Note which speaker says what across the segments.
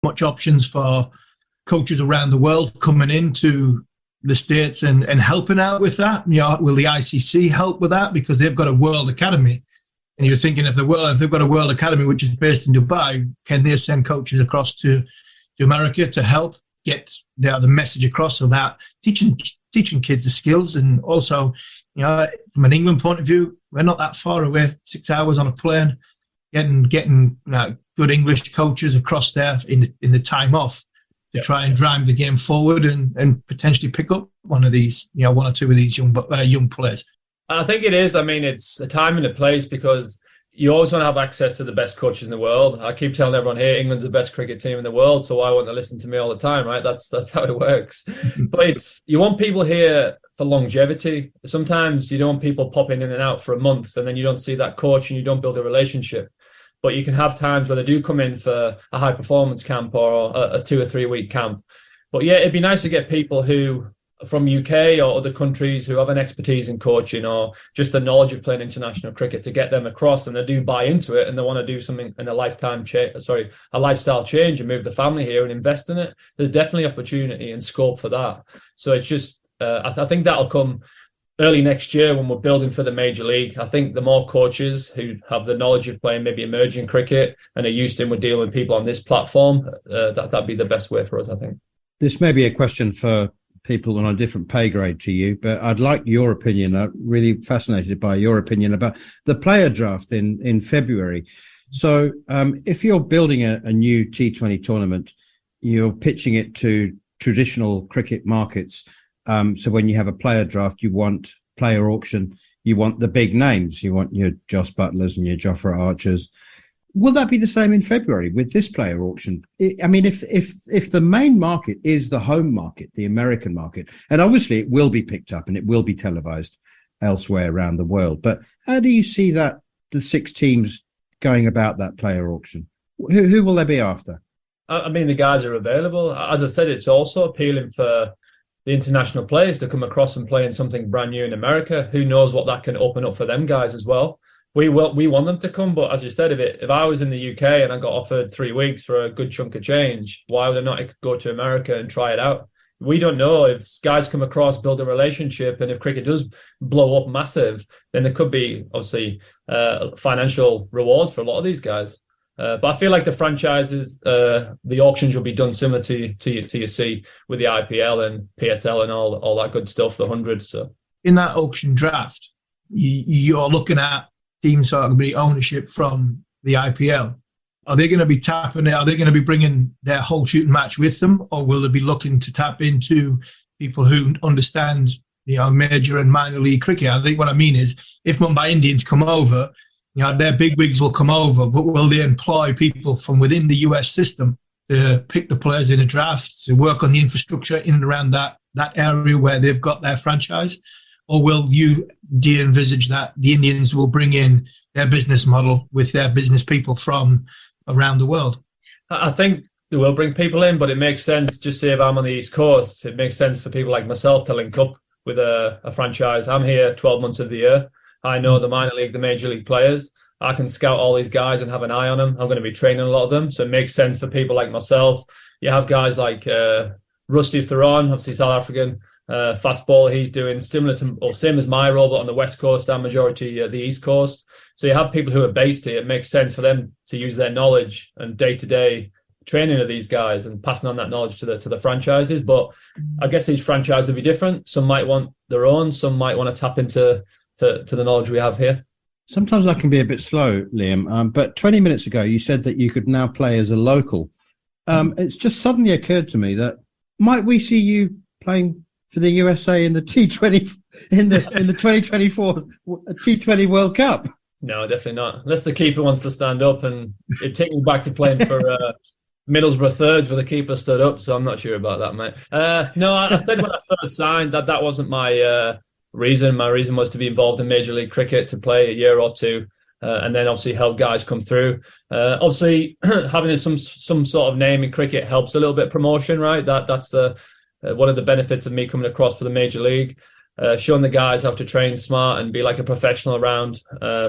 Speaker 1: much options for coaches around the world coming into the States and helping out with that. Will the ICC help with that? Because they've got a World Academy. And you're thinking, if they've got a World Academy, which is based in Dubai, can they send coaches across to America to help get the message across about teaching kids the skills? And also, from an England point of view, we're not that far away, 6 hours on a plane, getting good English coaches across there in the time off to try and drive the game forward and potentially pick up one or two of these young players.
Speaker 2: I think it is. I mean, it's a time and a place, because you always want to have access to the best coaches in the world. I keep telling everyone here, England's the best cricket team in the world, so why won't they listen to me all the time, right? That's how it works. But you want people here for longevity. Sometimes you don't want people popping in and out for a month, and then you don't see that coach and you don't build a relationship. But you can have times where they do come in for a high performance camp or a 2 or 3 week camp. But yeah, it'd be nice to get people who from UK or other countries who have an expertise in coaching or just the knowledge of playing international cricket, to get them across, and they do buy into it and they want to do something in a lifestyle change and move the family here and invest in it. There's definitely opportunity and scope for that. So it's just, I think that'll come early next year when we're building for the Major League. I think the more coaches who have the knowledge of playing maybe emerging cricket and are used to with dealing with people on this platform, that'd be the best way for us, I think.
Speaker 3: This may be a question for people on a different pay grade to you, but I'd like your opinion. I'm really fascinated by your opinion about the player draft in February. So if you're building a new T20 tournament, you're pitching it to traditional cricket markets. So when you have a player draft, you want player auction, you want the big names, you want your Joss Butlers and your Jofra Archers. Will that be the same in February with this player auction? I mean, if the main market is the home market, the American market, and obviously it will be picked up and it will be televised elsewhere around the world, but how do you see that the 6 teams going about that player auction? Who will they be after?
Speaker 2: I mean, the guys are available. As I said, it's also appealing for the international players to come across and play in something brand new in America. Who knows what that can open up for them guys as well. We want them to come, but as you said, if I was in the UK and I got offered 3 weeks for a good chunk of change, why would I not go to America and try it out? We don't know. If guys come across, build a relationship, and if cricket does blow up massive, then there could be obviously financial rewards for a lot of these guys. But I feel like the franchises, the auctions will be done similar to you see with the IPL and PSL and all that good stuff, the 100. So
Speaker 1: in that auction draft, you're looking at teams are going to be ownership from the IPL. Are they going to be tapping it? Are they going to be bringing their whole shooting match with them, or will they be looking to tap into people who understand, major and minor league cricket? I think what I mean is, if Mumbai Indians come over, their big wigs will come over, but will they employ people from within the US system to pick the players in a draft, to work on the infrastructure in and around that area where they've got their franchise? Or do you envisage that the Indians will bring in their business model with their business people from around the world?
Speaker 2: I think they will bring people in, but it makes sense, just say if I'm on the East Coast, it makes sense for people like myself to link up with a franchise. I'm here 12 months of the year. I know the minor league, the major league players. I can scout all these guys and have an eye on them. I'm going to be training a lot of them. So it makes sense for people like myself. You have guys like Rusty Theron, obviously South African, fast ball. He's doing similar to, or same as my role, but on the West Coast and majority the East Coast. So you have people who are based here. It makes sense for them to use their knowledge and day-to-day training of these guys and passing on that knowledge to the franchises. But I guess each franchise will be different. Some might want their own. Some might want to tap into the knowledge we have here.
Speaker 3: Sometimes I can be a bit slow, Liam. But 20 minutes ago, you said that you could now play as a local. It's just suddenly occurred to me that might we see you playing for the USA in the T20 in the 2024 T20 World Cup?
Speaker 2: No, definitely not. Unless the keeper wants to stand up, and it takes me back to playing for Middlesbrough Thirds where the keeper stood up. So I'm not sure about that, mate. No, I said when I first signed that wasn't my reason. My reason was to be involved in Major League Cricket, to play a year or two, and then obviously help guys come through. Obviously, having some sort of name in cricket helps a little bit promotion, right? That's the one of the benefits of me coming across for the Major League, showing the guys how to train smart and be like a professional around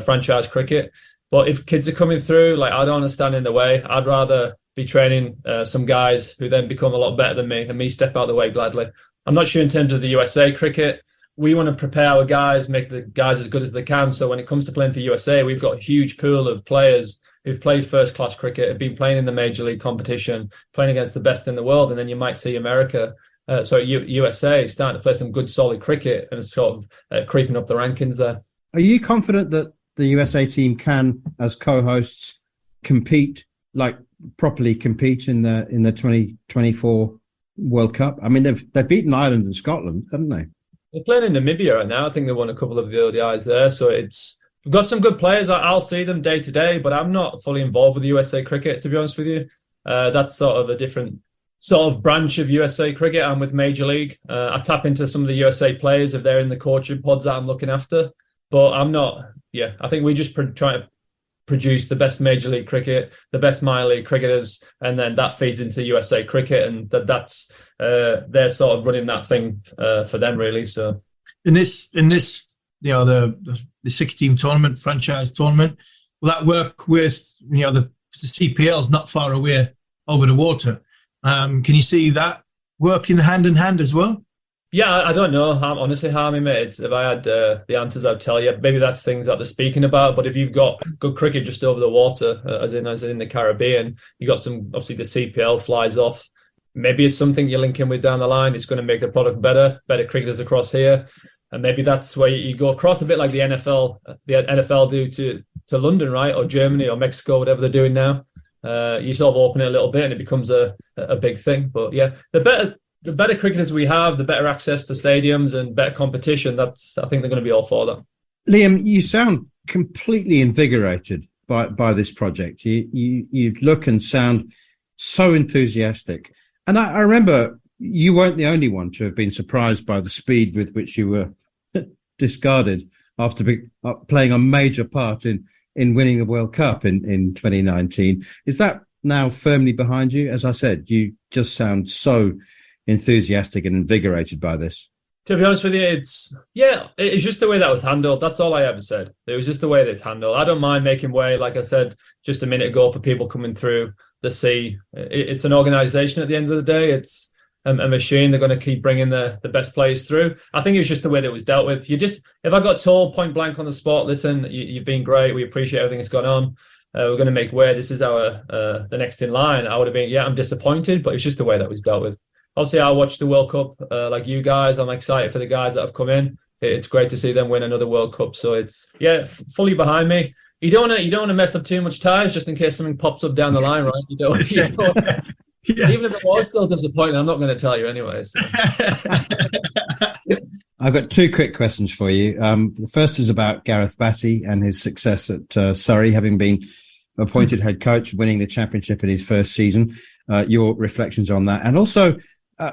Speaker 2: franchise cricket. But if kids are coming through, like, I don't want to stand in the way. I'd rather be training some guys who then become a lot better than me, and me step out of the way gladly. I'm not sure in terms of the USA cricket. We want to prepare our guys, make the guys as good as they can. So when it comes to playing for USA, we've got a huge pool of players who've played first-class cricket, have been playing in the major league competition, playing against the best in the world. And then you might see USA starting to play some good, solid cricket, and it's sort of creeping up the rankings there.
Speaker 3: Are you confident that the USA team can, as co-hosts, compete, like properly compete in the 2024 World Cup? I mean, they've beaten Ireland and Scotland, haven't they?
Speaker 2: They're playing in Namibia right now. I think they won a couple of the ODIs there. So we've got some good players. I'll see them day to day, but I'm not fully involved with the USA cricket, to be honest with you. That's sort of a different sort of branch of USA cricket. I'm with Major League. I tap into some of the USA players if they're in the coaching pods that I'm looking after. But I'm not, I think we just try to produce the best Major League cricket, the best minor league cricketers, and then that feeds into USA cricket, and that's they're sort of running that thing for them, really. So
Speaker 1: in this, the 6-team tournament, franchise tournament, will that work with the CPL's not far away over the water? Can you see that working hand in hand as well?
Speaker 2: Yeah, I don't know. Honestly, Harmy, mate, if I had the answers, I'd tell you. Maybe that's things that they're speaking about. But if you've got good cricket just over the water, as in the Caribbean, you got some. Obviously, the CPL flies off. Maybe it's something you're linking with down the line. It's going to make the product better cricketers across here, and maybe that's where you go across a bit like the NFL. The NFL do to London, right, or Germany or Mexico, whatever they're doing now. You sort of open it a little bit, and it becomes a big thing. But yeah, the better cricketers we have, the better access to stadiums and better competition. I think they're going to be all for that.
Speaker 3: Liam, you sound completely invigorated by this project. You look and sound so enthusiastic. And I remember you weren't the only one to have been surprised by the speed with which you were discarded after playing a major part in winning the World Cup in 2019. Is that now firmly behind you? As I said, you just sound so enthusiastic and invigorated by this.
Speaker 2: To be honest with you, it's just the way that was handled. That's all I ever said. It was just the way that it's handled. I don't mind making way, like I said just a minute ago, for people coming through the sea. It's an organization at the end of the day. It's a machine. They're going to keep bringing the best players through. I think it was just the way that it was dealt with. If I got told point blank on the spot, listen, you've been great, we appreciate everything that's gone on, we're going to make way, this is our the next in line, I would have been, I'm disappointed, but it's just the way that was dealt with. Obviously, I'll watch the World Cup like you guys. I'm excited for the guys that have come in. It's great to see them win another World Cup. So it's, fully behind me. You don't want to mess up too much ties just in case something pops up down the line, right? You don't even if it was still disappointing, I'm not going to tell you anyways.
Speaker 3: I've got two quick questions for you. The first is about Gareth Batty and his success at Surrey, having been appointed head coach, winning the championship in his first season. Your reflections on that. And also,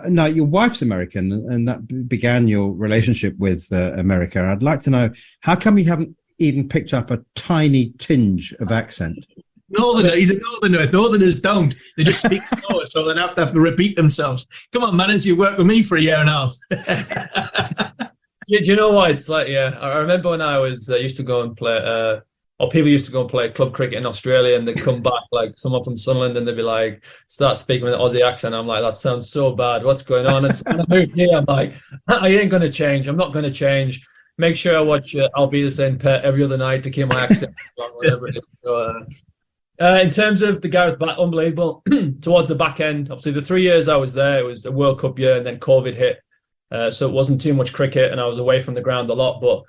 Speaker 3: now your wife's American, and that began your relationship with America. I'd like to know, how come you haven't even picked up a tiny tinge of accent?
Speaker 1: Northerner, he's a northerner. Northerners don't. They just speak slower, so they have to repeat themselves. Come on, man, you worked with me for a year and a half.
Speaker 2: Do you know what? It's like, I remember when I was used to go and play, or people used to go and play club cricket in Australia, and they'd come back, like someone from Sunderland, and they'd be like, start speaking with an Aussie accent. I'm like, that sounds so bad. What's going on? And so when I moved here, I'm like, I ain't going to change. I'm not going to change. Make sure I watch I'll Be the Same Pet every other night to keep my accent on, whatever it is. So, in terms of the Gareth Bat, unbelievable. Towards the back end, obviously the 3 years I was there, it was the World Cup year, and then COVID hit. So it wasn't too much cricket, and I was away from the ground a lot. But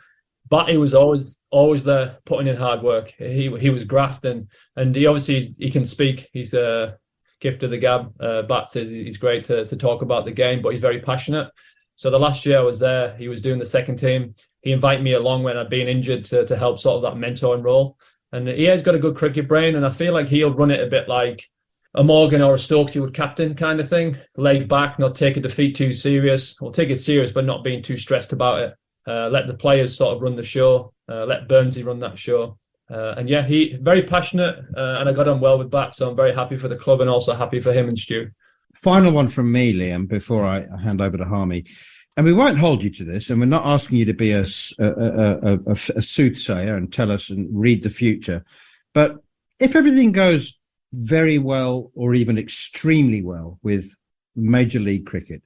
Speaker 2: Batty was always there, putting in hard work. He was grafting, and he can speak. He's a gift of the gab. Bat says he's great to talk about the game, but he's very passionate. So the last year I was there, he was doing the second team. He invited me along when I'd been injured to help sort of that mentoring role. And he has got a good cricket brain, and I feel like he'll run it a bit like a Morgan or a Stokesy would captain kind of thing. Laid back, not take a defeat too serious. Or take it serious, but not being too stressed about it. Let the players sort of run the show. Let Burnsy run that show. He very passionate, and I got on well with Bat, so I'm very happy for the club and also happy for him and Stu. Final
Speaker 3: one from me, Liam, before I hand over to Harmy. And we won't hold you to this, and we're not asking you to be a soothsayer and tell us and read the future. But if everything goes very well or even extremely well with Major League Cricket.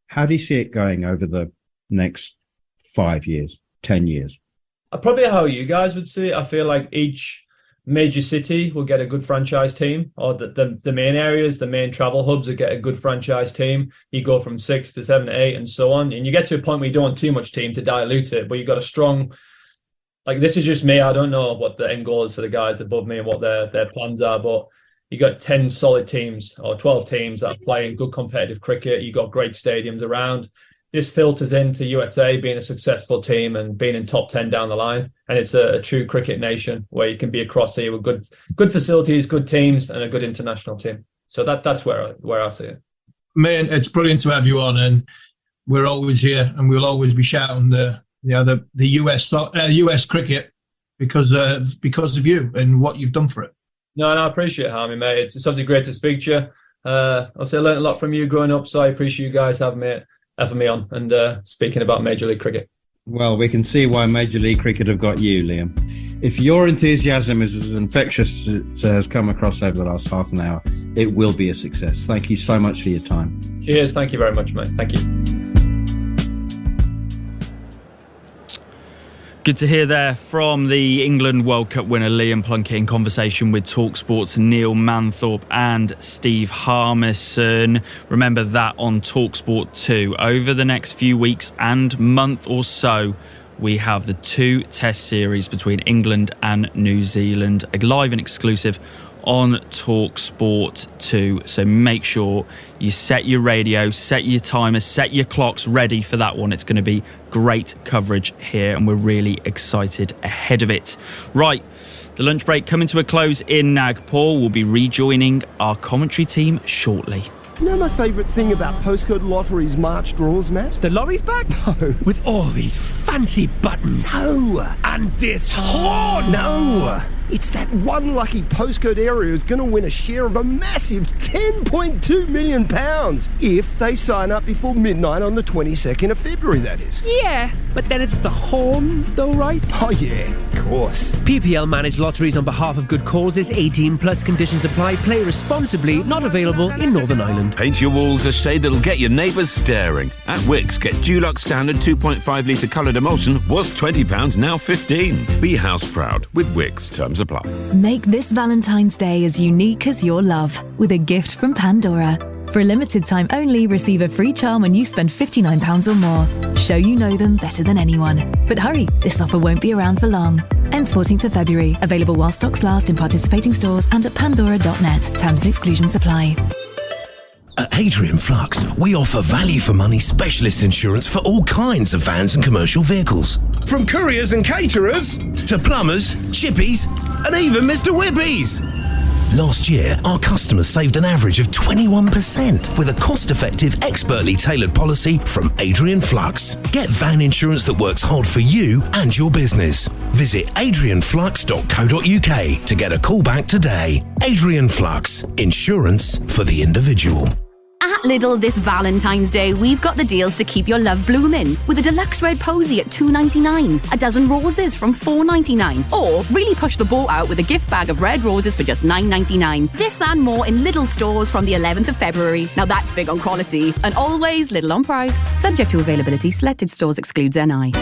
Speaker 3: How do you see it going over the next 5 years, 10 years?
Speaker 2: Probably how you guys would see it. I feel like each major city will get a good franchise team, or the main areas, the main travel hubs will get a good franchise team. You go from 6 to 7 to 8 and so on. And you get to a point where you don't want too much team to dilute it, but you've got a strong, like, this is just me. I don't know what the end goal is for the guys above me and what their plans are, but you got 10 solid teams or 12 teams that are playing good competitive cricket. You got great stadiums around. This filters into USA being a successful team and being in top 10 down the line. And it's a true cricket nation where you can be across here with good facilities, good teams, and a good international team. So that's where I see it.
Speaker 1: Man, it's brilliant to have you on, and we're always here, and we'll always be shouting the US cricket because of you and what you've done for it.
Speaker 2: No, I appreciate it, Harmy, mate. It's obviously great to speak to you. Obviously, I learned a lot from you growing up, so I appreciate you guys having me on and speaking about Major League Cricket.
Speaker 3: Well, we can see why Major League Cricket have got you, Liam. If your enthusiasm is as infectious as it has come across over the last half an hour, it will be a success. Thank you so much for your time.
Speaker 2: Cheers. Thank you very much, mate. Thank you.
Speaker 4: Good to hear there from the England World Cup winner Liam Plunkett in conversation with TalkSport's Neil Manthorpe and Steve Harmison. Remember that on TalkSport 2. Over the next few weeks and month or so, we have the 2 test series between England and New Zealand, live and exclusive on TalkSport 2. So make sure you set your radio, set your timers, set your clocks ready for that one. It's going to be great coverage here, and we're really excited ahead of it. Right, the lunch break coming to a close in Nagpur. We'll be rejoining our commentary team shortly.
Speaker 5: You know my favourite thing about Postcode Lottery's March draws, Matt?
Speaker 6: The lorry's back?
Speaker 5: No.
Speaker 6: With all these fancy buttons.
Speaker 5: No.
Speaker 6: And this horn.
Speaker 5: No. It's that one lucky postcode area who's going to win a share of a massive £10.2 million if they sign up before midnight on the 22nd of February, that is.
Speaker 6: Yeah, but then it's the horn, though, right?
Speaker 5: Oh, yeah, of course.
Speaker 6: PPL manage lotteries on behalf of good causes. 18 plus conditions apply. Play responsibly. Not available in Northern Ireland.
Speaker 7: Paint your walls a shade that'll get your neighbours staring. At Wickes, get Dulux Standard 2.5 litre coloured emulsion. Was £20, now £15. Be house proud with Wickes. Terms apply.
Speaker 8: Make this Valentine's Day as unique as your love with a gift from Pandora. For a limited time only, receive a free charm when you spend £59 or more. Show you know them better than anyone. But hurry, this offer won't be around for long. Ends 14th of February. Available while stocks last in participating stores and at pandora.net. Terms and exclusions apply.
Speaker 9: At Adrian Flux, we offer value-for-money specialist insurance for all kinds of vans and commercial vehicles. From couriers and caterers to plumbers, chippies, and even Mr. Whippies. Last year, our customers saved an average of 21% with a cost-effective, expertly tailored policy from Adrian Flux. Get van insurance that works hard for you and your business. Visit adrianflux.co.uk to get a call back today. Adrian Flux, insurance for the individual.
Speaker 10: At Lidl this Valentine's Day, we've got the deals to keep your love blooming. With a deluxe red posy at $2.99, a dozen roses from $4.99, or really push the boat out with a gift bag of red roses for just $9.99. This and more in Lidl stores from the 11th of February. Now that's big on quality, and always Lidl on price. Subject to availability, selected stores excludes NI.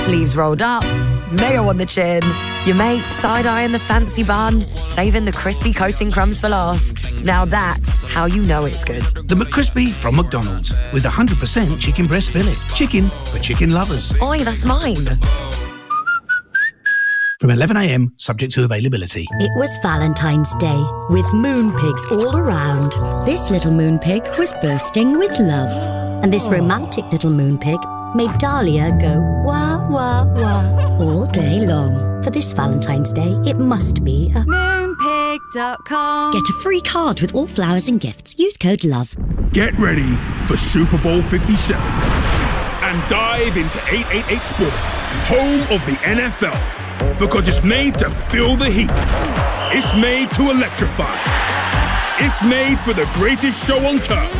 Speaker 11: Sleeves rolled up, mayo on the chin, your mate side-eyeing the fancy bun, saving the crispy coating crumbs for last. Now that's how you know it's good.
Speaker 12: The McCrispy from McDonald's with 100% chicken breast fillet. Chicken for chicken lovers.
Speaker 11: Oi, that's mine.
Speaker 12: From 11 a.m, subject to availability.
Speaker 13: It was Valentine's Day, with moon pigs all around. This little moon pig was bursting with love. And this romantic little moon pig made Dahlia go wah, wah, wah all day long. For this Valentine's Day, it must be a
Speaker 14: moonpig.com.
Speaker 13: Get a free card with all flowers and gifts. Use code LOVE.
Speaker 15: Get ready for Super Bowl 57 and dive into 888 Sport, home of the NFL, because it's made to feel the heat. It's made to electrify. It's made for the greatest show on turf.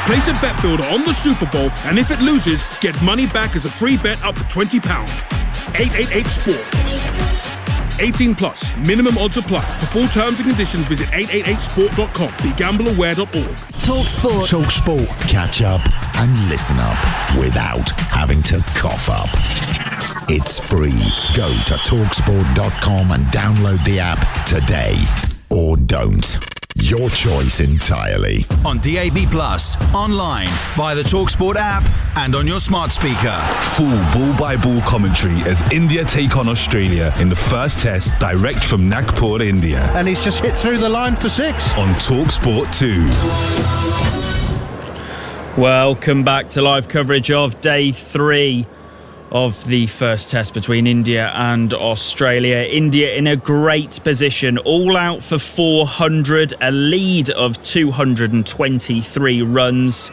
Speaker 15: Place a bet builder on the Super Bowl, and if it loses, get money back as a free bet up to £20. 888 Sport. 18 plus. Minimum odds apply. For full terms and conditions, visit 888sport.com. BeGambleAware.org.
Speaker 16: TalkSport. TalkSport. Catch up and listen up without having to cough up. It's free. Go to TalkSport.com and download the app today. Or don't. Your choice entirely.
Speaker 17: On DAB+, online, via the TalkSport app, and on your smart speaker.
Speaker 18: Full ball-by-ball commentary as India take on Australia in the first test direct from Nagpur, India.
Speaker 3: And he's just hit through the line for 6.
Speaker 18: On TalkSport 2.
Speaker 4: Welcome back to live coverage of day 3 of the first test between India and Australia. India in a great position, all out for 400, a lead of 223 runs.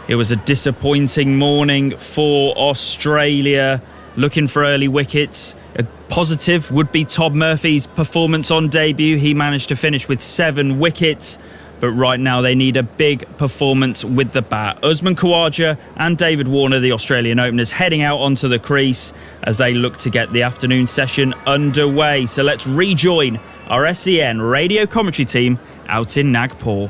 Speaker 4: It was a disappointing morning for Australia, looking for early wickets. A positive would be Todd Murphy's performance on debut. He managed to finish with 7 wickets. But right now they need a big performance with the bat. Usman Khawaja and David Warner, the Australian openers, heading out onto the crease as they look to get the afternoon session underway. So let's rejoin our SEN radio commentary team out in Nagpur.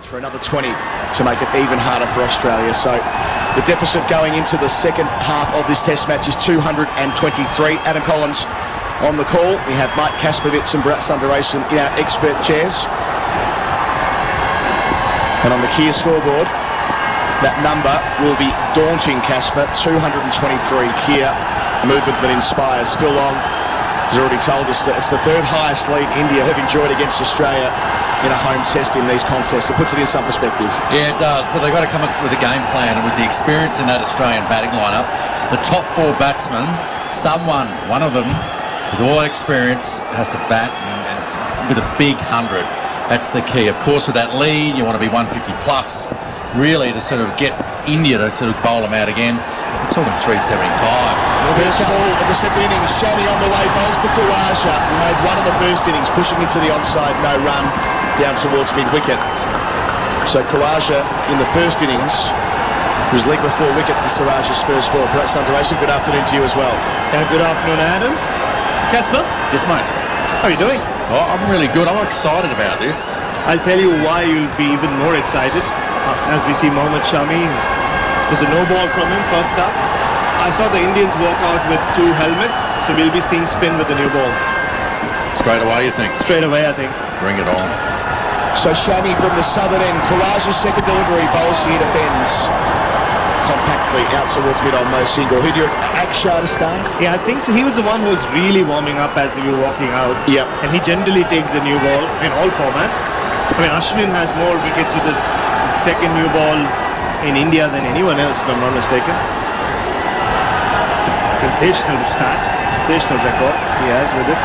Speaker 19: For another 20 to make it even harder for Australia. So the deficit going into the second half of this test match is 223. Adam Collins on the call. We have Mike Kaspovitz and Bharat Sundaresan in our expert chairs. And on the Kia scoreboard, that number will be daunting, Casper. 223 Kia, movement that inspires. Phil Long has already told us that it's the third highest lead India have enjoyed against Australia in a home test in these contests. It puts it in some perspective.
Speaker 20: Yeah, it does, but they've got to come up with a game plan, and with the experience in that Australian batting lineup, the top 4 batsmen, one of them, with all that experience, has to bat and with a big 100. That's the key. Of course, with that lead, you want to be 150 plus, really, to sort of get India to sort of bowl them out again. We're talking 375.
Speaker 19: First ball of the second innings, Shami on the way, bowls to Khawaja, who made 1 in the first innings, pushing into the onside, no run, down towards mid-wicket. So Khawaja, in the first innings, was leg before wicket to Siraj's first ball. Bharat Sundaresan, good afternoon to you as well.
Speaker 21: Good afternoon, Adam. Casper?
Speaker 20: Yes, mate.
Speaker 21: How are you doing?
Speaker 20: Oh, I'm really good. I'm excited about this.
Speaker 21: I'll tell you why you'll be even more excited as we see Mohammad Shami. It was a no ball from him first up. I saw the Indians walk out with 2 helmets, so we'll be seeing spin with the new ball.
Speaker 20: Straight away, you think?
Speaker 21: Straight away, I think.
Speaker 20: Bring it on.
Speaker 19: So Shami from the southern end, Khawaja's second delivery, bowls here, defends compactly out towards mid on no single. Who do you Akshar to start?
Speaker 21: Yeah, I think so. He was the one who was really warming up as we were walking out.
Speaker 19: Yep.
Speaker 21: And he generally takes the new ball in all formats. I mean, Ashwin has more wickets with his second new ball in India than anyone else, if I'm not mistaken. It's a sensational start, sensational record he has with it.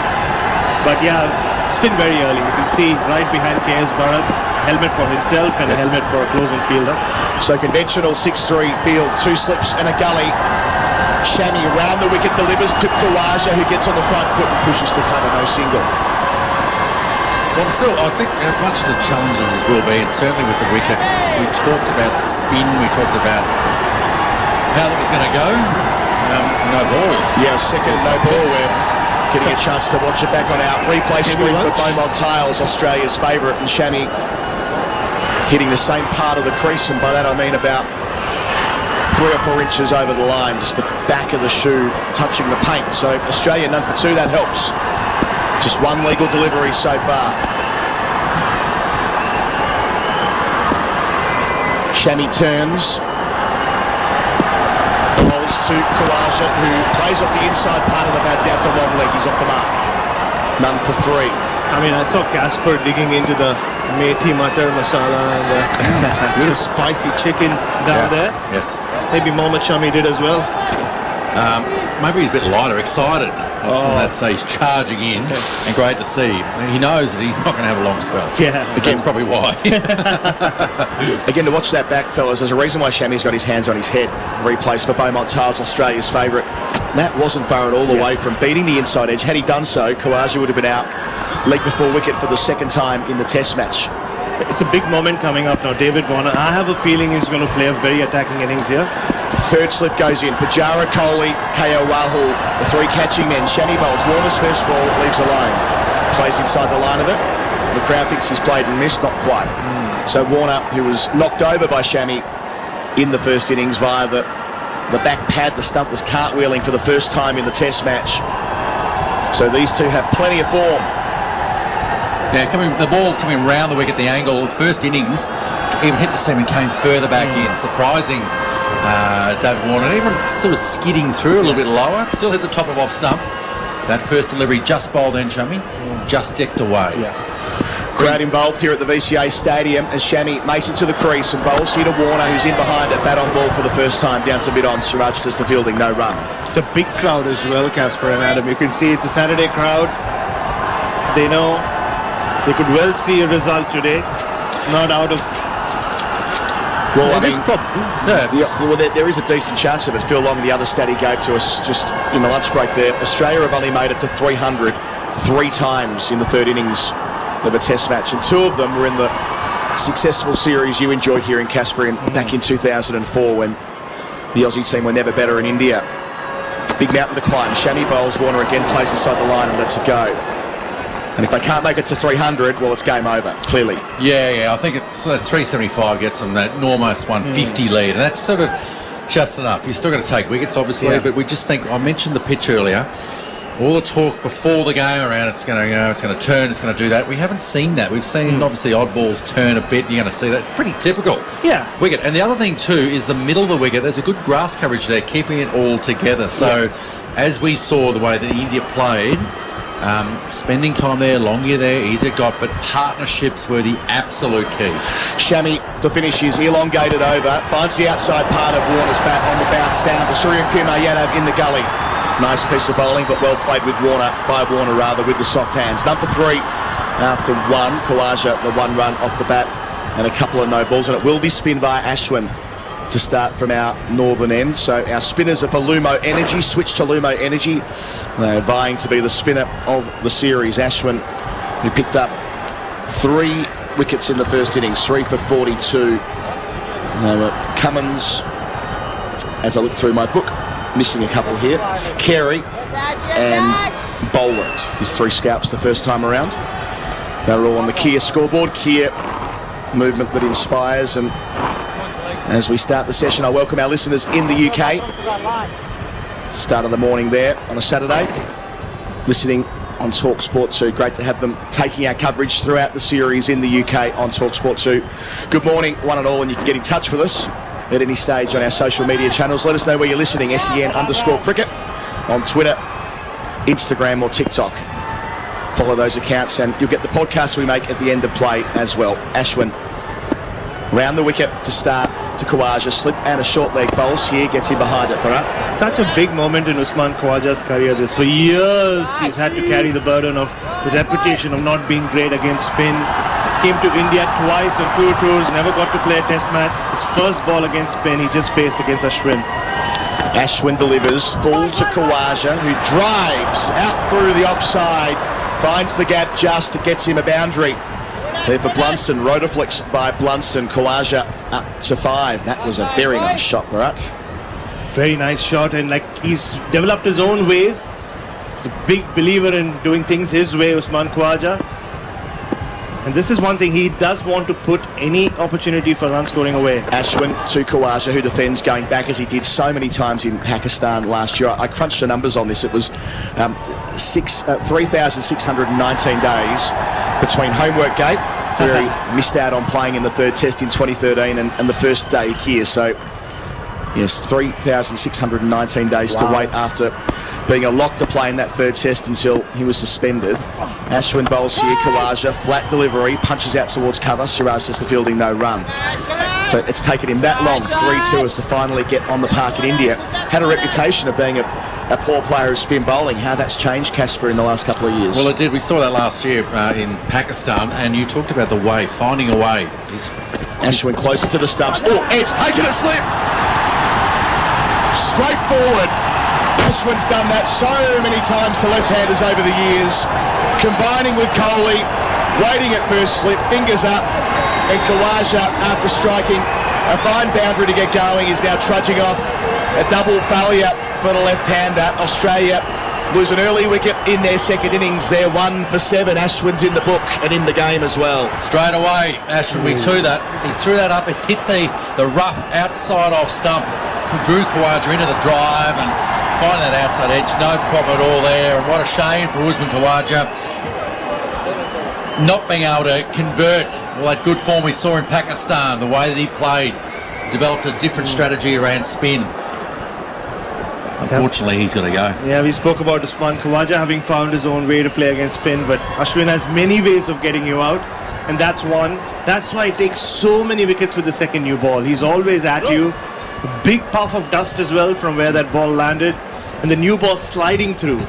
Speaker 21: But yeah, spin very early. You can see right behind KS Bharat, helmet for himself and a helmet for a closing fielder.
Speaker 19: So conventional 6-3 field, 2 slips and a gully. Shami around the wicket, delivers to Khawaja, who gets on the front foot and pushes to cover, no single.
Speaker 20: Well, still, I think as much as the challenges as will be, and certainly with the wicket, we talked about the spin, we talked about how that was going to go. No ball.
Speaker 19: Yeah, second no ball. We're getting a chance to watch it back on our replay screen for Beaumont Tiles, Australia's favourite, and Shami hitting the same part of the crease, and by that I mean about 3 or 4 inches over the line, just the back of the shoe touching the paint. So Australia none for 2, that helps. Just 1 legal delivery so far. Shami turns, bowls to Khawaja, who plays off the inside part of the bat down to long leg. He's off the mark. None for 3.
Speaker 21: I mean, I saw Casper digging into the methi matar masala and the spicy chicken down there.
Speaker 20: Yes.
Speaker 21: Maybe Mohammad Shami did as well.
Speaker 20: Maybe he's a bit lighter, excited. That's he's charging in, and great to see. He knows that he's not going to have a long spell.
Speaker 21: Yeah,
Speaker 20: that's probably why.
Speaker 19: Again, to watch that back, fellas, there's a reason why Shami's got his hands on his head. Replays for Beaumont Tiles, Australia's favourite. That wasn't far at all away from beating the inside edge. Had he done so, Khawaja would have been out leg before wicket for the second time in the test match.
Speaker 21: It's a big moment coming up now. David Warner, I have a feeling he's going to play a very attacking innings here.
Speaker 19: Third slip goes in. Pujara, Kohli, KO Rahul, the three catching men. Shani bowls. Warner's first ball leaves alone. Plays inside the line of it. The crowd thinks he's played and missed. Not quite. So Warner, who was knocked over by Shami in the first innings via the back pad, the stump was cartwheeling for the first time in the Test match. So these two have plenty of form.
Speaker 20: Yeah, the ball coming round the wicket, the angle, first innings, even hit the seam and came further back in. Surprising David Warner, even sort of skidding through a little bit lower, still hit the top of off stump. That first delivery just bowled in, Shami, just decked away.
Speaker 19: Yeah. Crowd involved here at the VCAS Stadium as Shami makes it to the crease and bowls here to Warner, who's in behind it, bat on ball for the first time, down to mid-on. Siraj just the fielding, no run.
Speaker 21: It's a big crowd as well, Casper and Adam. You can see it's a Saturday crowd. They know they could well see a result today. It's not out of...
Speaker 19: Well, there is a decent chance of it. Phil Long, the other stat he gave to us just in the lunch break there, Australia have only made it to 300 3 times in the third innings of a Test match, and 2 of them were in the successful series you enjoyed here in Casper back in 2004 when the Aussie team were never better in India. It's a big mountain to climb. Shami bowls, Warner again plays inside the line and lets it go. And if they can't make it to 300, well, it's game over, clearly.
Speaker 20: Yeah, I think it's 375 gets them that almost 150 lead, and that's sort of just enough. You're still going to take wickets, obviously, but we just think, I mentioned the pitch earlier, all the talk before the game around it's going to turn, it's going to do that. We haven't seen that. We've seen, obviously, odd balls turn a bit. You're going to see that. Pretty typical.
Speaker 21: Yeah.
Speaker 20: Wicket. And the other thing, too, is the middle of the wicket. There's a good grass coverage there, keeping it all together. So, as we saw the way that India played, spending time there, longer there, easier got, but partnerships were the absolute key.
Speaker 19: Shami, to finish his elongated over, finds the outside part of Warner's bat on the bounce down to Surya Kumar Yadav in the gully. Nice piece of bowling, but well played with Warner, with the soft hands. Number 3 after 1, Khawaja, the 1 run off the bat and a couple of no balls, and it will be spin by Ashwin to start from our northern end. So our spinners are for Lumo Energy, switch to Lumo Energy. They're vying to be the spinner of the series. Ashwin, who picked up 3 wickets in the first innings, 3 for 42. Cummins, as I look through my book, missing a couple here. Carey and Boland, his 3 scalps the first time around. They're all on the Kia scoreboard. Kia, movement that inspires. And as we start the session, I welcome our listeners in the UK. Start of the morning there on a Saturday, listening on TalkSport 2. Great to have them taking our coverage throughout the series in the UK on TalkSport 2. Good morning, one and all, and you can get in touch with us at any stage on our social media channels. Let us know where you're listening, SEN_cricket on Twitter, Instagram or TikTok. Follow those accounts and you'll get the podcast we make at the end of play as well. Ashwin, round the wicket to start to Khawaja, slip and a short leg bowls here, gets in behind it. Bharat.
Speaker 21: Such a big moment in Usman Khawaja's career. This for years he's had to carry the burden of the reputation of not being great against spin. Came to India twice on 2 tours, never got to play a Test match. His first ball against spin he just faced against Ashwin.
Speaker 19: Ashwin delivers full to Khawaja, who drives out through the offside, finds the gap just, gets him a boundary. There for Blunston, Rotaflex by Blunston. Khawaja up to 5. That was a very nice shot, Bharat.
Speaker 21: Very nice shot, and like he's developed his own ways. He's a big believer in doing things his way, Usman Khawaja. And this is one thing, he does want to put any opportunity for run scoring away.
Speaker 19: Ashwin to Khawaja, who defends going back as he did so many times in Pakistan last year. I crunched the numbers on this. It was 3,619 days between homework gate, where he missed out on playing in the 3rd Test in 2013 and the first day here. So, yes, 3,619 days to wait after being a lock to play in that 3rd Test until he was suspended. Ashwin bowls here, Khawaja, flat delivery, punches out towards cover. Siraj just the fielding, no run. So it's taken him that long, 3-2, as to finally get on the park in India. Had a reputation of being a poor player of spin bowling. How that's changed, Casper, in the last couple of years.
Speaker 20: Well, it did. We saw that last year in Pakistan, and you talked about the way, finding a way.
Speaker 19: Ashwin closer to the stumps. Oh, Edge taking a slip. Straight forward. Ashwin's done that so many times to left-handers over the years, combining with Kohli, waiting at first slip, fingers up, And Khawaja, after striking a fine boundary to get going, is now trudging off. A double failure for the left-hander. Australia lose an early wicket in their second innings. They're 1 for 7. Ashwin's in the book and in the game as well.
Speaker 20: Straight away, Ashwin, we threw that. He threw that up. It's hit the rough outside off stump. Drew Khawaja into the drive and finding that outside edge. No problem at all there. And what a shame for Usman Khawaja not being able to convert all that good form we saw in Pakistan, the way that he played, developed a different strategy around spin. Unfortunately, he's got to go.
Speaker 21: Yeah, we spoke about Usman Khawaja having found his own way to play against spin, but Ashwin has many ways of getting you out, and that's one. That's why he takes so many wickets with the second new ball. He's always at you. A big puff of dust as well from where that ball landed, and the new ball sliding through.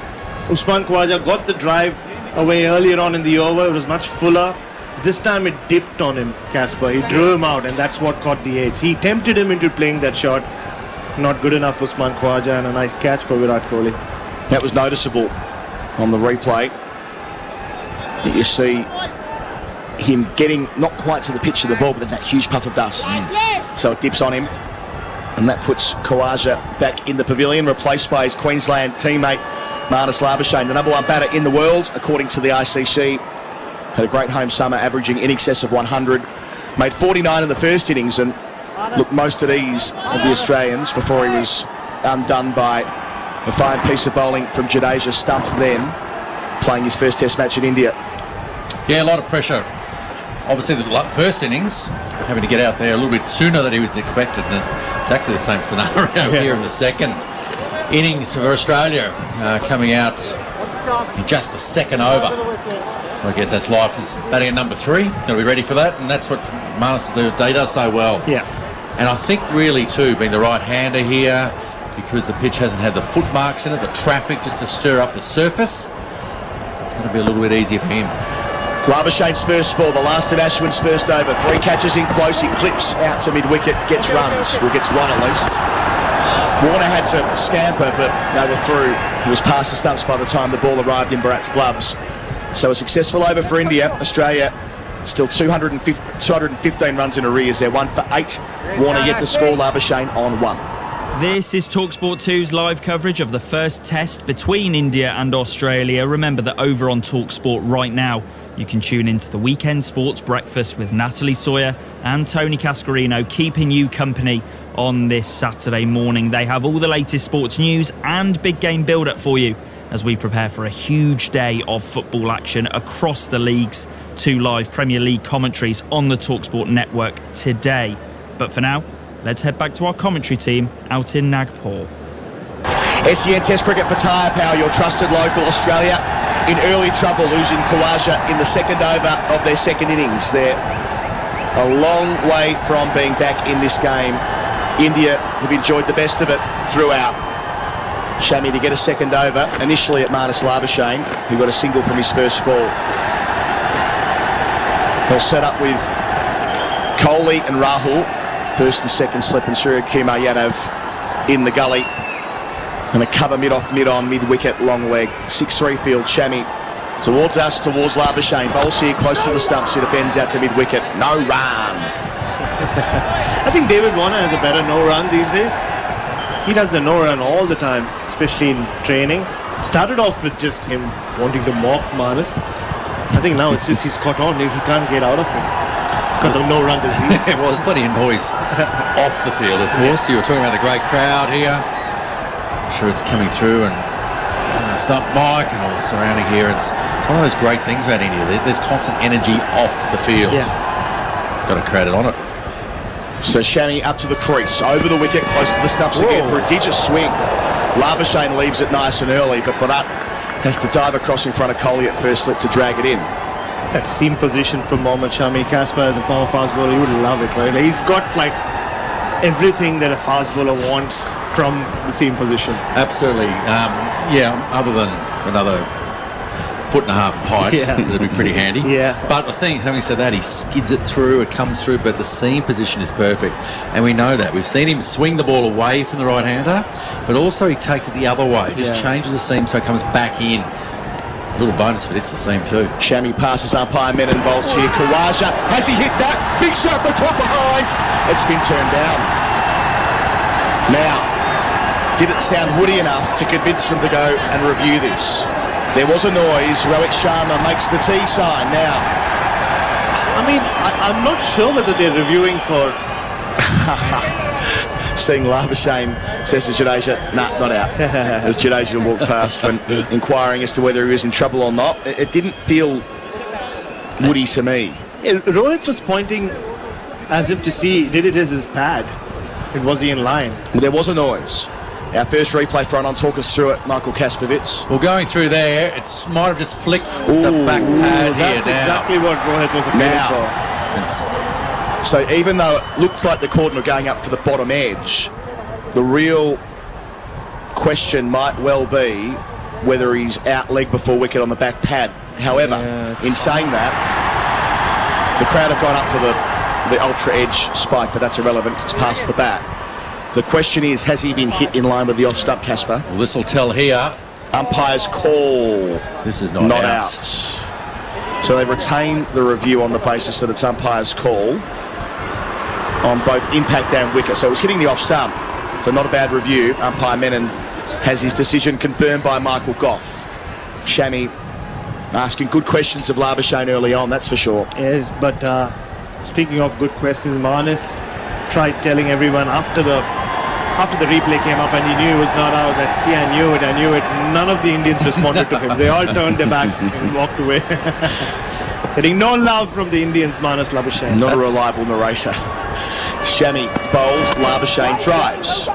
Speaker 21: Usman Khawaja got the drive away earlier on in the over. It was much fuller. This time it dipped on him, Casper. He drew him out, and that's what caught the edge. He tempted him into playing that shot. Not good enough for Usman Khawaja, and a nice catch for Virat Kohli.
Speaker 19: That was noticeable on the replay. You see him getting not quite to the pitch of the ball, but then that huge puff of dust. So it dips on him, and that puts Khawaja back in the pavilion, replaced by his Queensland teammate Marnus Labuschagne, the number 1 batter in the world, according to the ICC. Had a great home summer, averaging in excess of 100. Made 49 in the first innings and looked most at ease of the Australians before he was undone by a fine piece of bowling from Jadeja Stumps, then playing his first test match in India.
Speaker 20: Yeah, a lot of pressure. Obviously, the first innings, having to get out there a little bit sooner than he was expected. And exactly the same scenario here in the second innings for Australia, coming out in just the second over. I guess that's life, is batting at number 3. Got to be ready for that, and that's what Marnus does so well.
Speaker 21: Yeah.
Speaker 20: And I think really too, being the right-hander here, because the pitch hasn't had the footmarks in it, the traffic just to stir up the surface, it's going to be a little bit easier for him.
Speaker 19: Labuschagne's first ball, the last of Ashwin's first over. 3 catches in close, he clips out to mid-wicket, gets runs, well, gets 1 at least. Warner had to scamper, but they were through. He was past the stumps by the time the ball arrived in Bharat's gloves. So a successful over for India. Australia still 215 runs in arrears. They're 1 for 8. Warner yet to score. Labuschagne on 1.
Speaker 4: This is TalkSport 2's live coverage of the first test between India and Australia. Remember that over on TalkSport right now, you can tune into the Weekend Sports Breakfast with Natalie Sawyer and Tony Cascarino, keeping you company on this Saturday morning. They have all the latest sports news and big game build-up for you as we prepare for a huge day of football action across the leagues. 2 live Premier League commentaries on the TalkSport network today. But for now, let's head back to our commentary team out in Nagpur.
Speaker 19: SEN Test Cricket for Tyre Power, your trusted local. Australia in early trouble, losing Khawaja in the second over of their second innings. They're a long way from being back in this game. India have enjoyed the best of it throughout. Shami to get a second over, initially at Marnus Labuschagne, who got a single from his first ball. They'll set up with Kohli and Rahul, first and second slip, and Surya Kumar Yadav in the gully. And a cover mid-on, mid-wicket, long leg. 6-3 field, Shami towards us, towards Labuschagne. Bowls here close to the stumps, who defends out to mid-wicket. No run.
Speaker 21: I think David Warner has a better no-run these days. He does the no-run all the time, especially in training. Started off with just him wanting to mock Marnus. I think now it's just he's caught on. He can't get out of it. He's got the no-run disease.
Speaker 20: Well, there's plenty of noise off the field, of course. You were talking about the great crowd here. I'm sure it's coming through, and stump mic and all the surrounding here. It's one of those great things about India. There's constant energy off the field.
Speaker 21: Yeah.
Speaker 20: Got to credit on it.
Speaker 19: So Shami up to the crease, over the wicket, close to the stumps again. Prodigious swing. Labuschagne leaves it nice and early, but Bharat has to dive across in front of Kohli at first slip to drag it in.
Speaker 21: It's that seam position from Mohammad Shami. Casper, as a former fast bowler, he would love it, right? Like, he's got like everything that a fast bowler wants from the seam position.
Speaker 20: Absolutely. Other than another 1.5 foot of height, that'd be pretty handy.
Speaker 21: Yeah.
Speaker 20: But I think, having said that, he skids it through, it comes through, but the seam position is perfect. And we know that. We've seen him swing the ball away from the right-hander, but also he takes it the other way. Just changes the seam so it comes back in. Little bonus if it's the same too.
Speaker 19: Shami passes umpire Menon, bowls here. Kawaja, has he hit that? Big shot for top behind. It's been turned down. Now, did it sound woody enough to convince them to go and review this? There was a noise. Rohit Sharma makes the T sign now.
Speaker 21: I mean, I'm not sure whether they're reviewing for...
Speaker 19: Seeing Labuschagne says to Jadeja, nah, not out. As Jadeja walked past when inquiring as to whether he was in trouble or not. It didn't feel woody to me.
Speaker 21: Yeah, Rohit was pointing as if to see, did it as his pad? Was he in line?
Speaker 19: Well, there was a noise. Our first replay front on, talk us through it, Michael Kaspovitz.
Speaker 20: Well, going through there, it might have just flicked the back pad here.
Speaker 21: That's exactly what Rohit was appealing for.
Speaker 19: So even though it looks like the cordon are going up for the bottom edge, the real question might well be whether he's out leg before wicket on the back pad. However, in saying that, the crowd have gone up for the ultra edge spike, but that's irrelevant. It's past the bat. The question is, has he been hit in line with the off stump, Casper?
Speaker 20: Well, this will tell here.
Speaker 19: Umpire's call.
Speaker 20: This is not out.
Speaker 19: So they've retained the review on the basis that it's umpire's call on both impact and wicket. So it was hitting the off stump. So not a bad review. Umpire Menon has his decision confirmed by Michael Goff. Shami asking good questions of Labuschagne early on, that's for sure.
Speaker 21: Yes, but speaking of good questions, Marnus tried telling everyone after the replay came up and he knew it was not out that, see, I knew it. None of the Indians responded to him. They all turned their back and walked away. Getting no love from the Indians, Marnus Labuschagne.
Speaker 19: Not a reliable narrator. Shami bowls, Labuschagne drives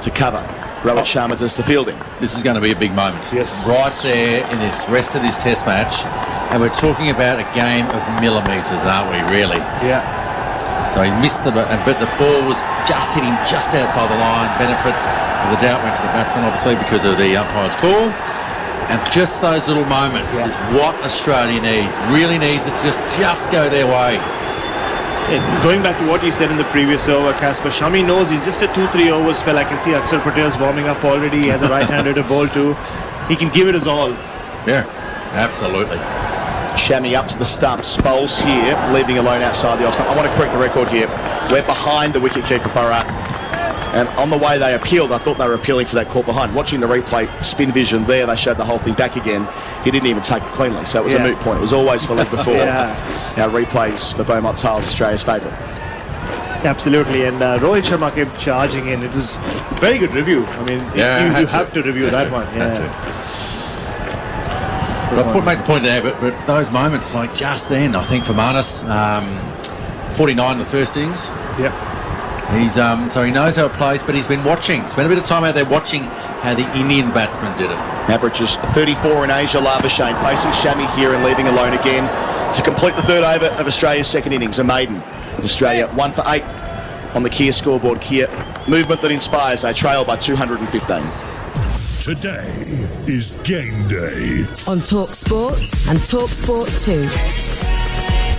Speaker 19: to cover. Rohit Sharma does the fielding.
Speaker 20: This is going to be a big moment.
Speaker 21: Yes.
Speaker 20: Right there in this rest of this test match. And we're talking about a game of millimetres, aren't we, really?
Speaker 21: Yeah.
Speaker 20: So he missed but the ball was just hitting just outside the line. Benefit of the doubt went to the batsman, obviously, because of the umpire's call. And just those little moments is what Australia needs. Really needs it to just go their way.
Speaker 21: Yeah, going back to what you said in the previous over, Casper, Shami knows he's just a 2-3 over spell. I can see Akshar Patel's warming up already. He has a right-hander to bowl too. He can give it his all.
Speaker 20: Yeah, absolutely.
Speaker 19: Shami up to the stumps, bowls here, leaving alone outside the off stump. I want to correct the record here. We're behind the wicketkeeper, Bharat. And on the way they appealed, I thought they were appealing for that call behind. Watching the replay, spin vision there, they showed the whole thing back again. He didn't even take it cleanly, so it was a moot point. It was always for leg before. Our replays for Beaumont Tiles, Australia's favourite.
Speaker 21: Absolutely, and Rohit Sharma kept charging in. It was a very good review. I mean, you have to review that one.
Speaker 20: But I make the point there, but those moments, like just then, I think for Marnus, 49 in the first innings.
Speaker 21: Yep.
Speaker 20: He's so he knows how it plays, but he's been watching. Spent a bit of time out there watching how the Indian batsman did it.
Speaker 19: Averages 34 in Asia. Labuschagne facing Shami here and leaving alone again to complete the third over of Australia's second innings. A maiden. Australia 1 for 8 on the Kia scoreboard. Kia movement that inspires. They trail by 215.
Speaker 1: Today is game day
Speaker 11: on Talk Sport and Talk Sport 2.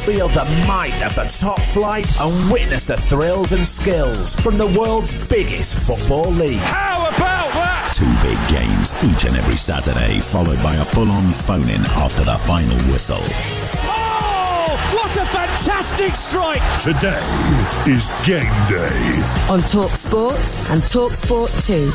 Speaker 22: Feel the might of the top flight and witness the thrills and skills from the world's biggest football league.
Speaker 1: How about that?
Speaker 16: 2 big games each and every Saturday, followed by a full-on phone-in after the final whistle.
Speaker 1: Oh, what a fantastic strike! Today is game day
Speaker 11: on Talk Sport and Talk Sport 2.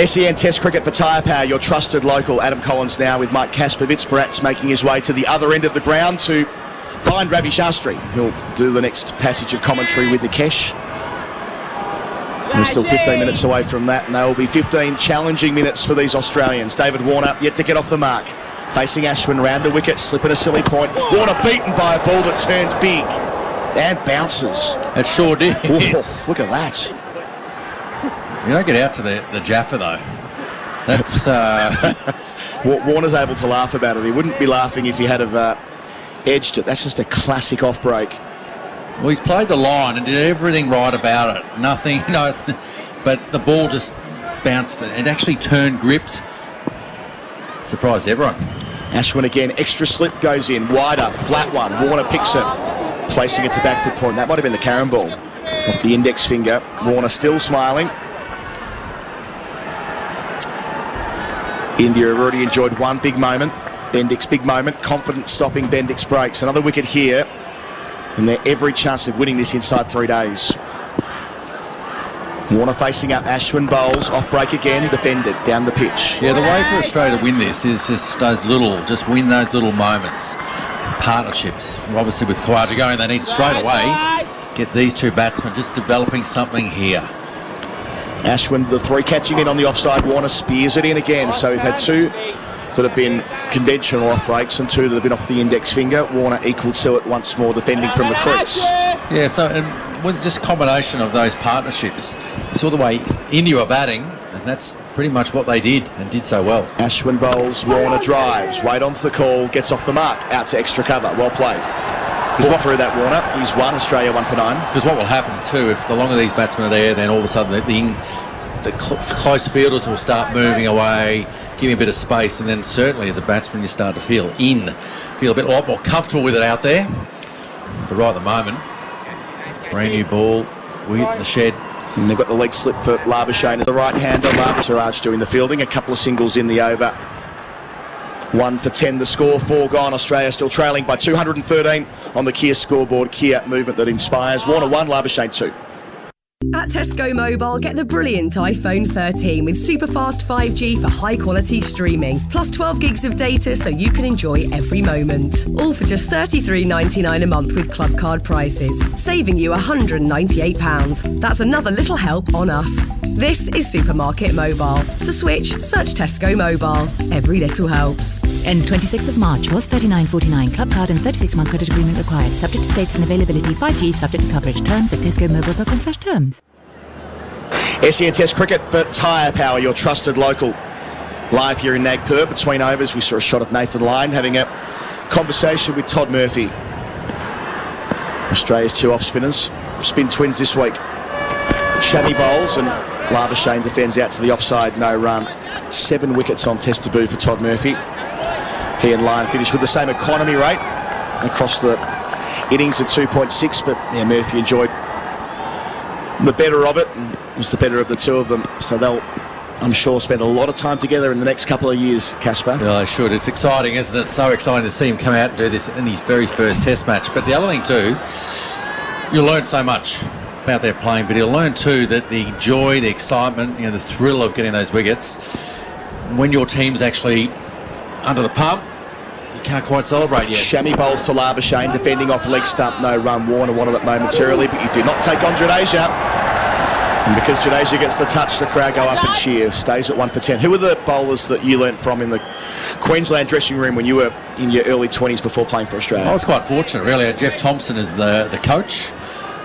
Speaker 19: SEN Test Cricket for Tyre Power, your trusted local. Adam Collins now with Mike Kaspovitz. Bharat's making his way to the other end of the ground to find Ravi Shastri. He'll do the next passage of commentary with Nikesh. We're still 15 minutes away from that, and there will be 15 challenging minutes for these Australians. David Warner yet to get off the mark. Facing Ashwin round the wicket, slipping a silly point. Warner beaten by a ball that turns big and bounces.
Speaker 20: It sure did.
Speaker 19: Ooh, look at that.
Speaker 20: You don't get out to the Jaffa though. That's
Speaker 19: Warner's able to laugh about it. He wouldn't be laughing if he had edged it. That's just a classic off break.
Speaker 20: Well, he's played the line and did everything right about it. Nothing, but the ball just bounced and it actually turned gripped. Surprised everyone.
Speaker 19: Ashwin again, extra slip goes in, wider, flat one. Warner picks it, placing it to backward point. That might have been the Karen ball off the index finger. Warner still smiling. India have already enjoyed one big moment. Bendick's big moment. Confident stopping Bendick's breaks. Another wicket here. And they're every chance of winning this inside 3 days. Warner facing up. Ashwin bowls. Off break again. Defended down the pitch.
Speaker 20: Yeah, the way for Australia to win this is just win those little moments. Partnerships. Obviously with Khawaja going, they need straight away get these two batsmen just developing something here.
Speaker 19: Ashwin, the 3 catching in on the offside. Warner spears it in again. So we've had 2 that have been conventional off breaks and 2 that have been off the index finger. Warner equal to it once more, defending from the crease.
Speaker 20: Yeah, so and with just combination of those partnerships, you saw the way India were batting, and that's pretty much what they did, and did so well.
Speaker 19: Ashwin bowls, Warner drives, Wade on's the call, gets off the mark, out to extra cover, well played. What through that Warner, he's won, Australia 1 for 9.
Speaker 20: Because what will happen too, if the longer these batsmen are there, then all of a sudden the close fielders will start moving away, giving a bit of space, and then certainly as a batsman you start to feel a lot more comfortable with it out there. But right at the moment, brand new ball, we hit in the shed.
Speaker 19: And they've got the leg slip for Labuschagne, the right-hander. Siraj doing the fielding, a couple of singles in the over. 1 for 10 the score, 4 gone. Australia still trailing by 213 on the Kia scoreboard. Kia movement that inspires. Warner 1, Labuschagne 2.
Speaker 2: At Tesco Mobile, get the brilliant iPhone 13 with super fast 5G for high quality streaming, plus 12 gigs of data so you can enjoy every moment. All for just $33.99 a month with club card prices, saving you £198. That's another little help on us. This is Supermarket Mobile. To switch, search Tesco Mobile. Every little helps.
Speaker 8: Ends 26th of March. Was $39.49. Club card and 36-month credit agreement required. Subject to status and availability. 5G subject to coverage. Terms at tescomobile.com/terms.
Speaker 19: SEN Test Cricket for Tyre Power, your trusted local. Live here in Nagpur. Between overs, we saw a shot of Nathan Lyon having a conversation with Todd Murphy. Australia's 2 off-spinners. Spin twins this week. Shami bowls and Labuschagne defends out to the offside, no run. 7 wickets on Test debut for Todd Murphy. He and Lyon finished with the same economy rate across the innings of 2.6, but yeah, Murphy enjoyed the better of it and was the better of the 2 of them. So they'll, I'm sure, spend a lot of time together in the next couple of years, Casper.
Speaker 20: Yeah, they should. It's exciting, isn't it? So exciting to see him come out and do this in his very first Test match. But the other thing too, you'll learn so much about their playing, but you'll learn too that the joy, the excitement, the thrill of getting those wickets, when your team's actually under the pump, you can't quite celebrate yet.
Speaker 19: Shami bowls to Labuschagne, defending off leg stump, no run. Warner wanted it momentarily, but you do not take on Jadeja. And because Jadeja gets the touch, the crowd go up and cheer. Stays at 1 for 10. Who were the bowlers that you learnt from in the Queensland dressing room when you were in your early 20s before playing for Australia?
Speaker 20: I was quite fortunate, really. I had Jeff Thompson as the coach.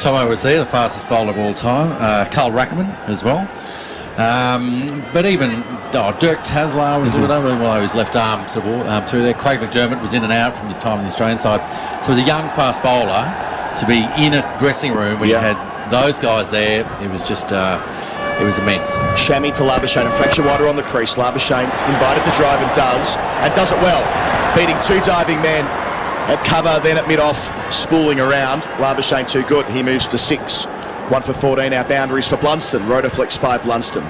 Speaker 20: Tomo was there, the fastest bowler of all time. Carl Rackerman as well. But even Dirk Taslar was, I don't really know his left arm through there. Craig McDermott was in and out from his time on the Australian side. So as a young fast bowler, to be in a dressing room when you had those guys there, it was just it was immense.
Speaker 19: Shami to Labuschagne, and fracture wider on the crease. Labuschagne invited to drive and does it well, beating 2 diving men at cover, then at mid-off, spooling around. Labuschagne too good. He moves to 6. 1 for 14. Our boundaries for Blunston. Rotoflex by Blunston.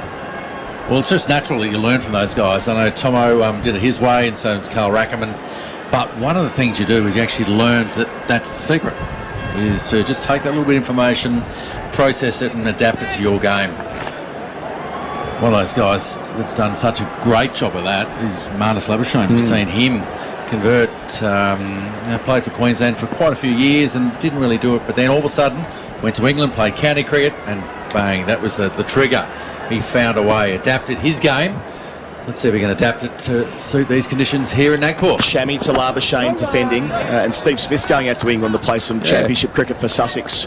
Speaker 20: Well, it's just natural that you learn from those guys. I know Tomo did it his way, and so did Carl Rackerman. But one of the things you do is you actually learn that that's the secret, is to just take that little bit of information, process it, and adapt it to your game. One of those guys that's done such a great job of that is Marnus Labuschagne. We've seen him convert, played for Queensland for quite a few years and didn't really do it, but then all of a sudden went to England, played county cricket, and bang, that was the trigger. He found a way, adapted his game. Let's see if we can adapt it to suit these conditions here in Nagpur.
Speaker 19: Shami to Labuschagne defending, and Steve Smith's going out to England to play some championship cricket for Sussex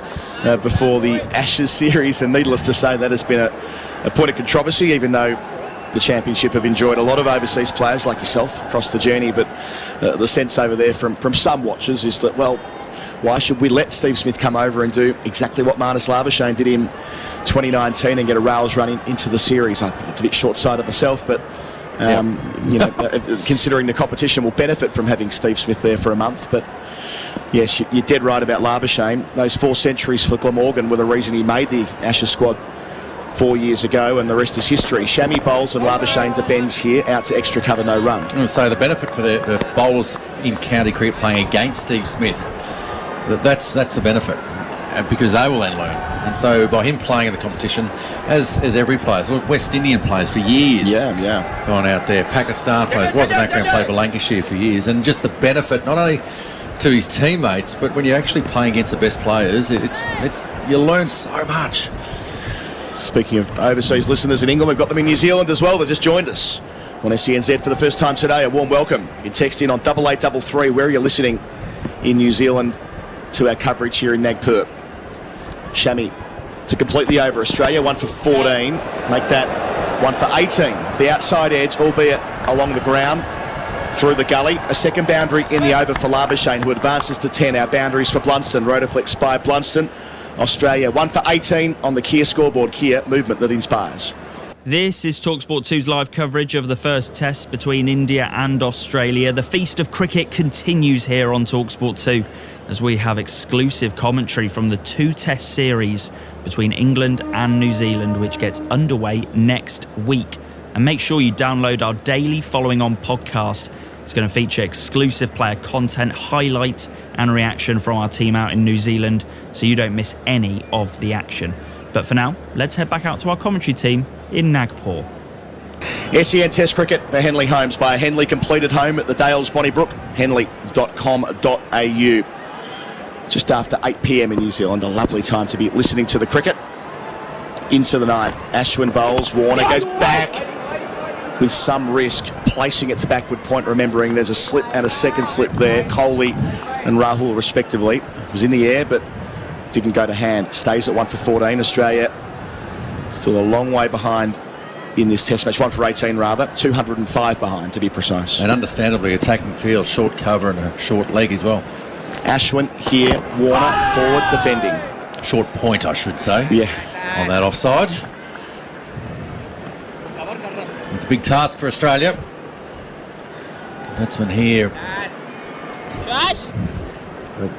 Speaker 19: before the Ashes series, and needless to say that has been a point of controversy, even though the championship have enjoyed a lot of overseas players like yourself across the journey. But the sense over there from some watchers is that, well, why should we let Steve Smith come over and do exactly what Marnus Labuschagne did in 2019 and get a rails run into the series? I think it's a bit short-sighted myself, but considering the competition will benefit from having Steve Smith there for a month. But yes, you're dead right about Labuschagne. Those 4 centuries for Glamorgan were the reason he made the Ashes squad 4 years ago, and the rest is history. Shami bowls and Labuschagne defends here, out to extra cover, no run.
Speaker 20: And so the benefit for the bowlers in county cricket playing against Steve Smith, that's the benefit, because they will then learn. And so by him playing in the competition, as every player, so West Indian players for years, gone out there, Pakistan players, wasn't that going to play for Lancashire for years, and just the benefit not only to his teammates, but when you're actually playing against the best players, it's you learn so much.
Speaker 19: Speaking of overseas listeners in England, we've got them in New Zealand as well. They've just joined us on SENZ for the first time today. A warm welcome. You can text in on 8833 where you're listening in New Zealand to our coverage here in Nagpur. Shami to complete the over. Australia 1 for 14. Make that 1 for 18. The outside edge, albeit along the ground, through the gully. A second boundary in the over for Labuschagne, who advances to 10. Our boundaries for Blunston. Rotaflex by Blunston. Australia 1 for 18 on the Kia scoreboard. Kia, movement that inspires.
Speaker 4: This is TalkSport 2's live coverage of the first test between India and Australia. The feast of cricket continues here on TalkSport 2 as we have exclusive commentary from the 2-test series between England and New Zealand, which gets underway next week. And make sure you download our daily Following On podcast. It's going to feature exclusive player content, highlights and reaction from our team out in New Zealand, so you don't miss any of the action. But for now, let's head back out to our commentary team in Nagpur.
Speaker 19: SEN Test Cricket for Henley Homes by a Henley completed home at the Dales, Bonnybrook, henley.com.au. Just after 8 p.m. in New Zealand, a lovely time to be listening to the cricket. Into the night, Ashwin bowls, Warner goes back with some risk, placing it to backward point, remembering there's a slip and a second slip there. Kohli and Rahul respectively. It was in the air but didn't go to hand. Stays at 1 for 14. Australia still a long way behind in this test match. 1 for 18 rather. 205 behind to be precise.
Speaker 20: And understandably attacking field, short cover and a short leg as well.
Speaker 19: Ashwin here, Warner forward defending.
Speaker 20: Short point, I should say.
Speaker 19: Yeah.
Speaker 20: On that offside. It's a big task for Australia. Batsman here.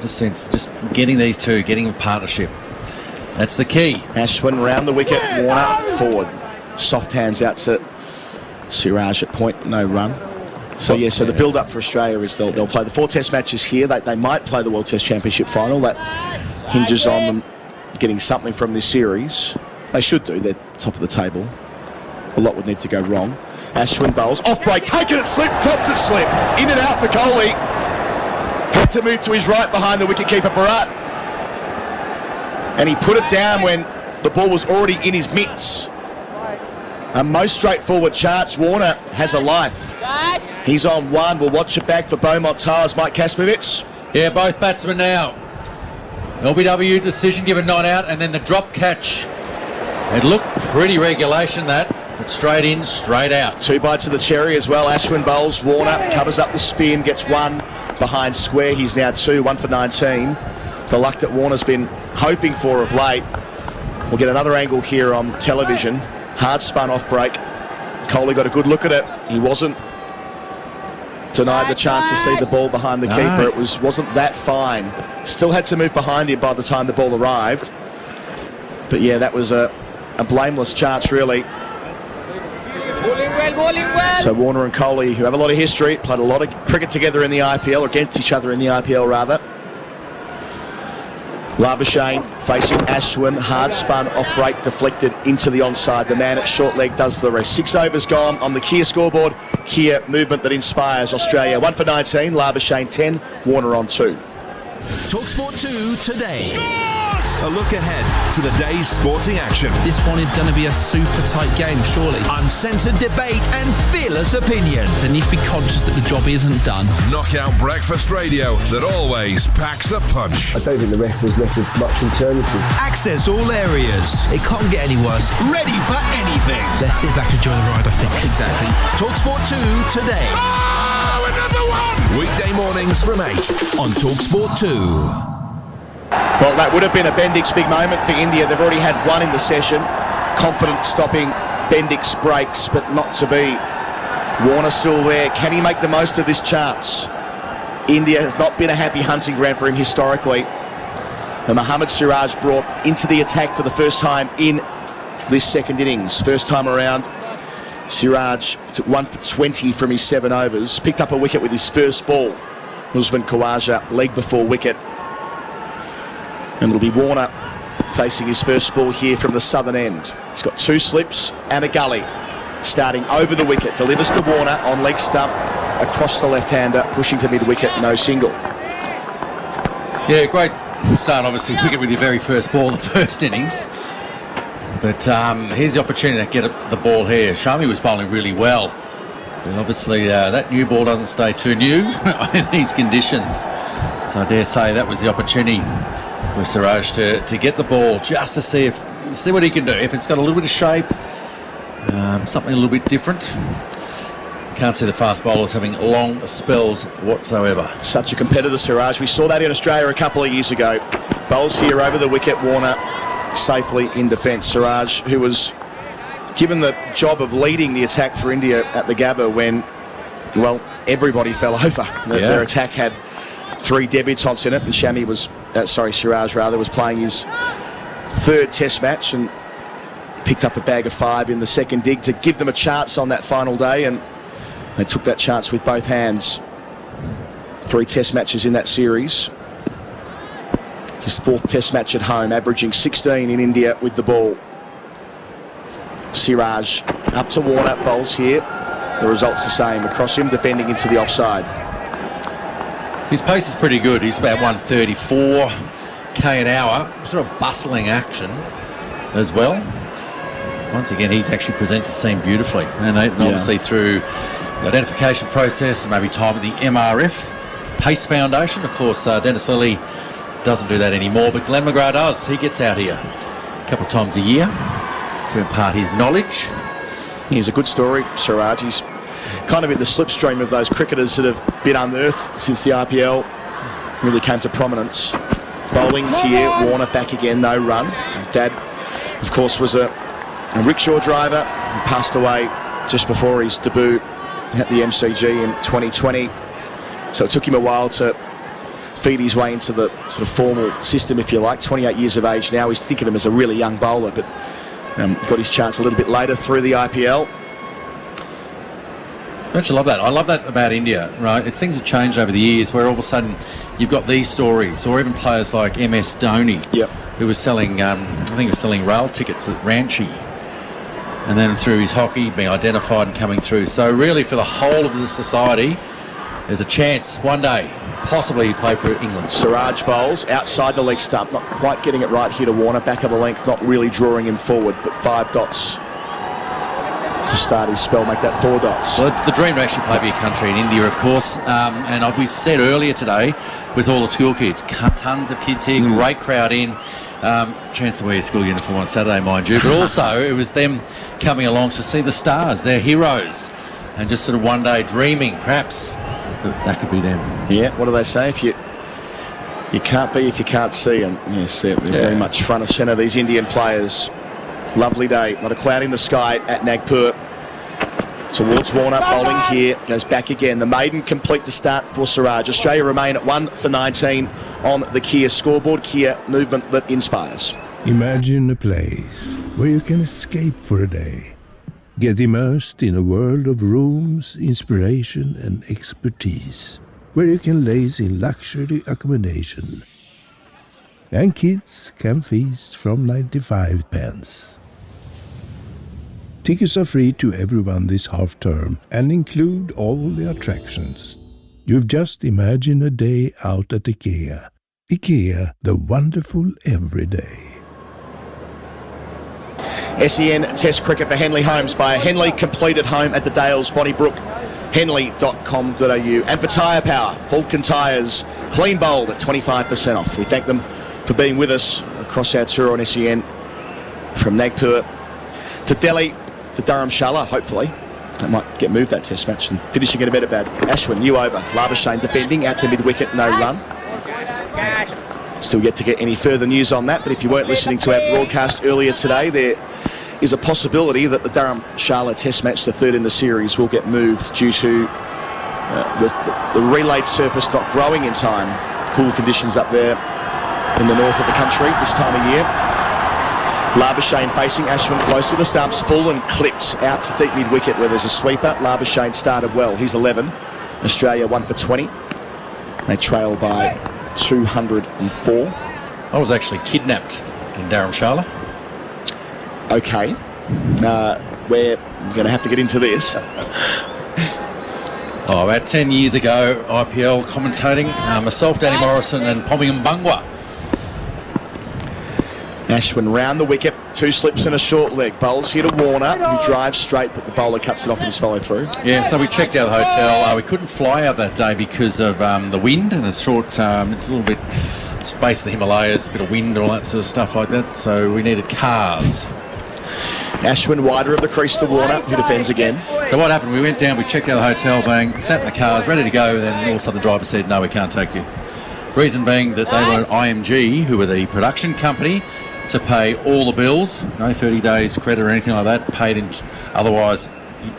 Speaker 20: Just getting these two, getting a partnership. That's the key.
Speaker 19: Ashwin round the wicket, Warner forward. Soft hands out to Siraj at point, no run. So the build-up for Australia is they'll play the 4 test matches here. They might play the World Test Championship final. That hinges on them getting something from this series. They should do. They're top of the table. A lot would need to go wrong. Ashwin bowls, off break, taken it slip, dropped it slip. In and out for Kohli. Had to move to his right behind the wicketkeeper Bharat. And he put it down when the ball was already in his mitts. A most straightforward chance. Warner has a life. He's on 1. We'll watch it back for Beaumont Towers. Mike Kaspovitz.
Speaker 20: Yeah, both batsmen now. LBW decision given not out, and then the drop catch. It looked pretty regulation that, but straight in, straight out.
Speaker 19: 2 bites of the cherry as well. Ashwin bowls, Warner covers up the spin, gets 1 behind square. He's now 2, 1 for 19. The luck that Warner's been hoping for of late. We'll get another angle here on television. Hard spun off break. Kohli got a good look at it. He wasn't denied the chance to see the ball behind the keeper. It wasn't that fine. Still had to move behind him by the time the ball arrived. But yeah, that was a blameless chance, really.
Speaker 5: Bowling well.
Speaker 19: So Warner and Kohli, who have a lot of history, played a lot of cricket together in the IPL, or against each other in the IPL rather. Labuschagne facing Ashwin, hard spun, off break, deflected into the onside. The man at short leg does the rest. 6 overs gone on the Kia scoreboard. Kia movement that inspires Australia. 1 for 19, Labuschagne 10, Warner on 2.
Speaker 22: TalkSport 2 today. A look ahead to the day's sporting action.
Speaker 6: This one is going to be a super tight game, surely.
Speaker 22: Uncensored debate and fearless opinion.
Speaker 6: They need to be conscious that the job isn't done.
Speaker 22: Knockout breakfast radio that always packs a punch.
Speaker 23: I don't think the ref was left with much alternative.
Speaker 22: Access all areas. It can't get any worse. Ready for anything.
Speaker 6: Let's sit back and enjoy the ride, I think.
Speaker 22: Exactly. TalkSport 2 today. Oh, another one! Weekday mornings from 8 on TalkSport 2.
Speaker 19: Well, that would have been a Bendix big moment for India. They've already had 1 in the session. Confident stopping Bendix breaks, but not to be. Warner still there. Can he make the most of this chance? India has not been a happy hunting ground for him historically. And Mohammad Siraj brought into the attack for the first time in this second innings. First time around, Siraj took 1 for 20 from his 7 overs, picked up a wicket with his first ball. Usman Khawaja, leg before wicket. And it'll be Warner facing his first ball here from the southern end. He's got 2 slips and a gully. Starting over the wicket, delivers to Warner on leg stump, across the left-hander, pushing to mid-wicket, no single.
Speaker 20: Yeah, great start, obviously, wicket with your very first ball in the first innings. But here's the opportunity to get the ball here. Shami was bowling really well. But obviously, that new ball doesn't stay too new in these conditions. So I dare say that was the opportunity for Siraj to get the ball, just to see what he can do. If it's got a little bit of shape, something a little bit different. Can't see the fast bowlers having long spells whatsoever.
Speaker 19: Such a competitor, Siraj. We saw that in Australia a couple of years ago. Bowls here over the wicket, Warner safely in defence. Siraj, who was given the job of leading the attack for India at the Gabba when, well, everybody fell over. Their attack had 3 debutants in it, and Siraj was playing his 3rd Test match and picked up a bag of 5 in the second dig to give them a chance on that final day, and they took that chance with both hands. 3 Test matches in that series. His 4th Test match at home, averaging 16 in India with the ball. Siraj up to Warner, bowls here. The result's the same. Across him, defending into the offside.
Speaker 20: His pace is pretty good. He's about 134 k an hour. Sort of bustling action as well. Once again, he actually presents the scene beautifully. And obviously through the identification process and maybe time at the MRF Pace Foundation. Of course, Dennis Lilly doesn't do that anymore, but Glenn McGrath does. He gets out here a couple of times a year to impart his knowledge.
Speaker 19: He's a good story, Siraj. He's kind of in the slipstream of those cricketers that have been unearthed since the IPL really came to prominence. Bowling here, Warner back again, no run. Dad, of course, was a rickshaw driver. He passed away just before his debut at the MCG in 2020. So it took him a while to feed his way into the sort of formal system, if you like. 28 years of age now. He's thinking of him as a really young bowler, but got his chance a little bit later through the IPL.
Speaker 20: Don't you love that? I love that about India, right? If things have changed over the years, where all of a sudden you've got these stories, or even players like MS Dhoni, who was selling, I think he was selling rail tickets at Ranchi, and then through his hockey being identified and coming through. So really, for the whole of the society, there's a chance one day, possibly he'd play for England.
Speaker 19: Siraj bowls outside the leg stump, not quite getting it right here to Warner, back of the length, not really drawing him forward, but 5 dots to start his spell, make that 4 dots.
Speaker 20: Well, the dream to actually play for your country in India, of course, and we said earlier today, with all the school kids, tons of kids here, great crowd in, chance to wear your school uniform on Saturday, mind you, but also it was them coming along to see the stars, their heroes, and just sort of one day dreaming, perhaps, that could be them.
Speaker 19: Yeah, what do they say? If you can't be if you can't see, and yes, they're very much front of centre, these Indian players. Lovely day, not a cloud in the sky at Nagpur. Towards Warner, bowling here, goes back again. The maiden complete the start for Siraj. Australia remain at 1 for 19 on the Kia scoreboard. Kia, movement that inspires.
Speaker 5: Imagine a place where you can escape for a day. Get immersed in a world of rooms, inspiration and expertise. Where you can laze in luxury accommodation. And kids can feast from 95 pence. Tickets are free to everyone this half-term and include all the attractions. You've just imagined a day out at IKEA. IKEA, the wonderful everyday.
Speaker 19: SEN Test Cricket for Henley Homes by Henley, complete at home at the Dales, Bonnybrook, henley.com.au. And for Tyre Power, Vulcan Tyres, clean bowled at 25% off. We thank them for being with us across our tour on SEN, from Nagpur to Delhi to Dharamshala, hopefully. That might get moved, that Test match, and finishing it a bit bad. Ashwin, new over. Labuschagne defending, out to mid-wicket, no run. Still yet to get any further news on that, but if you weren't listening to our broadcast earlier today, there is a possibility that the Dharamshala Test match, the 3rd in the series, will get moved due to the relayed surface not growing in time. Cool conditions up there in the north of the country this time of year. Labuschagne facing Ashwin close to the stumps, full and clipped out to deep mid-wicket where there's a sweeper. Labuschagne started well. He's 11. Australia 1 for 20. They trail by 204.
Speaker 20: I was actually kidnapped in Dharamshala.
Speaker 19: Okay. We're going to have to get into this.
Speaker 20: About 10 years ago, IPL commentating, myself, Danny Morrison and Pommy Mbangwa.
Speaker 19: Ashwin round the wicket, 2 slips and a short leg. Bowls here to Warner, who drives straight, but the bowler cuts it off in his follow through.
Speaker 20: Yeah, so we checked out the hotel. We couldn't fly out that day because of the wind and it's short. It's a little bit, it's base of the Himalayas, a bit of wind, all that sort of stuff like that. So we needed cars.
Speaker 19: Ashwin wider of the crease to Warner, who defends again.
Speaker 20: So what happened? We went down, we checked out the hotel, sat in the cars, ready to go. Then all of a sudden the driver said, "No, we can't take you." Reason being that they were IMG, who were the production company, to pay all the bills, no 30 days credit or anything like that, paid in, otherwise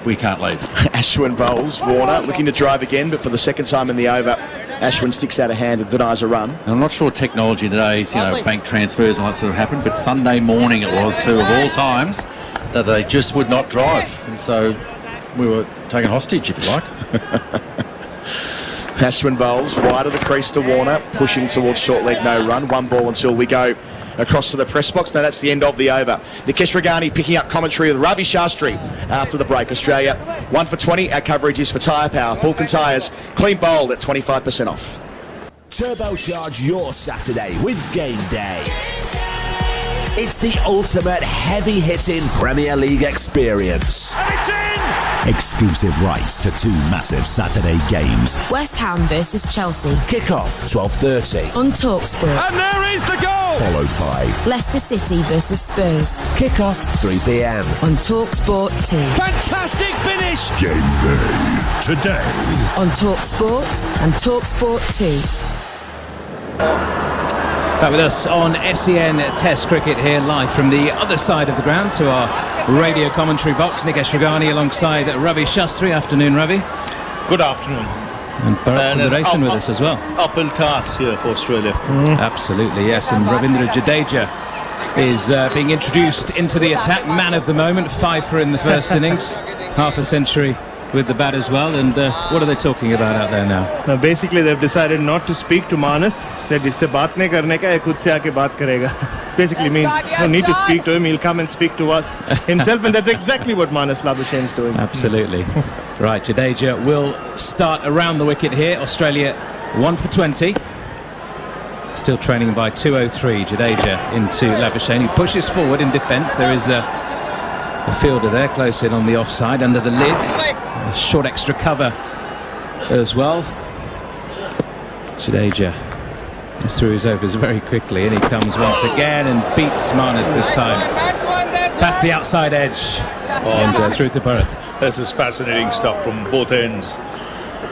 Speaker 20: we can't leave.
Speaker 19: Ashwin bowls, Warner looking to drive again, but for the second time in the over, Ashwin sticks out a hand and denies a run.
Speaker 20: And I'm not sure technology today's, bank transfers and all that sort of happened, but Sunday morning it was too, of all times, that they just would not drive. And so we were taken hostage, if you like.
Speaker 19: Ashwin bowls, wide of the crease to Warner, pushing towards short leg, no run. 1 ball until we go across to the press box. Now that's the end of the over. Nikesh Ragani picking up commentary with Ravi Shastri after the break. Australia 1 for 20. Our coverage is for Tyre Power. Fulton Tyres, clean bowled at 25% off.
Speaker 22: Turbocharge your Saturday with Game Day. It's the ultimate heavy-hitting Premier League experience.
Speaker 1: And it's in!
Speaker 16: Exclusive rights to 2 massive Saturday games.
Speaker 7: West Ham versus Chelsea.
Speaker 22: Kick-off 12:30
Speaker 7: on TalkSport.
Speaker 1: And there is the goal!
Speaker 16: Followed by
Speaker 7: Leicester City versus Spurs.
Speaker 22: Kick-off 3 p.m.
Speaker 7: on TalkSport 2.
Speaker 1: Fantastic finish!
Speaker 16: Game Day today
Speaker 7: on TalkSport and TalkSport 2.
Speaker 9: Back with us on SEN Test Cricket here live from the other side of the ground to our radio commentary box. Nikesh Ragani alongside Ravi Shastri. Afternoon, Ravi.
Speaker 10: Good afternoon.
Speaker 9: And Bharat Sundaresan with us as well.
Speaker 10: Uphill task here for Australia.
Speaker 9: Absolutely, yes. And Ravindra Jadeja is being introduced into the attack. Man of the moment, 5 for in the first innings. Half a century with the bat as well. And what are they talking about out there now?
Speaker 21: Basically, they've decided not to speak to Manas. Said, "Isse baat nahi karne ka, ye khud se aake baat karega." Basically means no need to speak to him. He'll come and speak to us himself, and that's exactly what Manas Labuschagne is doing.
Speaker 9: Absolutely. Right, Jadeja will start around the wicket here. Australia 1 for 20. Still trailing by 203. Jadeja into Labuschagne, who pushes forward in defence. There is a fielder there close in on the offside under the lid. A short extra cover as well. Jadeja is through his overs very quickly, and he comes once again and beats Manas this time. Past the outside edge and through to Bharat.
Speaker 10: This is fascinating stuff from both ends.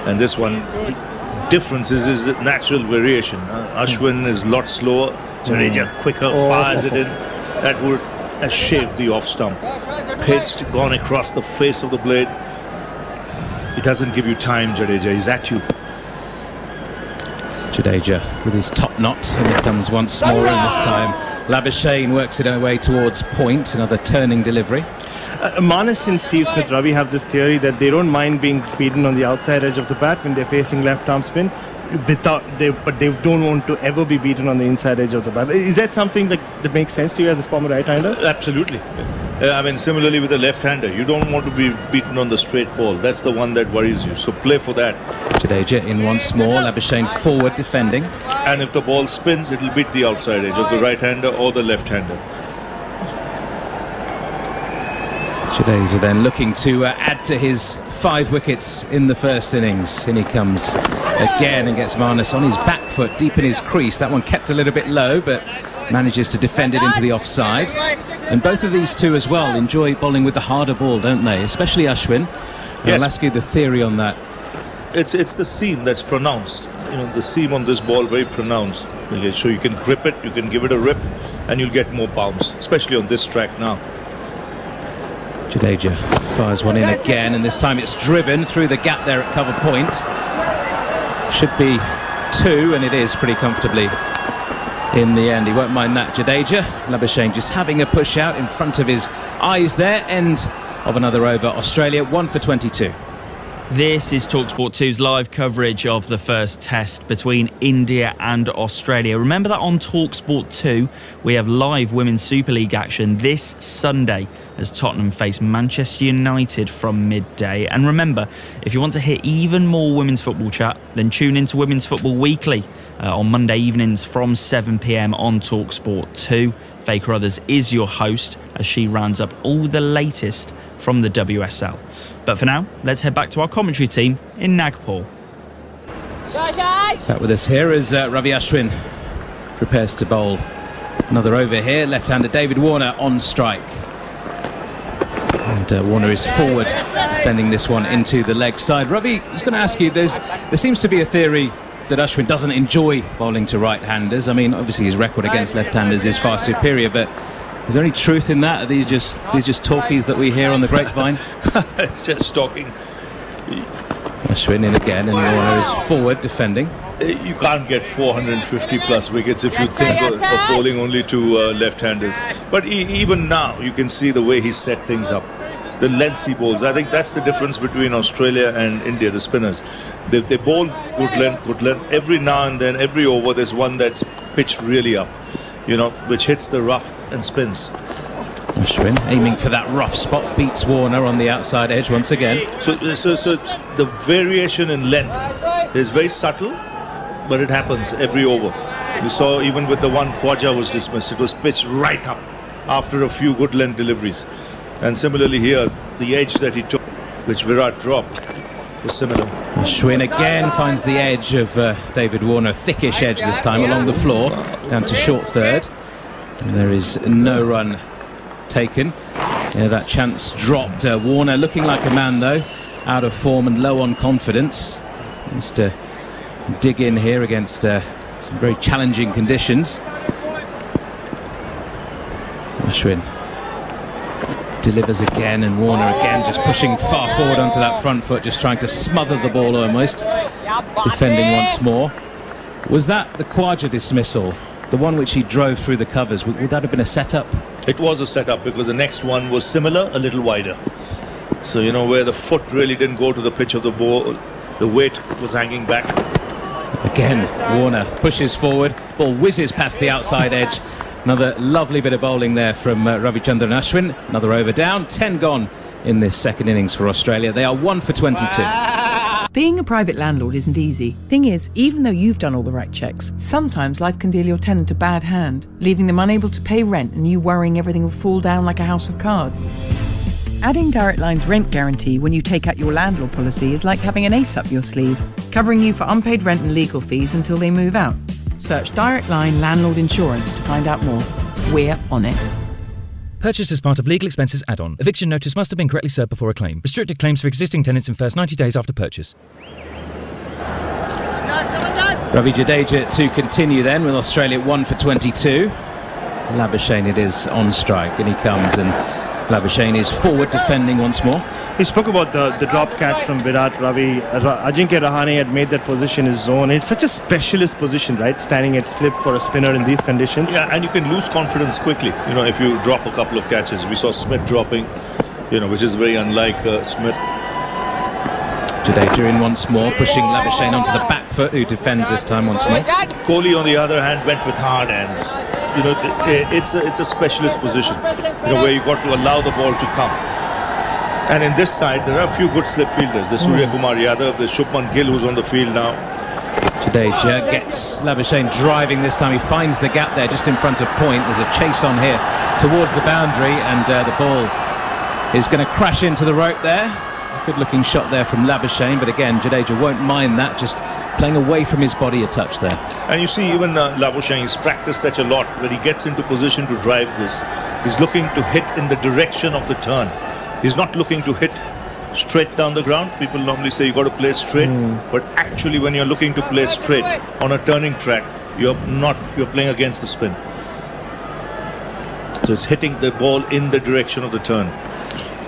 Speaker 10: And this one, difference is natural variation. Ashwin is a lot slower. Jadeja quicker, fires it in. That would have shaved the off stump. Pitched, gone across the face of the blade. It doesn't give you time, Jadeja. He's at you.
Speaker 9: Jadeja with his top knot, and it comes once more, and this time Labuschagne works it away towards point. Another turning delivery.
Speaker 21: Manas and Steve Smith, Ravi, have this theory that they don't mind being beaten on the outside edge of the bat when they're facing left arm spin, but they don't want to ever be beaten on the inside edge of the bat. Is that something that makes sense to you as a former right-hander?
Speaker 10: Absolutely. Similarly with the left-hander, you don't want to be beaten on the straight ball. That's the one that worries you. So play for that.
Speaker 9: Jadeja in once more. Labuschagne forward defending.
Speaker 10: And if the ball spins, it'll beat the outside edge of the right-hander or the left-hander.
Speaker 9: Jadeja then looking to add to his 5 wickets in the first innings. In he comes again and gets Manas on his back foot deep in his crease. That one kept a little bit low, but manages to defend it into the offside. And both of these two as well enjoy bowling with the harder ball, don't they? Especially Ashwin.
Speaker 10: Yes.
Speaker 9: I'll ask you the theory on that.
Speaker 10: It's the seam that's pronounced. The seam on this ball very pronounced. Okay, so you can grip it, you can give it a rip, and you'll get more bounce, especially on this track now.
Speaker 9: Jadeja fires one in again, and this time it's driven through the gap there at cover point. Should be 2, and it is pretty comfortably in the end. He won't mind that, Jadeja. Labuschagne just having a push out in front of his eyes there. End of another over. Australia 1 for 22.
Speaker 4: This is TalkSport 2's live coverage of the first test between India and Australia. Remember that on TalkSport 2, we have live Women's Super League action this Sunday as Tottenham face Manchester United from midday. And remember, if you want to hear even more women's football chat, then tune into Women's Football Weekly on Monday evenings from 7 p.m. on TalkSport 2. Faye Carruthers is your host as she rounds up all the latest from the WSL. But for now, let's head back to our commentary team in Nagpur.
Speaker 9: Back with us here as Ravi Ashwin prepares to bowl another over here. Left-hander David Warner on strike. And Warner is forward, defending this one into the leg side. Ravi, I was going to ask you, there seems to be a theory that Ashwin doesn't enjoy bowling to right-handers. I mean, obviously his record against left-handers is far superior, but is there any truth in that? Are these just talkies that we hear on the grapevine?
Speaker 10: It's just talking.
Speaker 9: Ashwin in again, and Warner is forward defending.
Speaker 10: You can't get 450 plus wickets if you think of bowling only to left-handers. But even now, you can see the way he set things up. The lengths he bowls. I think that's the difference between Australia and India, the spinners. They bowl good length. Every now and then, every over, there's one that's pitched really up, which hits the rough and spins.
Speaker 9: Ashwin aiming for that rough spot, beats Warner on the outside edge once again.
Speaker 10: So the variation in length is very subtle, but it happens every over. You saw even with the one Khwaja was dismissed, it was pitched right up after a few good length deliveries. And similarly here, the edge that he took, which Virat dropped, was similar.
Speaker 9: Ashwin again finds the edge of David Warner, thickish edge this time along the floor, down to short third. And there is no run taken. That chance dropped. Warner looking like a man though, out of form and low on confidence. Needs to dig in here against some very challenging conditions. Ashwin delivers again, and Warner again just pushing far forward onto that front foot, just trying to smother the ball almost. Defending once more. Was that the Khwaja dismissal, the one which he drove through the covers? Would that have been a setup?
Speaker 10: It was a setup because the next one was similar, a little wider. So where the foot really didn't go to the pitch of the ball, the weight was hanging back.
Speaker 9: Again, Warner pushes forward, ball whizzes past the outside edge. Another lovely bit of bowling there from Ravichandran Ashwin. Another over down, 10 gone in this second innings for Australia. They are 1 for 22.
Speaker 12: Being a private landlord isn't easy. Thing is, even though you've done all the right checks, sometimes life can deal your tenant a bad hand, leaving them unable to pay rent and you worrying everything will fall down like a house of cards. Adding Direct Line's rent guarantee when you take out your landlord policy is like having an ace up your sleeve, covering you for unpaid rent and legal fees until they move out. Search Direct Line Landlord Insurance to find out more. We're on it.
Speaker 13: Purchased as part of legal expenses add-on. Eviction notice must have been correctly served before a claim. Restricted claims for existing tenants in first 90 days after purchase.
Speaker 9: Ravi Jadeja to continue then with Australia 1 for 22. Labuschagne it is on strike, and he comes, and Labuschagne is forward defending once more.
Speaker 21: He spoke about the drop catch from Virat. Ravi, Ajinkya Rahane had made that position his zone. It's such a specialist position, right? Standing at slip for a spinner in these conditions.
Speaker 10: Yeah, and you can lose confidence quickly, if you drop a couple of catches. We saw Smith dropping, which is very unlike Smith.
Speaker 9: Jadeja in once more, pushing Labuschagne onto the back foot, who defends this time once more.
Speaker 10: Kohli, on the other hand, went with hard hands. It's a specialist position, where you got to allow the ball to come. And in this side, there are a few good slip fielders. There's Surya Kumar Yadav, there's Shubman Gill, who's on the field now.
Speaker 9: Jadeja gets Labuschagne driving this time. He finds the gap there just in front of point. There's a chase on here towards the boundary, and the ball is going to crash into the rope there. Good looking shot there from Labuschagne, but again, Jadeja won't mind that, just playing away from his body a touch there.
Speaker 10: And you see even Labuschagne, he's practiced such a lot. When he gets into position to drive this, he's looking to hit in the direction of the turn. He's not looking to hit straight down the ground. People normally say you got to play straight, but actually when you're looking to play straight on a turning track, you're playing against the spin. So it's hitting the ball in the direction of the turn.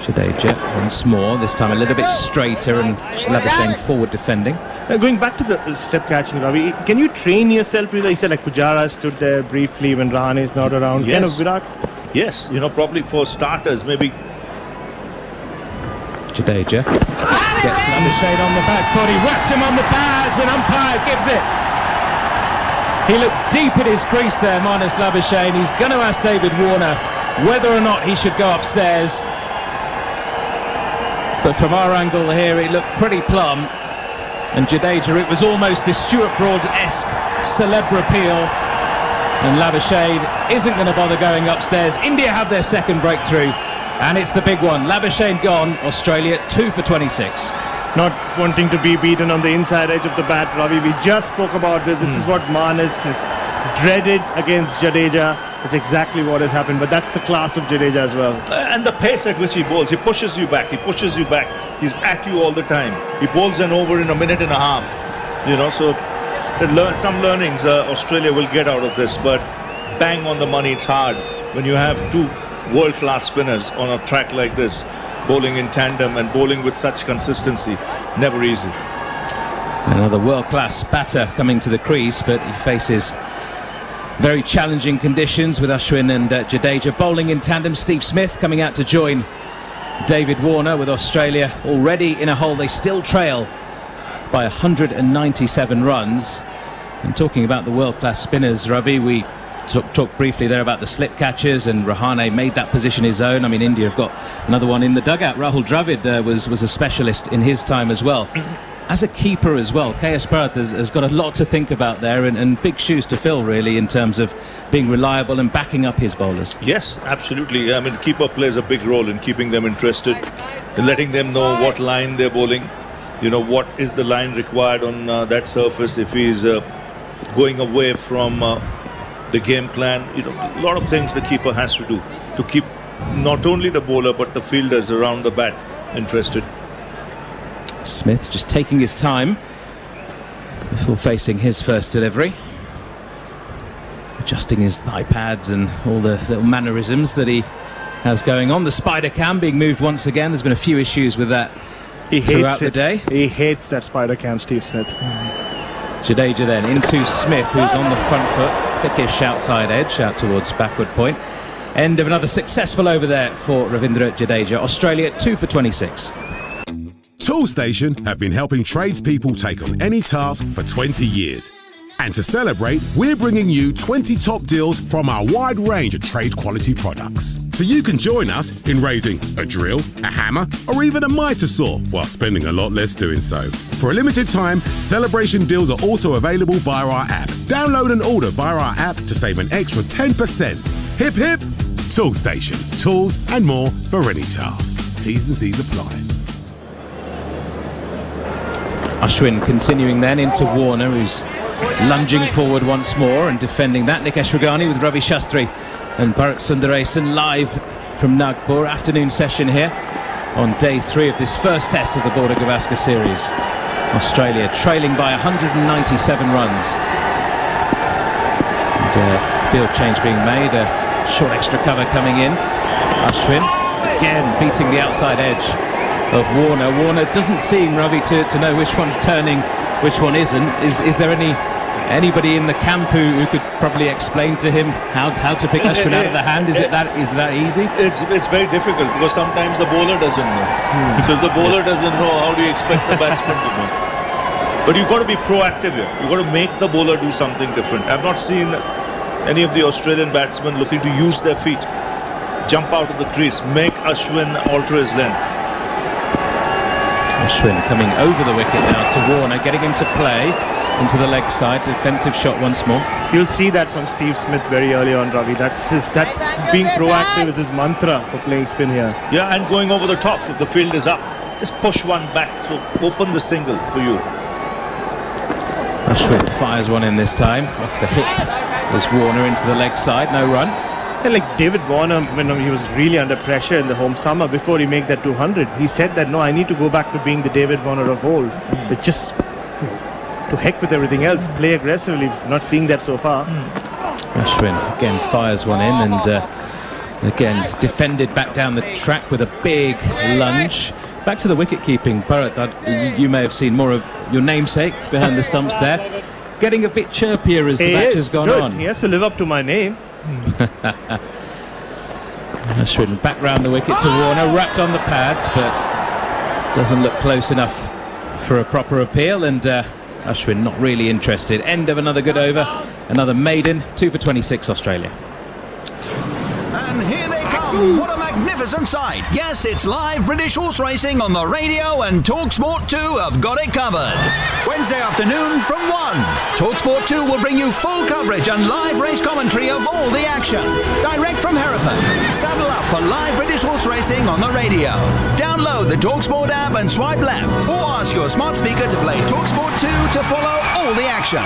Speaker 9: Jadeja once more, this time a little bit straighter, and Labuschagne forward defending.
Speaker 21: Going back to the step catching, Ravi, can you train yourself? You said like Pujara stood there briefly when Rahane is not around.
Speaker 10: Yes.
Speaker 21: Kind of Virat?
Speaker 10: Yes, probably for starters, maybe.
Speaker 9: Jadeja gets Labuschagne on the back foot. He whacks him on the pads and umpire gives it. He looked deep at his crease there, Marnus Labuschagne. He's going to ask David Warner whether or not he should go upstairs. But from our angle here, it looked pretty plumb. And Jadeja, it was almost the Stuart Broad-esque celeb repeal. And Labuschagne isn't going to bother going upstairs. India have their second breakthrough. And it's the big one. Labuschagne gone. Australia 2 for 26.
Speaker 21: Not wanting to be beaten on the inside edge of the bat, Ravi. We just spoke about this. This is what Marnus has dreaded against Jadeja. It's exactly what has happened. But that's the class of Jadeja as well.
Speaker 10: And the pace at which he bowls. He pushes you back. He's at you all the time. He bowls an over in a minute and a half. So some learnings Australia will get out of this. But bang on the money, it's hard when you have two world-class spinners on a track like this, bowling in tandem and bowling with such consistency. Never easy.
Speaker 9: Another world-class batter coming to the crease, but he faces very challenging conditions with Ashwin and Jadeja bowling in tandem. Steve Smith coming out to join David Warner with Australia already in a hole. They still trail by 197 runs. And talking about the world-class spinners, Ravi, we talked briefly there about the slip catchers, and Rahane made that position his own. I mean, India have got another one in the dugout. Rahul Dravid was a specialist in his time as well. As a keeper as well, KS Bharat has got a lot to think about there, and big shoes to fill really in terms of being reliable and backing up his bowlers.
Speaker 10: Yes, absolutely. I mean, keeper plays a big role in keeping them interested, letting them know what line they're bowling, what is the line required on that surface if he's going away from the game plan. A lot of things the keeper has to do to keep not only the bowler but the fielders around the bat interested.
Speaker 9: Smith just taking his time before facing his first delivery, adjusting his thigh pads and all the little mannerisms that he has going on. The spider cam being moved once again. There's been a few issues with that throughout the day.
Speaker 21: He hates that spider cam, Steve Smith.
Speaker 9: Jadeja then into Smith, who's on the front foot, thickish outside edge, out towards backward point. End of another successful over there for Ravindra Jadeja. Australia 2 for 26.
Speaker 14: Toolstation have been helping tradespeople take on any task for 20 years. And to celebrate, we're bringing you 20 top deals from our wide range of trade quality products. So you can join us in raising a drill, a hammer, or even a mitre saw while spending a lot less doing so. For a limited time, celebration deals are also available via our app. Download and order via our app to save an extra 10%. Hip hip! Toolstation. Tools and more for any task. T's and C's apply.
Speaker 9: Ashwin continuing then into Warner, who's lunging forward once more and defending that. Nikesh Ragani with Ravi Shastri and Bharat Sundaresan live from Nagpur. Afternoon session here on day 3 of this first test of the Border Gavaskar series. Australia trailing by 197 runs. And field change being made, a short extra cover coming in. Ashwin again beating the outside edge of Warner. Warner doesn't seem, Ravi, to know which one's turning, which one isn't. Is there anybody in the camp who could probably explain to him how to pick Ashwin out of the hand? Is that easy?
Speaker 10: It's very difficult because sometimes the bowler doesn't know. So if the bowler doesn't know, how do you expect the batsman to know? But you've got to be proactive here. You've got to make the bowler do something different. I've not seen any of the Australian batsmen looking to use their feet, jump out of the crease, make Ashwin alter his length.
Speaker 9: Ashwin coming over the wicket now to Warner, getting him to play into the leg side. Defensive shot once more.
Speaker 21: You'll see that from Steve Smith very early on, Ravi. That's being proactive is his mantra for playing spin here.
Speaker 10: Yeah, and going over the top if the field is up. Just push one back, so open the single for you.
Speaker 9: Ashwin fires one in this time. Off the hip is Warner into the leg side. No run.
Speaker 21: And like David Warner, when he was really under pressure in the home summer before he made that 200, he said that, no, I need to go back to being the David Warner of old. It's just to heck with everything else, play aggressively. Not seeing that so far.
Speaker 9: Ashwin again fires one in and again defended back down the track with a big lunge. Back to the wicket keeping, Bharat. You may have seen more of your namesake behind the stumps there, getting a bit chirpier as the match has gone on.
Speaker 21: He has to live up to my name.
Speaker 9: Ashwin back round the wicket to Warner, wrapped on the pads, but doesn't look close enough for a proper appeal, and Ashwin not really interested. End of another good over, another maiden, 2 for 26 Australia.
Speaker 3: And here they come. What a magnificent sight. Yes, it's live British horse racing on the radio, and TalkSport 2 have got it covered. Wednesday afternoon from 1. TalkSport 2 will bring you full coverage and live race commentary of all the action. Direct from Hereford. Saddle up for live British horse racing on the radio. Download the TalkSport app and swipe left, or ask your smart speaker to play TalkSport 2 to follow all the action.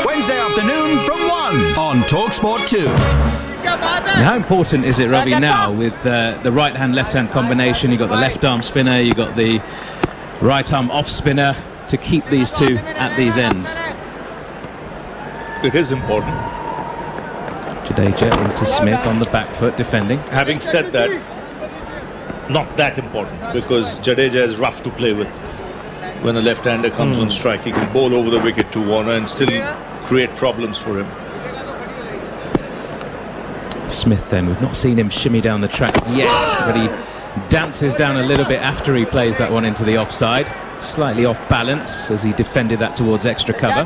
Speaker 3: Wednesday afternoon from 1 on TalkSport 2.
Speaker 9: How important is it, Ravi, now with the right-hand, left-hand combination? You've got the left-arm spinner, you've got the right-arm off-spinner, to keep these two at these ends?
Speaker 10: It is important.
Speaker 9: Jadeja into Smith on the back foot, defending.
Speaker 10: Having said that, not that important, because Jadeja is rough to play with. When a left-hander comes on strike, he can bowl over the wicket to Warner and still create problems for him.
Speaker 9: Smith then, we've not seen him shimmy down the track yet, but he dances down a little bit after he plays that one into the offside. Slightly off balance as he defended that towards extra cover.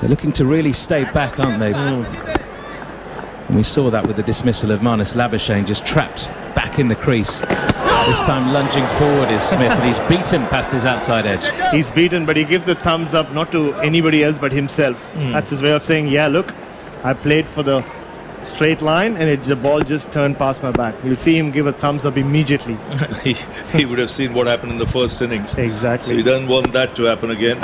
Speaker 9: They're looking to really stay back, aren't they? And we saw that with the dismissal of Marnus Labuschagne, just trapped back in the crease. This time lunging forward is Smith, and he's beaten past his outside edge.
Speaker 21: He's beaten, but he gives the thumbs up not to anybody else but himself. That's his way of saying, yeah, look, I played for the straight line, and the ball just turned past my back. You'll see him give a thumbs up immediately.
Speaker 10: he would have seen what happened in the first innings.
Speaker 21: Exactly.
Speaker 10: So he doesn't want that to happen again.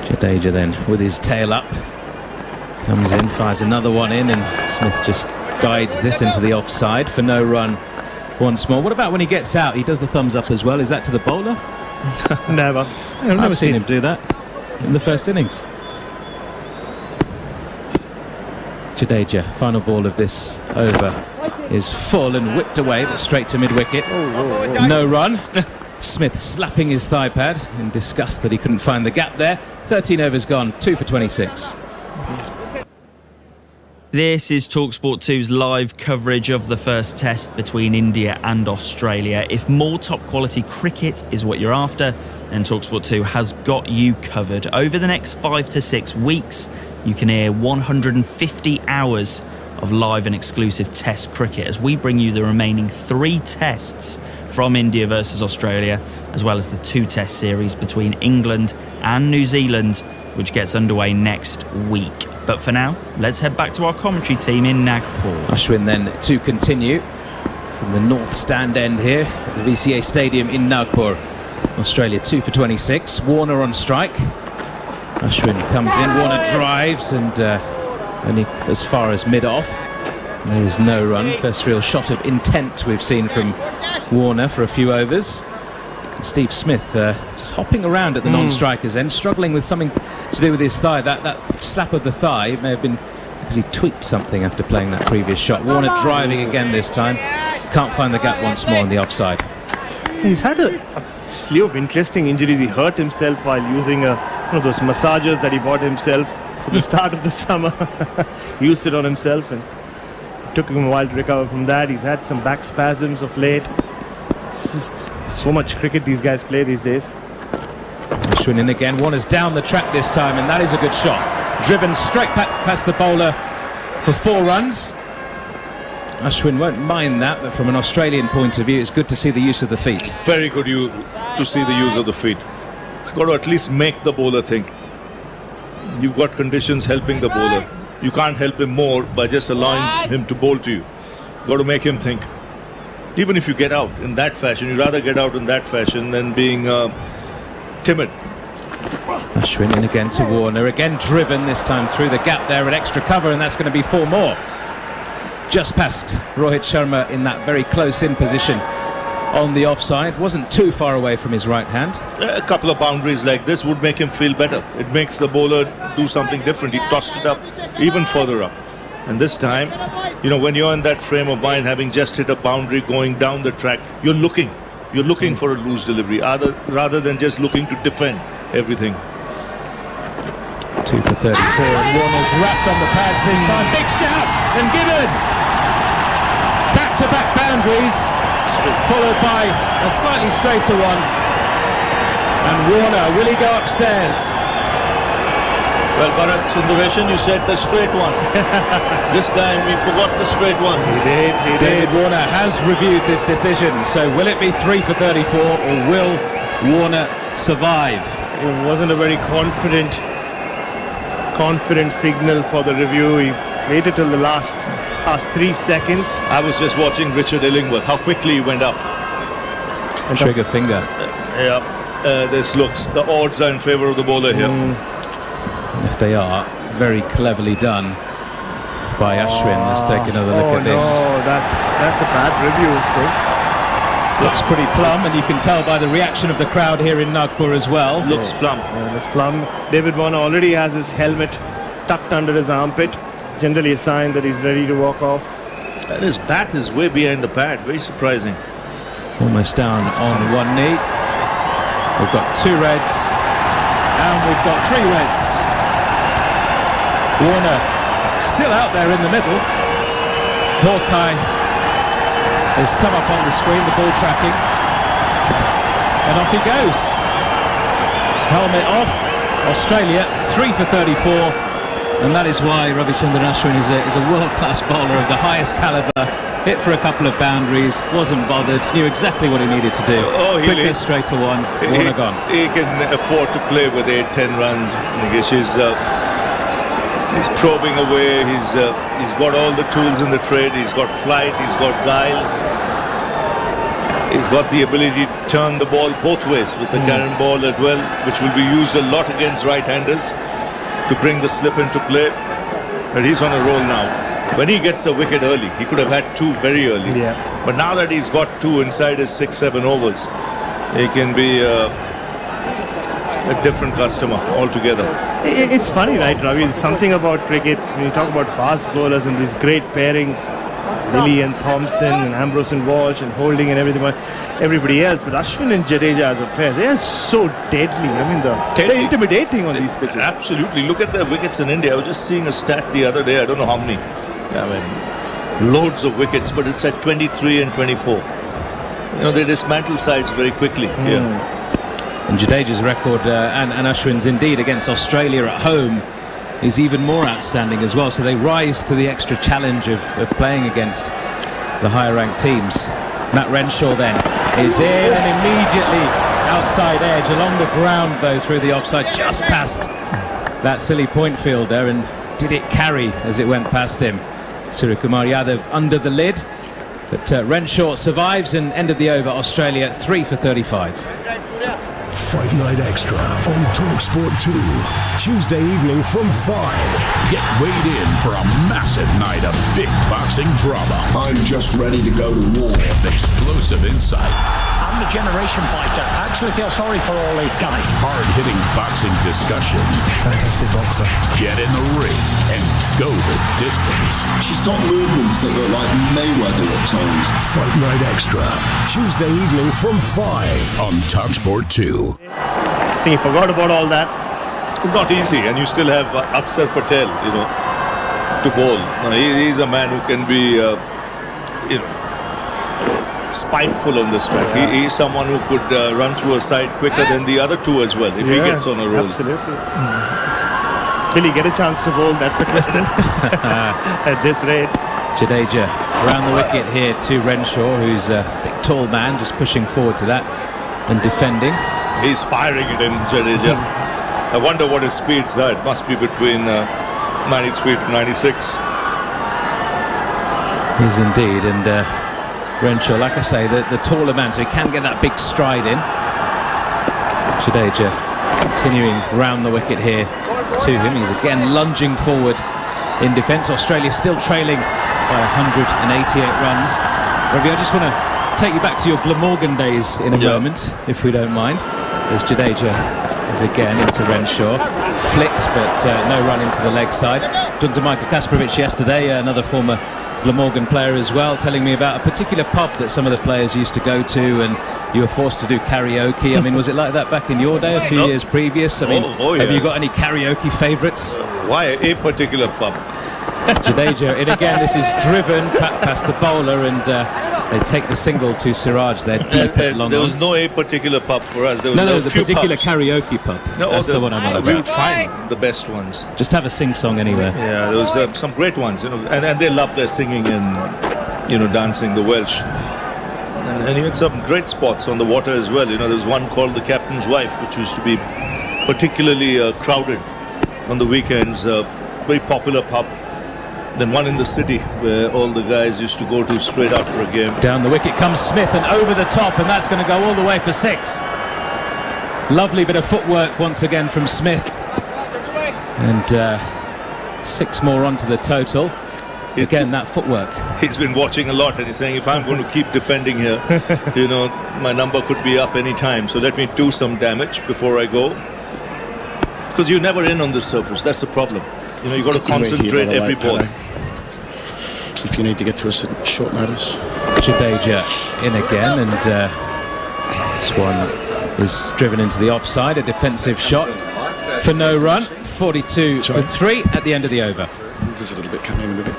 Speaker 9: Jadeja then with his tail up comes in, fires another one in, and Smith just guides this into the offside for no run once more. What about when he gets out? He does the thumbs up as well. Is that to the bowler?
Speaker 21: Never.
Speaker 9: I've never seen him do that in the first innings. Jadeja, final ball of this over, is full and whipped away, but straight to mid-wicket. No run. Smith slapping his thigh pad in disgust that he couldn't find the gap there. 13 overs gone, 2 for 26.
Speaker 4: This is TalkSport 2's live coverage of the first test between India and Australia. If more top quality cricket is what you're after, then TalkSport 2 has got you covered. Over the next 5 to 6 weeks, you can hear 150 hours of live and exclusive test cricket as we bring you the remaining 3 tests from India versus Australia, as well as the 2 test series between England and New Zealand, which gets underway next week. But for now, let's head back to our commentary team in Nagpur.
Speaker 9: Ashwin then to continue from the north stand end here at the VCAS Stadium in Nagpur. Australia 2 for 26. Warner on strike. Ashwin comes in, Warner drives, and only as far as mid-off. There is no run. First real shot of intent we've seen from Warner for a few overs. Steve Smith just hopping around at the non-strikers end, struggling with something to do with his thigh. That slap of the thigh may have been because he tweaked something after playing that previous shot. Warner driving again this time. Can't find the gap once more on the offside.
Speaker 21: He's had a slew of interesting injuries. He hurt himself while using one of those massagers that he bought himself at the start of the summer. Used it on himself, and it took him a while to recover from that. He's had some back spasms of late. It's just so much cricket these guys play these days.
Speaker 9: Ashwin in again. Warner's down the track this time, and that is a good shot. Driven straight past the bowler for 4 runs. Ashwin won't mind that, but from an Australian point of view, it's good to see the use of the feet.
Speaker 10: Very good to see the use of the feet. It's got to at least make the bowler think. You've got conditions helping the bowler. You can't help him more by just allowing him to bowl to you. You've got to make him think. Even if you get out in that fashion, you'd rather get out in that fashion than being timid.
Speaker 9: Ashwin in again to Warner, again driven, this time through the gap there at extra cover, and that's going to be 4 more. Just past Rohit Sharma in that very close-in position on the offside. Wasn't too far away from his right hand.
Speaker 10: A couple of boundaries like this would make him feel better. It makes the bowler do something different. He tossed it up even further up. And this time, when you're in that frame of mind, having just hit a boundary going down the track, you're looking for a loose delivery rather than just looking to defend everything.
Speaker 9: 2 for 34, and Warner's wrapped on the pads this time. Big shout, and Gibbon! Back-to-back boundaries, followed by a slightly straighter one. And Warner, will he go upstairs?
Speaker 10: Well, Bharat Sundaresan, you said the straight one. This time we forgot the straight one.
Speaker 21: He did.
Speaker 9: David Warner has reviewed this decision, so will it be 3 for 34 or will Warner survive?
Speaker 21: It wasn't a very confident signal for the review. He waited till the last 3 seconds.
Speaker 10: I was just watching Richard Illingworth, how quickly he went up.
Speaker 9: Trigger finger.
Speaker 10: This looks, the odds are in favour of the bowler here.
Speaker 9: And if they are, very cleverly done by Ashwin. Let's take another look at this.
Speaker 21: That's a bad review.
Speaker 9: Looks pretty plumb, and you can tell by the reaction of the crowd here in Nagpur as well.
Speaker 10: Looks plumb.
Speaker 21: Looks plumb. David Warner already has his helmet tucked under his armpit. It's generally a sign that he's ready to walk off.
Speaker 10: And his bat is way behind the pad. Very surprising.
Speaker 9: Almost down on one knee. We've got 2 reds, and we've got 3 reds. Warner still out there in the middle. Hawkeye has come up on the screen, the ball tracking, and off he goes. Helmet off. Australia 3 for 34, and that is why Ravichandran Ashwin is a world-class bowler of the highest calibre. Hit for a couple of boundaries, wasn't bothered, knew exactly what he needed to do. Quicker straight to one, Warner gone.
Speaker 10: He can afford to play with 8-10 runs. He's probing away. He's got all the tools in the trade. He's got flight. He's got guile. He's got the ability to turn the ball both ways with the cannon ball as well, which will be used a lot against right-handers to bring the slip into play. But he's on a roll now. When he gets a wicket early, he could have had 2 very early.
Speaker 21: Yeah.
Speaker 10: But now that he's got 2 inside his 6-7 overs, he can be a different customer altogether.
Speaker 21: It's funny, right, Ravi? Something about cricket, when you talk about fast bowlers and these great pairings, Billy and Thompson and Ambrose and Walsh and Holding and everybody else, but Ashwin and Jadeja as a pair, they are so deadly. I mean, they're intimidating on these pitches.
Speaker 10: Absolutely. Look at the wickets in India. I was just seeing a stat the other day. I don't know how many. Loads of wickets, but it's at 23 and 24. They dismantle sides very quickly.
Speaker 9: And Jadeja's record and Ashwin's indeed against Australia at home is even more outstanding as well. So they rise to the extra challenge of playing against the higher ranked teams. Matt Renshaw then is in, and immediately outside edge along the ground though through the offside, just past that silly point fielder, and did it carry as it went past him. Suryakumar Yadav under the lid, but Renshaw survives, and end of the over, Australia 3 for 35.
Speaker 1: Fight Night Extra on TalkSport 2, Tuesday evening from 5.
Speaker 16: Get weighed in for a massive night of big boxing drama.
Speaker 22: I'm just ready to go to war.
Speaker 16: Explosive insight.
Speaker 1: I'm the generation fighter. I actually feel sorry for all these guys.
Speaker 16: Hard-hitting boxing discussion.
Speaker 1: Fantastic boxer.
Speaker 16: Get in the ring and go the distance.
Speaker 22: She's got movements that look like Mayweather at times.
Speaker 1: Fight Night Extra, Tuesday evening from 5
Speaker 16: on TalkSport 2.
Speaker 21: I think he forgot about all that.
Speaker 10: It's not easy, and you still have Akshar Patel, to bowl. He's a man who can be, spiteful on this track. He's someone who could run through a side quicker than the other 2 as well if he gets on a roll.
Speaker 21: Absolutely. Will he get a chance to bowl? That's the question. At this rate.
Speaker 9: Jadeja around the wicket here to Renshaw, who's a big tall man, just pushing forward to that and defending.
Speaker 10: He's firing it in, Jadeja. I wonder what his speeds are. It must be between 93 to 96.
Speaker 9: He's indeed, and Renshaw, like I say, the taller man, so he can get that big stride in. Jadeja continuing round the wicket here to him. He's again lunging forward in defence. Australia still trailing by 188 runs. Ravi, I just want to take you back to your Glamorgan days in a moment, if we don't mind. As Jadeja is again into Renshaw. flicked, but no run into the leg side. Talking to Michael Kasparovich yesterday, another former Glamorgan player as well, telling me about a particular pub that some of the players used to go to, and you were forced to do karaoke. I mean, was it like that back in your day, a few years previous? I mean, have you got any karaoke favourites?
Speaker 10: Why a particular pub?
Speaker 9: Jadeja, and again, this is driven past the bowler, and they take the single to Siraj. They're deep at long.
Speaker 10: There was no a particular pub for us. There was
Speaker 9: no,
Speaker 10: a
Speaker 9: the
Speaker 10: few
Speaker 9: particular
Speaker 10: pubs.
Speaker 9: Karaoke pub.
Speaker 10: No,
Speaker 9: that's the one I'm on about.
Speaker 10: We would find the best ones.
Speaker 9: Just have a sing-song anywhere.
Speaker 10: Yeah, there was some great ones, and they love their singing and dancing, the Welsh. And even some great spots on the water as well. There was one called the Captain's Wife, which used to be particularly crowded on the weekends. Very popular pub. Then one in the city where all the guys used to go to straight after a game.
Speaker 9: Down the wicket comes Smith and over the top, and that's going to go all the way for 6. Lovely bit of footwork once again from Smith. And 6 more onto the total. Again, that footwork.
Speaker 10: He's been watching a lot, and he's saying, if I'm going to keep defending here, my number could be up any time. So let me do some damage before I go. Because you're never in on the surface. That's the problem. You've got to concentrate every ball.
Speaker 19: If you need to get to a short notice.
Speaker 9: Jadeja in again, and this one is driven into the offside. A defensive shot for no run. 42 for 3 at the end of the over.
Speaker 19: There's a little bit coming in a bit.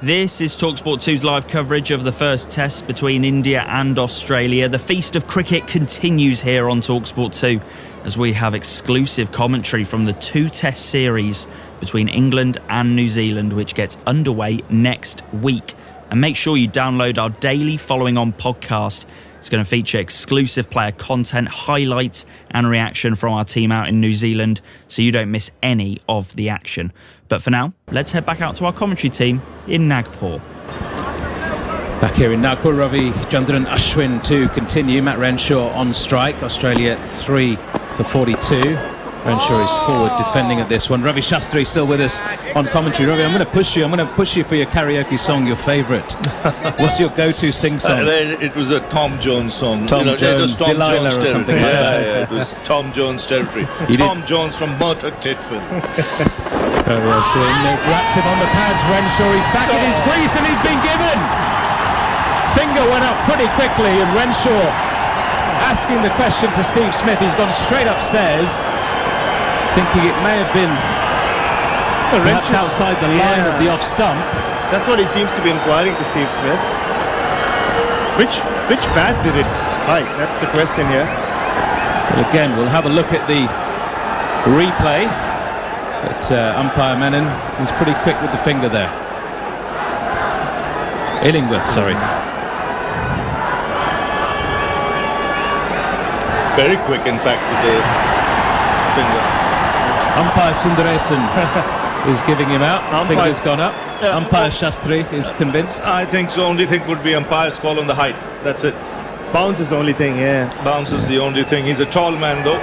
Speaker 4: This is TalkSport 2's live coverage of the first test between India and Australia. The feast of cricket continues here on TalkSport 2 as we have exclusive commentary from the 2-test series between England and New Zealand, which gets underway next week. And make sure you download our daily Following On podcast. It's going to feature exclusive player content, highlights and reaction from our team out in New Zealand, so you don't miss any of the action. But for now, let's head back out to our commentary team in Nagpur.
Speaker 9: Back here in Nagpur, Ravi Chandran Ashwin to continue. Matt Renshaw on strike. Australia 3 for 42. Renshaw is forward defending at this one. Ravi Shastri still with us on commentary. Ravi, I'm going to push you for your karaoke song, your favourite. What's your go-to sing song?
Speaker 10: It was a Tom Jones song.
Speaker 9: Tom Jones, Delilah or something like that.
Speaker 10: Yeah, it was Tom Jones territory. Tom Jones from Merthyr Tydfil.
Speaker 9: Wraps him on the pads. Renshaw, he's back in his crease and he's been given. Finger went up pretty quickly, and Renshaw asking the question to Steve Smith. He's gone straight upstairs, thinking it may have been perhaps outside the line of the off stump.
Speaker 21: That's what he seems to be inquiring to Steve Smith. Which bat did it strike? That's the question here.
Speaker 9: Well, again, we'll have a look at the replay. But umpire Menon is pretty quick with the finger there. Illingworth, sorry.
Speaker 10: Very quick, in fact, with the finger.
Speaker 9: Umpire Sundaresan is giving him out. Finger's gone up. Umpire Shastri is convinced.
Speaker 10: I think so. Only thing would be umpire's call on the height. That's it.
Speaker 21: Bounce is the only thing,
Speaker 10: Bounce is the only thing. He's a tall man, though.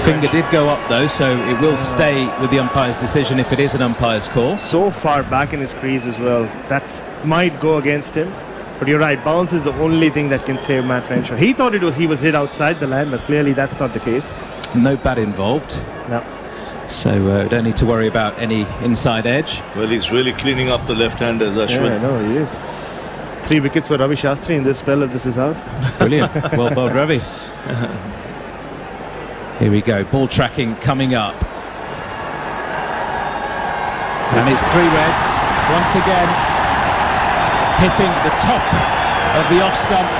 Speaker 9: Finger did go up, though, so it will stay with the umpire's decision if it is an umpire's call.
Speaker 21: So far back in his crease as well. That might go against him. But you're right, bounce is the only thing that can save Matt Renshaw. He thought he was hit outside the line, but clearly that's not the case.
Speaker 9: No bat involved.
Speaker 21: No.
Speaker 9: So don't need to worry about any inside edge.
Speaker 10: Well, he's really cleaning up the left-handers, Ashwin.
Speaker 21: Yeah, no, he is. 3 wickets for Ravi Shastri in this spell if this is out.
Speaker 9: Brilliant. Well bowled, Ravi. Here we go. Ball tracking coming up. And it's 3 reds. Once again, hitting the top of the off stump.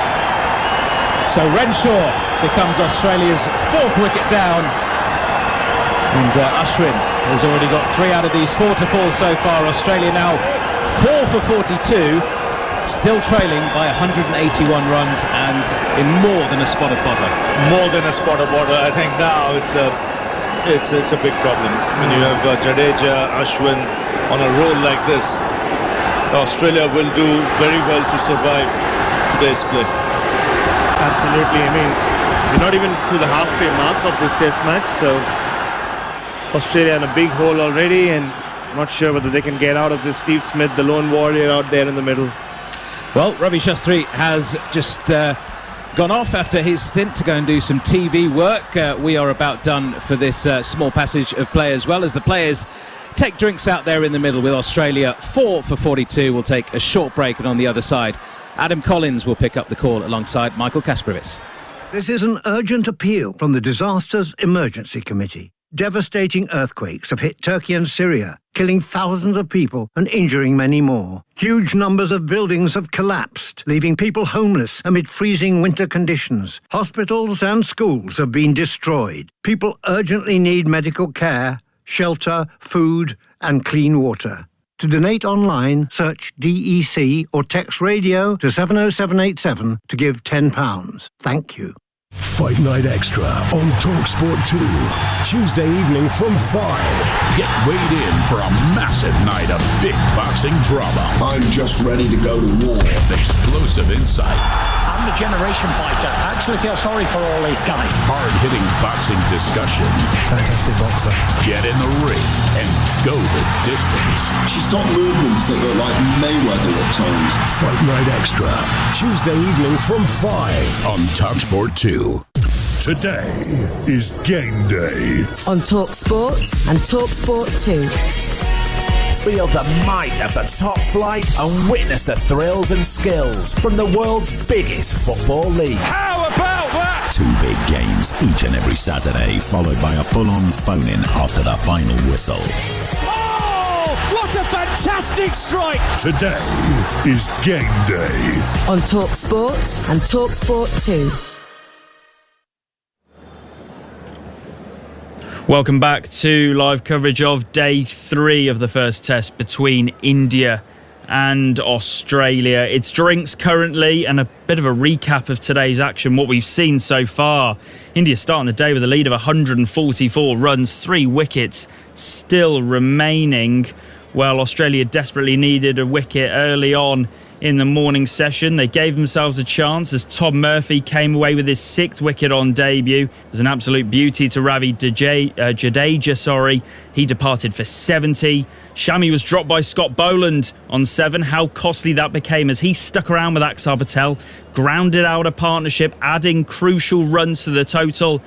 Speaker 9: So Renshaw becomes Australia's 4th wicket down. And Ashwin has already got 3 out of these 4 to fall so far. Australia now 4 for 42. Still trailing by 181 runs and in more than a spot of bother.
Speaker 10: More than a spot of bother. I think now it's a big problem. When you have Jadeja, Ashwin on a roll like this, Australia will do very well to survive today's play.
Speaker 21: Absolutely. I mean, we're not even to the halfway mark of this test match, so Australia in a big hole already, and not sure whether they can get out of this. Steve Smith, the lone warrior out there in the middle.
Speaker 9: Well, Ravi Shastri has just gone off after his stint to go and do some TV work. We are about done for this small passage of play, as well as the players take drinks out there in the middle with Australia 4 for 42. We'll take a short break, and on the other side, Adam Collins will pick up the call alongside Michael Kasprowicz.
Speaker 15: This is an urgent appeal from the Disasters Emergency Committee. Devastating earthquakes have hit Turkey and Syria, killing thousands of people and injuring many more. Huge numbers of buildings have collapsed, leaving people homeless amid freezing winter conditions. Hospitals and schools have been destroyed. People urgently need medical care, shelter, food and clean water. To donate online, search DEC or text radio to 70787 to give £10. Thank you.
Speaker 1: Fight Night Extra on TalkSport 2, Tuesday evening from 5. Get weighed in for a massive night of big boxing drama.
Speaker 22: I'm just ready to go to war.
Speaker 1: Explosive insight.
Speaker 17: I'm the generation fighter. I actually feel sorry for all these guys.
Speaker 1: Hard-hitting boxing discussion.
Speaker 22: Fantastic boxer.
Speaker 1: Get in the ring and go the distance.
Speaker 22: She's got movements that look like Mayweather at times.
Speaker 1: Fight Night Extra, Tuesday evening from 5 on TalkSport 2. Today is game day
Speaker 7: on TalkSport and TalkSport 2.
Speaker 22: Feel the might of the top flight and witness the thrills and skills from the world's biggest football league.
Speaker 1: How about that?
Speaker 16: 2 big games each and every Saturday, followed by a full-on phone-in after the final whistle.
Speaker 1: Oh, what a fantastic strike! Today is game day
Speaker 7: on TalkSport and TalkSport 2.
Speaker 4: Welcome back to live coverage of day 3 of the first test between India and Australia. It's drinks currently and a bit of a recap of today's action, what we've seen so far. India starting the day with a lead of 144 runs, 3 wickets still remaining. Well, Australia desperately needed a wicket early on in the morning session. They gave themselves a chance as Tom Murphy came away with his 6th wicket on debut. It was an absolute beauty to Ravi Jadeja. He departed for 70. Shami was dropped by Scott Boland on 7. How costly that became as he stuck around with Axar Patel, grounded out a partnership, adding crucial runs to the total.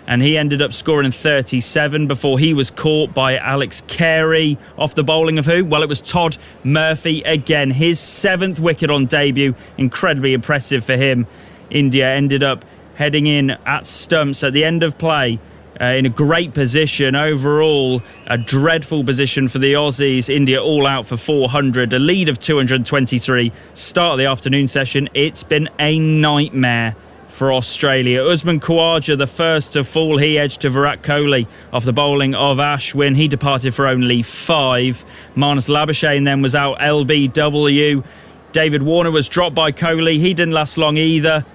Speaker 4: And he ended up scoring 37 before he was caught by Alex Carey off the bowling of who? Well, it was Todd Murphy again. His 7th wicket on debut. Incredibly impressive for him. India ended up heading in at stumps at the end of play in a great position. Overall, a dreadful position for the Aussies. India all out for 400. A lead of 223. Start of the afternoon session. It's been a nightmare for Australia. Usman Khawaja, the first to fall. He edged to Virat Kohli off the bowling of Ashwin. He departed for only 5. Marnus Labuschagne then was out LBW. David Warner was dropped by Kohli. He didn't last long either.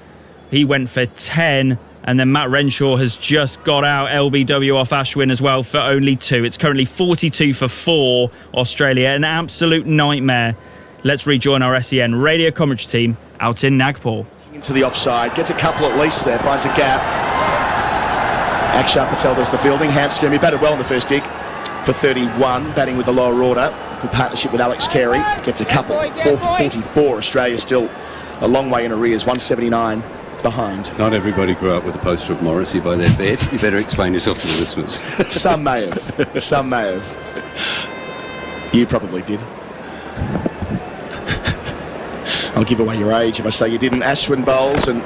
Speaker 4: He went for 10. And then Matt Renshaw has just got out LBW off Ashwin as well for only 2. It's currently 42 for 4 Australia. An absolute nightmare. Let's rejoin our SEN radio commentary team out in Nagpur.
Speaker 19: Into the offside, gets a couple at least there, finds a gap. Axar Patel does the fielding. Hanscom, he batted well in the first dig for 31, batting with the lower order. Good partnership with Alex Carey. Gets a couple. 4 for 44. Australia still a long way in arrears, 179 behind.
Speaker 18: Not everybody grew up with a poster of Morrissey by their bed. You better explain yourself to the listeners.
Speaker 19: Some may have. Some may have. You probably did. I'll give away your age if I say you didn't. Ashwin bowls and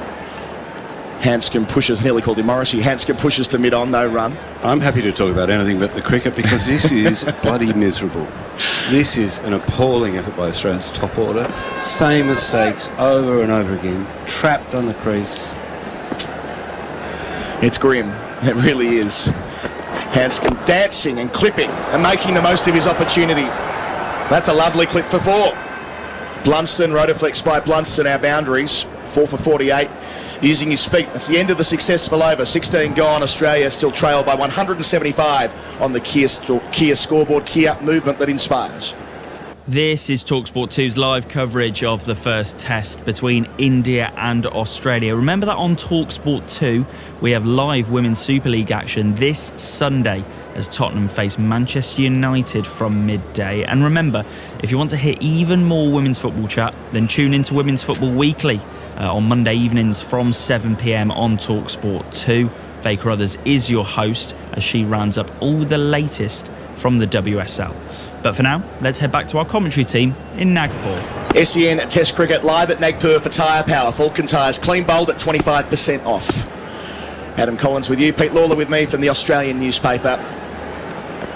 Speaker 19: Hanscom pushes, nearly called him Morrissey. Hanscom pushes to mid-on, no run.
Speaker 18: I'm happy to talk about anything but the cricket because this is bloody miserable. This is an appalling effort by Australia's top order. Same mistakes over and over again. Trapped on the crease.
Speaker 19: It's grim. It really is. Hanscom dancing and clipping and making the most of his opportunity. That's a lovely clip for 4. Blunston, Rotoflex by Blunston, our boundaries. 4 for 48, using his feet. That's the end of the successful over. 16 gone. Australia still trailed by 175 on the Kia scoreboard. Kia, movement that inspires.
Speaker 4: This is TalkSport 2's live coverage of the first test between India and Australia. Remember that on TalkSport 2, we have live Women's Super League action this Sunday as Tottenham face Manchester United from midday. And remember, if you want to hear even more women's football chat, then tune into Women's Football Weekly on Monday evenings from 7 p.m. on TalkSport 2. Faye Carruthers is your host as she rounds up all the latest from the WSL. But for now, let's head back to our commentary team in Nagpur.
Speaker 19: SEN Test Cricket live at Nagpur for tyre power. Falcon tyres clean bowled at 25% off. Adam Collins with you. Pete Lawler with me from the Australian newspaper.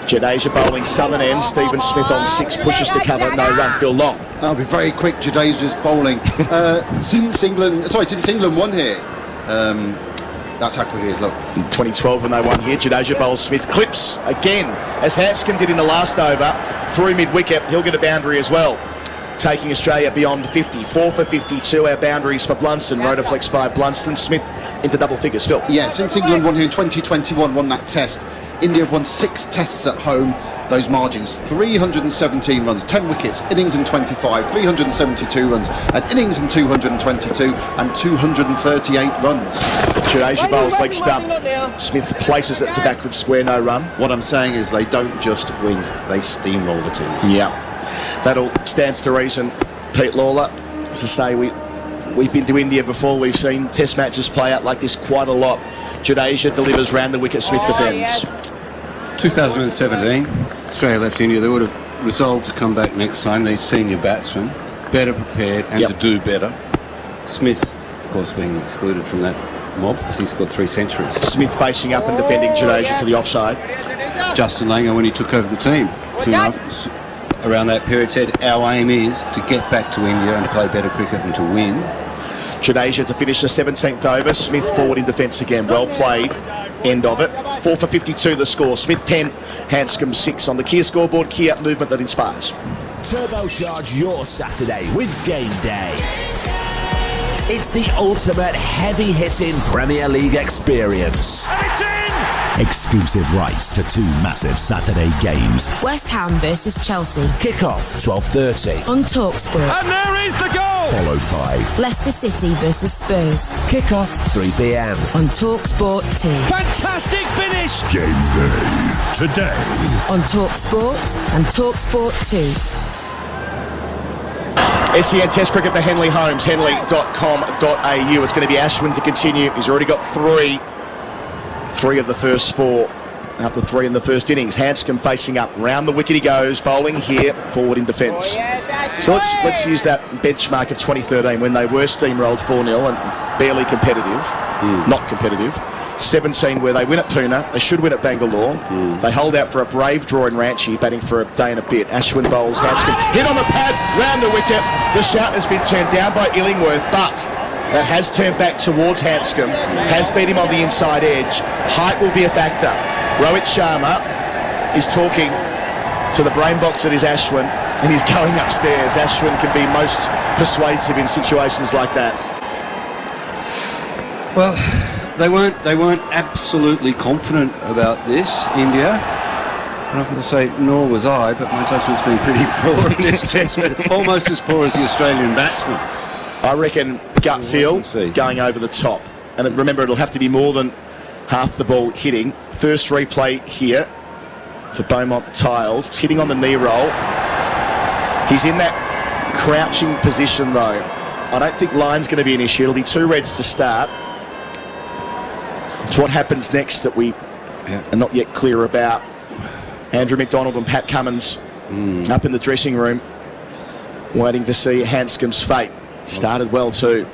Speaker 19: Jadeja bowling southern end. Stephen Smith on 6 pushes to cover. No run. Phil Long.
Speaker 2: I'll be very quick. Jadeja's bowling. Since England won here. That's how quick it is, look.
Speaker 19: In 2012 when they won here, Jadeja bowls Smith. Clips again, as Hanscom did in the last over. Through mid-wicket, he'll get a boundary as well. Taking Australia beyond 50. 4 for 52, our boundaries for Blunston. Rotaflex by Blunston. Smith into double figures. Phil.
Speaker 2: Yeah, since England won here in 2021, won that test, India have won 6 tests at home. Those margins, 317 runs, 10 wickets, innings and 25, 372 runs, an innings and 222, and 238 runs.
Speaker 19: Jadeja bowls leg stump. Smith places it to backward square, no run.
Speaker 2: What I'm saying is they don't just win, they steamroll the teams.
Speaker 19: Yeah, that all stands to reason. Pete Lawler, as I say, we've been to India before, we've seen test matches play out like this quite a lot. Jadeja delivers round the wicket, Smith defends.
Speaker 18: 2017, Australia left India. They would have resolved to come back next time. These senior batsmen, better prepared and to do better. Smith, of course, being excluded from that mob because he scored 3 centuries.
Speaker 19: Smith facing up and defending Jadeja to the offside.
Speaker 18: Justin Langer, when he took over the team, around that period, said our aim is to get back to India and to play better cricket and to win.
Speaker 19: Jadeja to finish the 17th over. Smith forward in defence again. Well played. End of it. 4 for 52 the score. Smith 10, Hanscom 6 on the Kia scoreboard. Kia, movement that inspires.
Speaker 22: Turbocharge your Saturday with Game Day. It's the ultimate heavy-hitting Premier League experience.
Speaker 1: And it's in!
Speaker 16: Exclusive rights to 2 massive Saturday games.
Speaker 7: West Ham versus Chelsea.
Speaker 22: Kick-off 12:30
Speaker 7: on TalkSport.
Speaker 1: And there is the goal!
Speaker 16: Followed by
Speaker 7: Leicester City versus Spurs.
Speaker 22: Kick-off 3 p.m.
Speaker 7: on TalkSport 2.
Speaker 1: Fantastic finish!
Speaker 16: Game Day today
Speaker 7: on TalkSport and TalkSport 2.
Speaker 19: SEN Test Cricket for Henley Holmes, henley.com.au. It's going to be Ashwin to continue. He's already got 3 of the first 4 after 3 in the first innings. Hanscom facing up. Round the wicket he goes, bowling here, forward in defence. So let's use that benchmark of 2013 when they were steamrolled 4-0 and barely competitive. Not competitive. 17 where they win at Pune, they should win at Bangalore. They hold out for a brave draw in Ranchi, batting for a day and a bit. Ashwin bowls, Hanscom hit on the pad, round the wicket. The shout has been turned down by Illingworth, but that has turned back towards Hanscom, has beat him on the inside edge. Height will be a factor. Rohit Sharma is talking to the brain box that is Ashwin, and he's going upstairs. Ashwin can be most persuasive in situations like that.
Speaker 18: Well, they weren't absolutely confident about this, India. I'm not going to say nor was I, but my judgment's been pretty poor in this test, almost as poor as the Australian batsmen.
Speaker 19: I reckon gut feel going over the top. And remember, it'll have to be more than half the ball hitting. First replay here for Beaumont Tiles. It's hitting on the knee roll. He's in that crouching position though. I don't think line's going to be an issue. It'll be 2 reds to start. It's what happens next that we are not yet clear about. Andrew McDonald and Pat Cummins up in the dressing room waiting to see Hanscom's fate. Started well too.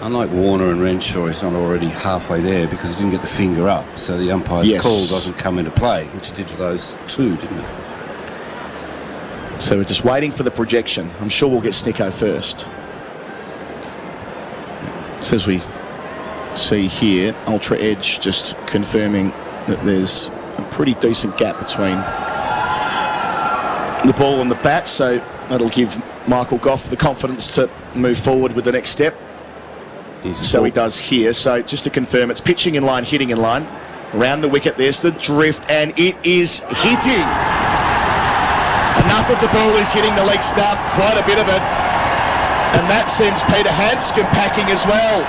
Speaker 18: Unlike Warner and Renshaw, he's not already halfway there because he didn't get the finger up, so the umpire's call doesn't come into play, which it did for those 2, didn't it?
Speaker 19: So we're just waiting for the projection. I'm sure we'll get Snicko first. So as we see here, Ultra Edge just confirming that there's a pretty decent gap between the ball and the bat, so that'll give Michael Goff the confidence to move forward with the next step. So he does here. So just to confirm, it's pitching in line, hitting in line. Around the wicket, there's the drift, and it is hitting. Enough of the ball is hitting the leg stump, quite a bit of it. And that sends Peter Hanscom packing as well.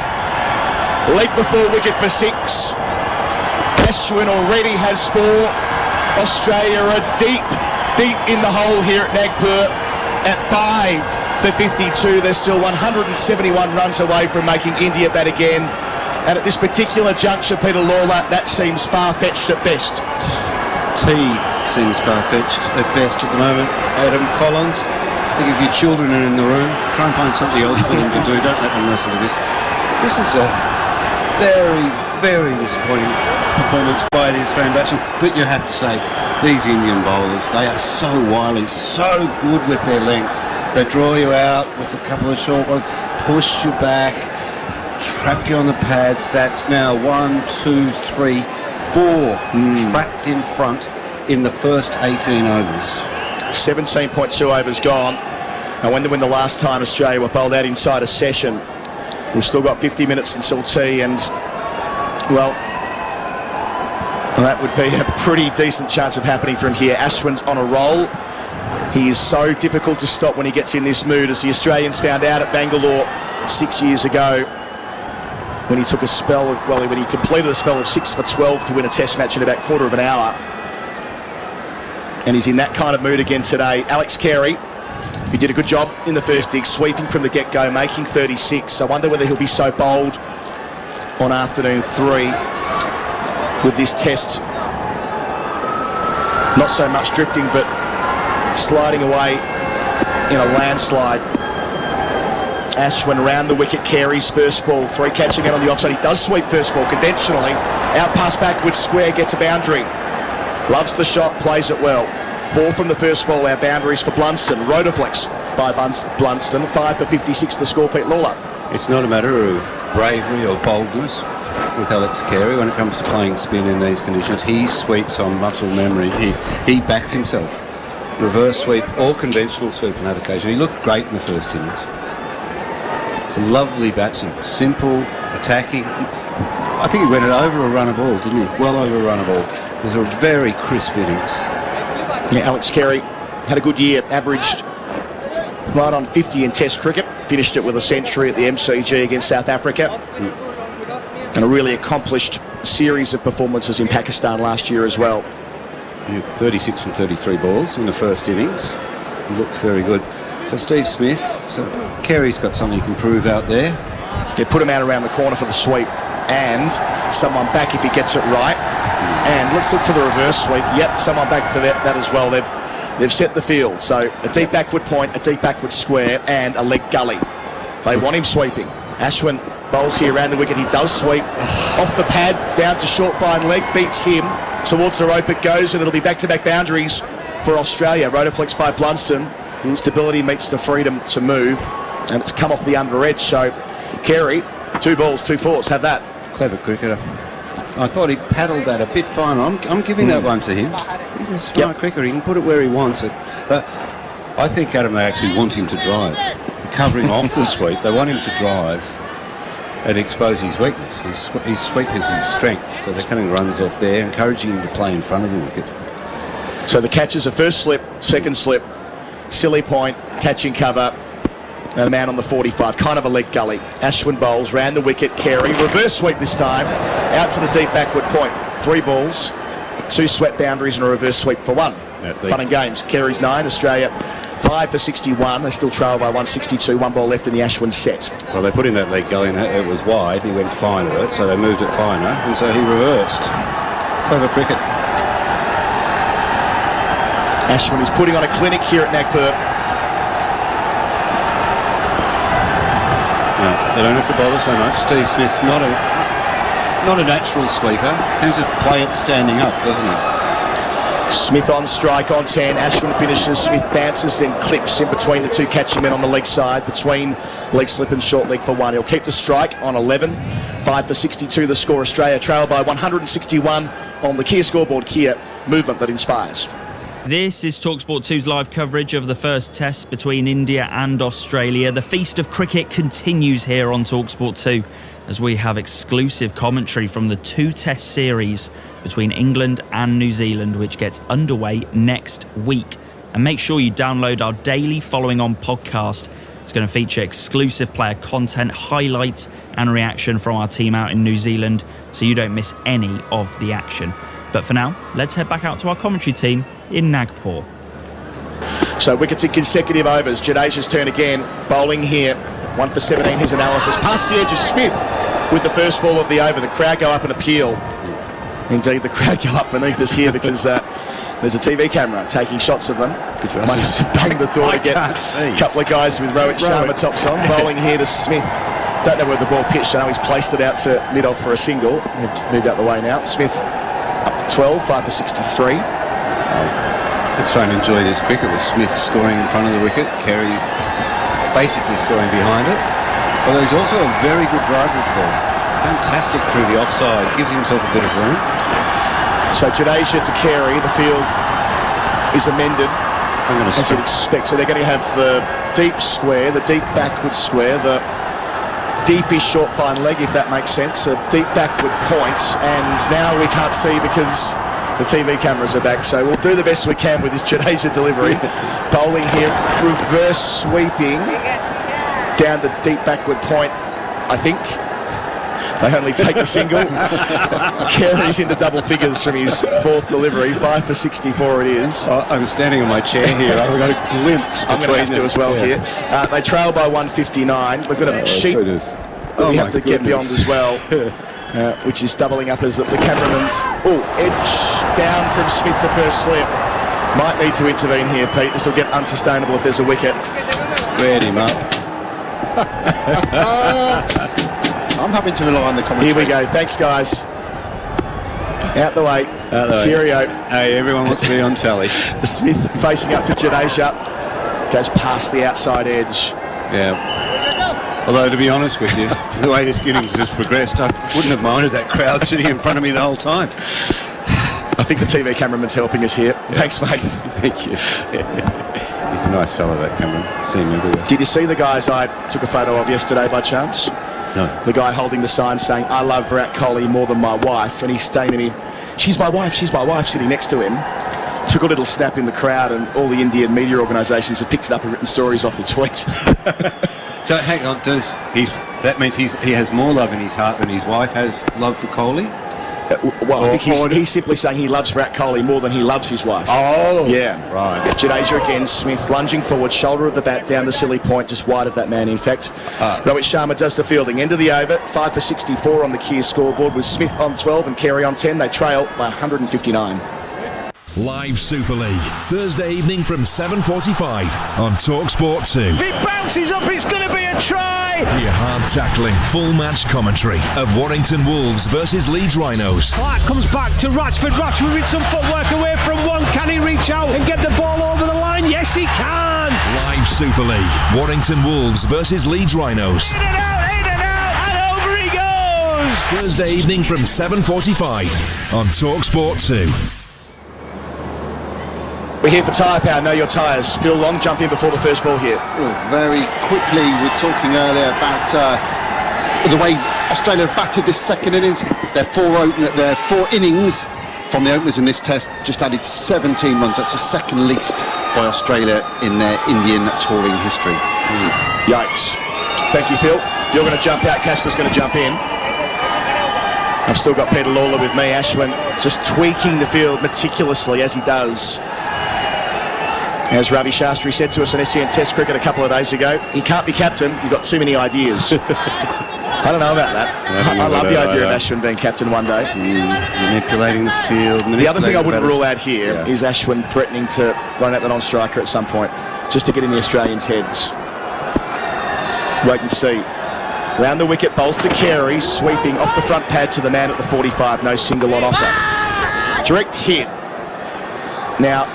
Speaker 19: Leap before wicket for 6. Ashwin already has 4. Australia are deep in the hole here at Nagpur at 5 for 52. They're still 171 runs away from making India bat again. And at this particular juncture, Peter Lawler, that seems far-fetched at best.
Speaker 18: Seems far-fetched at best at the moment. Adam Collins, I think if your children are in the room, try and find something else for them to do. Don't let them listen to this. This is a very, very disappointing performance by the Australian batsmen. But you have to say, these Indian bowlers, they are so wily, so good with their lengths. They draw you out with a couple of short ones, push you back, trap you on the pads. That's now 1, 2, 3, 4 trapped in front in the first 18 overs.
Speaker 19: 17.2 overs gone. I wonder when the last time Australia were bowled out inside a session. We've still got 50 minutes until tea, and well, that would be a pretty decent chance of happening from here. Ashwin's on a roll. He is so difficult to stop when he gets in this mood, as the Australians found out at Bangalore 6 years ago, when he took a spell of, well, when he completed a spell of 6 for 12 to win a test match in about quarter of an hour. And he's in that kind of mood again today. Alex Carey, who did a good job in the first dig, sweeping from the get-go, making 36. I wonder whether he'll be so bold on afternoon 3 with this test. Not so much drifting, but sliding away in a landslide. Ashwin round the wicket, Carey's first ball, 3 catching out on the offside. He does sweep first ball conventionally. Out pass backwards, square, gets a boundary. Loves the shot, plays it well. 4 from the first ball, our boundaries for Blunston. Rotaflex by Blunston, 5 for 56 to score, Pete Lawler.
Speaker 18: It's not a matter of bravery or boldness with Alex Carey when it comes to playing spin in these conditions. He sweeps on muscle memory. He backs himself. Reverse sweep or conventional sweep on that occasion. He looked great in the first innings. It's a lovely batsman. Simple, attacking. I think he went it over a run of ball, didn't he? Well over a run of ball. It was a very crisp innings.
Speaker 19: Yeah, Alex Carey had a good year, averaged right on 50 in Test cricket, finished it with a century at the MCG against South Africa, and a really accomplished series of performances in Pakistan last year as well.
Speaker 18: 36 from 33 balls in the first innings. He looked very good. So Steve Smith, Carey's got something he can prove out there.
Speaker 19: They put him out around the corner for the sweep, and someone back if he gets it right. And let's look for the reverse sweep. Yep, someone back for that as well. They've set the field. So a deep backward point, a deep backward square, and a leg gully. They want him sweeping. Ashwin bowls here around the wicket. He does sweep off the pad, down to short fine leg, beats him. Towards the rope it goes, and it'll be back-to-back boundaries for Australia. Rotaflex by Blunston. Stability meets the freedom to move, and it's come off the under edge. So Carey, 2 balls, 2 fours. Have that.
Speaker 18: Clever cricketer. I thought he paddled that a bit finer. I'm giving that one to him. He's a smart cricketer. He can put it where he wants it. I think, Adam, they actually want him to drive. They're covering off the sweep. They want him to drive and expose his weakness. His sweep is his strength. So they're cutting runs off there, encouraging him to play in front of the wicket.
Speaker 19: So the catches are first slip, second slip, silly point, catching cover, and a man on the 45, kind of a leg gully. Ashwin bowls, round the wicket, Carey, reverse sweep this time, out to the deep backward point. 3 balls, 2 swept boundaries and a reverse sweep for 1. Fun and games. Carey's 9, Australia 5 for 61. They still trail by 162, 1 ball left in the Ashwin set.
Speaker 18: Well, they put in that leg gully and it was wide, he went finer it, so they moved it finer, and so he reversed. Clever cricket.
Speaker 19: Ashwin is putting on a clinic here at Nagpur.
Speaker 18: No, they don't have to bother so much. Steve Smith's not a natural sweeper. Tends to play it standing up, doesn't he?
Speaker 19: Smith on strike on 10. Ashwin finishes. Smith dances, then clips in between the 2 catching men on the leg side, between leg slip and short leg for 1. He'll keep the strike on 11. 5 for 62 the score. Australia trail by 161 on the Kia scoreboard. Kia, movement that inspires.
Speaker 4: This is TalkSport 2's live coverage of the first test between India and Australia. The feast of cricket continues here on TalkSport 2 as we have exclusive commentary from the 2-test series between England and New Zealand, which gets underway next week. And make sure you download our daily Following On podcast. It's going to feature exclusive player content, highlights and reaction from our team out in New Zealand, so you don't miss any of the action. But for now, let's head back out to our commentary team in Nagpur.
Speaker 19: So wickets in consecutive overs. Jadeja's turn again. Bowling here. 1 for 17, his analysis. Past the edge of Smith with the first ball of the over. The crowd go up and appeal. Indeed, the crowd go up beneath us here because there's a TV camera taking shots of them. I might have to bang the door to get a couple of guys with Rohit Sharma tops on. Bowling here to Smith. Don't know where the ball pitched. I know he's placed it out to mid-off for a single. They've moved out the way now. Smith up to 12, 5 for 63.
Speaker 18: Let's try and enjoy this cricket with Smith scoring in front of the wicket. Carey basically scoring behind it. Although he's also a very good driver as well. Fantastic through the offside. Gives himself a bit of room.
Speaker 19: So Jadeja to Carey. The field is amended. As you'd expect. So they're going to have the deep square, the deep backward square, the deepish short fine leg, if that makes sense, a deep backward point, and now we can't see because the TV cameras are back, so we'll do the best we can with this Jadeja delivery. Bowling here, reverse sweeping down the deep backward point, I think. They only take the single. Carey's into double figures from his fourth delivery. 5 for 64 it is.
Speaker 18: I'm standing on my chair here. I've got a glimpse.
Speaker 19: I'm going to have to as well here. They trail by 159. We've got a sheet that we have to get beyond as well, which is doubling up as the cameraman's. Oh, edge down from Smith, the first slip. Might need to intervene here, Pete. This will get unsustainable if there's a wicket.
Speaker 18: Squared him up.
Speaker 2: I'm having to rely on the commentary.
Speaker 19: Here we go. Thanks, guys. Out the way. Cheerio.
Speaker 18: Hey, everyone wants to be on tally.
Speaker 19: Smith facing up to Jadeja. Goes past the outside edge.
Speaker 18: Yeah. Although, to be honest with you, the way this innings has progressed, I wouldn't have minded that crowd sitting in front of me the whole time.
Speaker 19: I think the TV cameraman's helping us here. Yeah. Thanks, mate.
Speaker 18: Thank you. He's a nice fellow, that cameraman. See him everywhere.
Speaker 19: Did you see the guys I took a photo of yesterday by chance?
Speaker 18: No.
Speaker 19: The guy holding the sign saying, "I love Virat Kohli more than my wife," and he's stating to him, she's my wife, sitting next to him. Took a little snap in the crowd, and all the Indian media organisations have picked it up and written stories off the tweet.
Speaker 18: So hang on, that means he has more love in his heart than his wife has love for Kohli?
Speaker 19: Well, I think he's simply saying he loves Virat Kohli more than he loves his wife.
Speaker 18: Oh,
Speaker 19: yeah.
Speaker 18: Right.
Speaker 19: Jadeja again, Smith lunging forward, shoulder of the bat down the silly point, just wide of that man, in fact. Rohit Sharma does the fielding. End of the over, 5 for 64 on the Kia scoreboard with Smith on 12 and Carey on 10. They trail by 159.
Speaker 1: Live Super League, Thursday evening from 7:45 on TalkSport 2.
Speaker 21: If it bounces up, it's going to be a try!
Speaker 1: Your hard-tackling, full-match commentary of Warrington Wolves versus Leeds Rhinos.
Speaker 21: Clark comes back to Ratchford. Ratchford with some footwork away from one. Can he reach out and get the ball over the line? Yes, he can!
Speaker 1: Live Super League, Warrington Wolves versus Leeds Rhinos.
Speaker 21: In and out, and over he goes!
Speaker 1: Thursday evening from 7:45 on TalkSport 2.
Speaker 19: We're here for Tyre Power. Know your tyres. Phil Long, jump in before the first ball here.
Speaker 2: Well, very quickly, we were talking earlier about the way Australia have batted this second innings. Their four innings from the openers in this test just added 17 runs. That's the second least by Australia in their Indian touring history.
Speaker 19: Yikes. Thank you, Phil. You're going to jump out. Casper's going to jump in. I've still got Peter Lawler with me. Ashwin just tweaking the field meticulously as he does. As Ravi Shastri said to us on SCN Test Cricket a couple of days ago, he can't be captain, you've got too many ideas. I don't know about that. I love the idea of Ashwin being captain one day.
Speaker 18: Manipulating the field.
Speaker 19: The other thing I wouldn't rule out here is Ashwin threatening to run out the non-striker at some point, just to get in the Australians' heads. Wait and see. Round the wicket, bowls to Carey, sweeping off the front pad to the man at the 45, no single on offer. Direct hit. Now,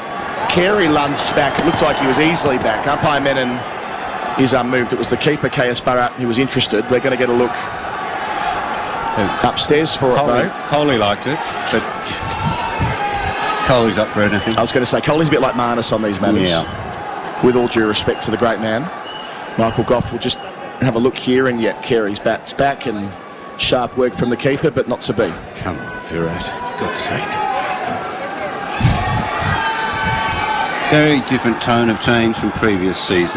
Speaker 19: Carey lunged back. It looked like he was easily back. Umpire Menon is unmoved. It was the keeper, K.S. Bharat, who was interested. We're going to get a look upstairs for it, though.
Speaker 18: Kohli liked it, but Kohli's up for anything.
Speaker 19: I was going to say, Kohli's a bit like Marnus on these matters. Yeah. With all due respect to the great man. Michael Goff will just have a look here, and yet Carey's bat's back, and sharp work from the keeper, but not to be.
Speaker 18: Come on, Virat, for God's sake. Very different tone of change from previous series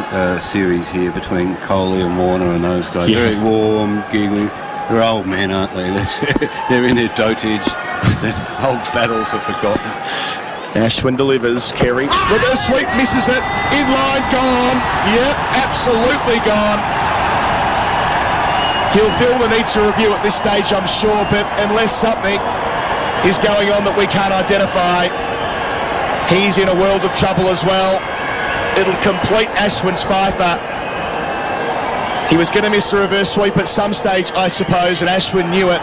Speaker 18: here between Kohli and Warner and those guys. Yeah. Very warm, giggly. They're old men, aren't they? They're in their dotage. Their old battles are forgotten.
Speaker 19: Ashwin delivers. Kerry. Reverse sweep, misses it. In line, gone. Yep, absolutely gone. He'll feel the need to review at this stage, I'm sure, but unless something is going on that we can't identify, he's in a world of trouble as well. It'll complete Ashwin's FIFA. He was going to miss the reverse sweep at some stage, I suppose, and Ashwin knew it.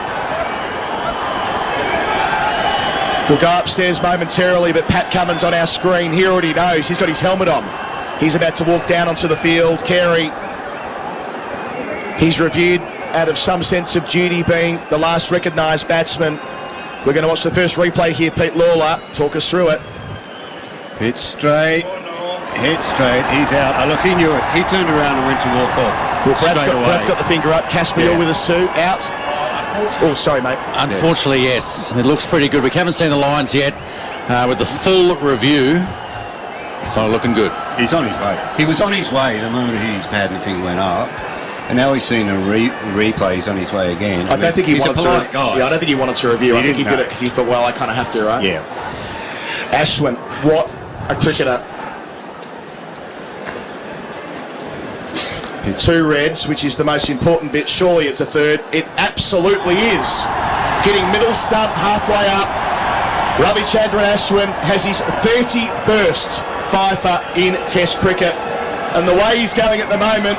Speaker 19: We'll go upstairs momentarily, but Pat Cummins on our screen, he already knows. He's got his helmet on. He's about to walk down onto the field. Carey, he's reviewed out of some sense of duty, being the last recognised batsman. We're going to watch the first replay here. Pete Lawler, talk us through it.
Speaker 18: Hit straight, he's out. Oh, look, he knew it. He turned around and went to walk off.
Speaker 19: Well, Brad's got the finger up. Casper, you're with us too. Out. Oh, sorry, mate.
Speaker 20: Unfortunately, yes. It looks pretty good. We haven't seen the lines yet with the full review. So looking good.
Speaker 18: He's on his way. He was on his way the moment his pad and finger went up. And now he's seen a replay. He's on his way again.
Speaker 19: I don't think he wanted to.
Speaker 18: Guy.
Speaker 19: Yeah, I don't think he wanted to review. I think he did it because he thought, well, I kind of have to, right?
Speaker 18: Yeah.
Speaker 19: Ashwin, what a cricketer. 2 reds, which is the most important bit. Surely it's a third. It absolutely is. Hitting middle stump, halfway up. Ravichandran Ashwin has his 31st FIFA in Test cricket. And the way he's going at the moment,